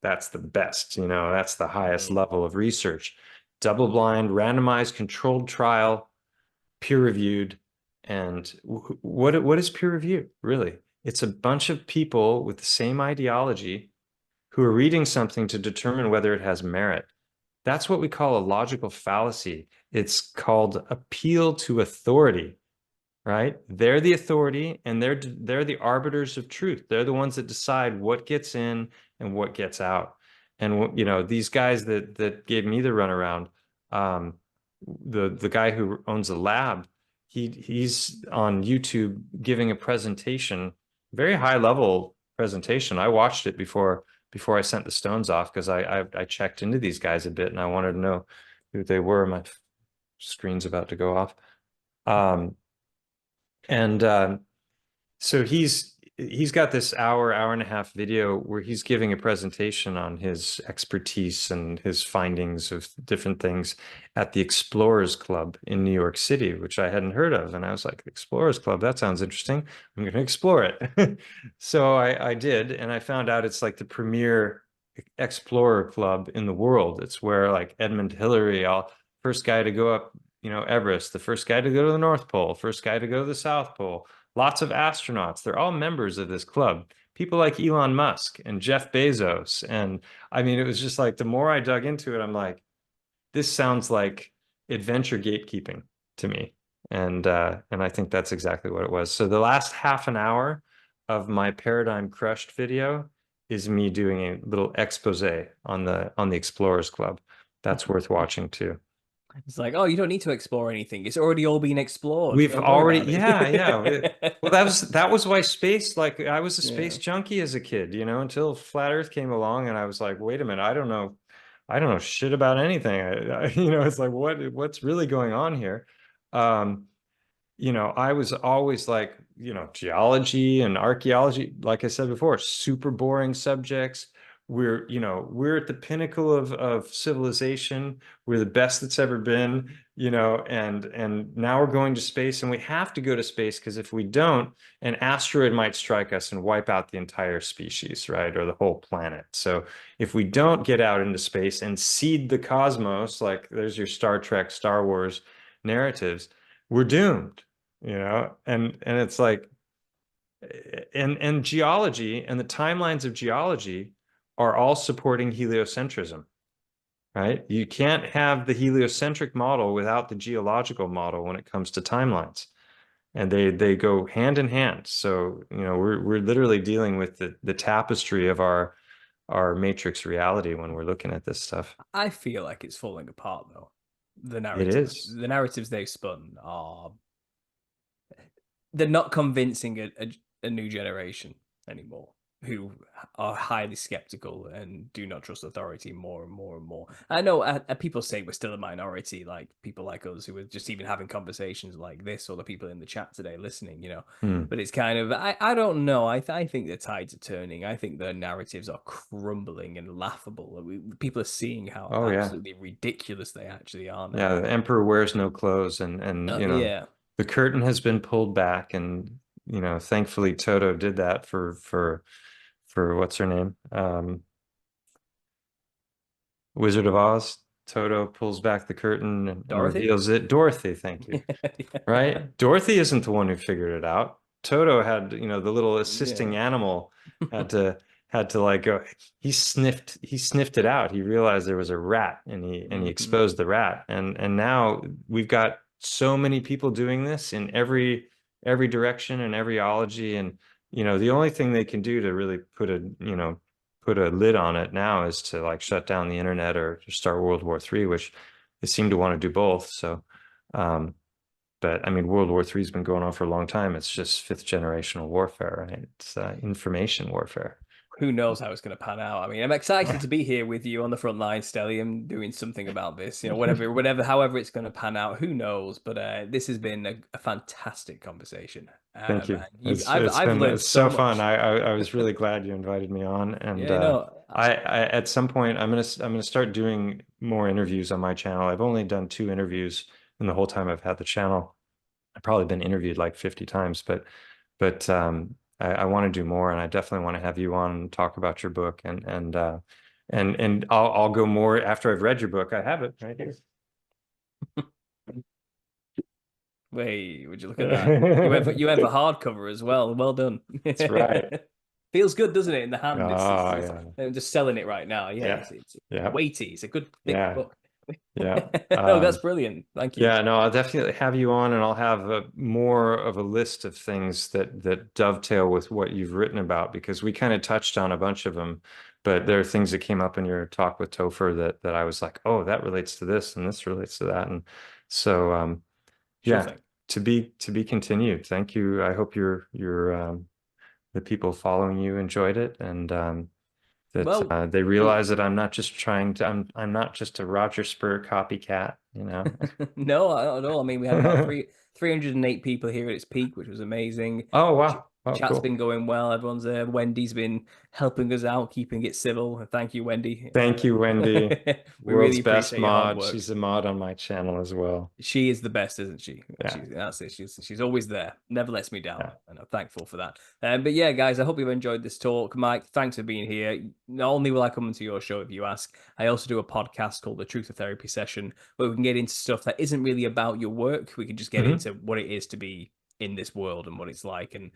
that's the best, that's the highest level of research. Double-blind, randomized, controlled trial, peer-reviewed. And what is peer review, really? It's a bunch of people with the same ideology who are reading something to determine whether it has merit. That's what we call a logical fallacy. It's called appeal to authority, right? They're the authority, and they're the arbiters of truth. They're the ones that decide what gets in and what gets out. And these guys that gave me the runaround, the guy who owns a lab, he's on YouTube giving a presentation, very high level presentation. I watched it before I sent the stones off, because I checked into these guys a bit and I wanted to know who they were. My screen's about to go off. So he's got this hour and a half video where he's giving a presentation on his expertise and his findings of different things at the Explorers Club in New York City, which I hadn't heard of. And I was like, Explorers Club, that sounds interesting. I'm going to explore it. So I did, and I found out it's like the premier explorer club in the world. It's where like Edmund Hillary, first guy to go up, Everest, the first guy to go to the North Pole, first guy to go to the South Pole. Lots of astronauts. They're all members of this club. People like Elon Musk and Jeff Bezos. And I mean, it was just like, the more I dug into it, I'm like, this sounds like adventure gatekeeping to me. And I think that's exactly what it was. So the last half an hour of my Paradigm Crushed video is me doing a little expose on the Explorers Club. That's worth watching too. It's like, oh, you don't need to explore anything. It's already all been explored. We've Don't worry already, about it. yeah. Well, that was why space, like I was a space Yeah. junkie as a kid, you know, until Flat Earth came along, and I was like, wait a minute, I don't know shit about anything. You know, it's like what's really going on here? You know, I was always like, you know, geology and archaeology, like I said before, super boring subjects. We're at the pinnacle of civilization. We're the best that's ever been, you know, and now we're going to space, and we have to go to space because if we don't, an asteroid might strike us and wipe out the entire species, right? Or the whole planet. So if we don't get out into space and seed the cosmos, like there's your Star Trek, Star Wars narratives, we're doomed, you know. And it's like, and geology and the timelines of geology are all supporting heliocentrism, right? You can't have the heliocentric model without the geological model when it comes to timelines, and they go hand in hand. So, you know, we're literally dealing with the tapestry of our matrix reality when we're looking at this stuff. I feel like it's falling apart though. The It narratives, is. the narratives they've spun are, they're not convincing a new generation anymore, who are highly skeptical and do not trust authority more and more and more. I know people say we're still a minority, like people like us who are just even having conversations like this, or the people in the chat today listening, you know. But it's kind of, I don't know. I think the tides are turning. I think the narratives are crumbling and laughable. People are seeing how absolutely ridiculous they actually are now. Yeah, the emperor wears no clothes, and you know, yeah. the curtain has been pulled back, and you know, thankfully Toto did that for what's her name? Wizard of Oz. Toto pulls back the curtain and Dorothy? reveals it. Dorothy, thank you. Right? Dorothy isn't the one who figured it out. Toto had, you know, the little assisting animal had to like go. He sniffed it out. He realized there was a rat, and he exposed the rat. And now we've got so many people doing this in every direction and every ology. And you know, the only thing they can do to really put a lid on it now is to like shut down the internet or to start World War III, which they seem to want to do both. So but I mean, World War III has been going on for a long time. It's just fifth generational warfare, right? It's information warfare. Who knows how it's going to pan out? I mean, I'm excited to be here with you on the front line, Stellium, doing something about this. You know, however it's going to pan out, who knows? But this has been a fantastic conversation. Thank you. I've learned so fun. much. I was really glad you invited me on, and Yeah, no, I at some point I'm gonna start doing more interviews on my channel. I've only done 2 interviews in the whole time I've had the channel. I've probably been interviewed like 50 times, but I want to do more, and I definitely want to have you on and talk about your book, and I'll go more after I've read your book. I have it right here. Wait, would you look at that? You have a hardcover as well. Well done. That's right. Feels good, doesn't it, in the hand? Yeah. I'm just selling it right now. Yeah, it's weighty. It's a good thick book. Yeah. No, that's brilliant. Thank you. Yeah, no, I'll definitely have you on, and I'll have more of a list of things that dovetail with what you've written about, because we kind of touched on a bunch of them, but there are things that came up in your talk with Topher that I was like, oh, that relates to this and this relates to that. And so yeah, to be continued. Thank you. I hope your the people following you enjoyed it, and that they realize that I'm not just I'm not just a Roger Spur copycat, you know. No, not at all. I mean, we had about 308 people here at its peak, which was amazing. Oh, wow. Oh, Chat's cool. been going well. Everyone's there. Wendy's been helping us out, keeping it civil. Thank you, Wendy. Thank you, Wendy. We World's really best appreciate your hard mod. work. She's a mod on my channel as well. She is the best, isn't she? Yeah. That's it. She's always there. Never lets me down. Yeah. And I'm thankful for that. But yeah, guys, I hope you've enjoyed this talk. Mike, thanks for being here. Not only will I come into your show if you ask, I also do a podcast called The Truth of Therapy Session, where we can get into stuff that isn't really about your work. We can just get into what it is to be in this world and what it's like. And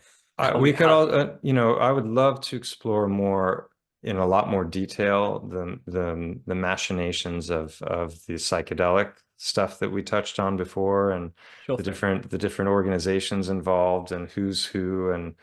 we could all, you know, I would love to explore more in a lot more detail the machinations of the psychedelic stuff that we touched on before, and Sure the thing. different organizations involved and who's who, and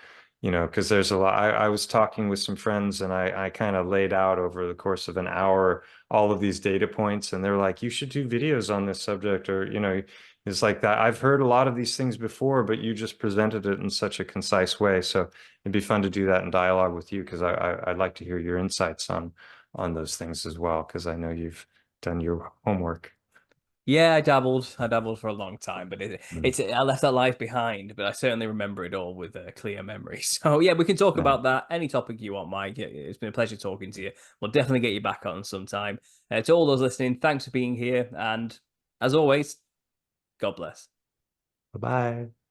because there's a lot. I was talking with some friends, and I kind of laid out over the course of an hour all of these data points, and they're like, you should do videos on this subject, or it's like that. I've heard a lot of these things before, but you just presented it in such a concise way. So it'd be fun to do that in dialogue with you, because I'd like to hear your insights on those things as well, because I know you've done your homework. Yeah, I dabbled. I dabbled for a long time, but Mm. I left that life behind. But I certainly remember it all with a clear memory. So yeah, we can talk Yeah. about that any topic you want, Mike. It's been a pleasure talking to you. We'll definitely get you back on sometime. To all those listening, thanks for being here, and as always, God bless. Bye-bye.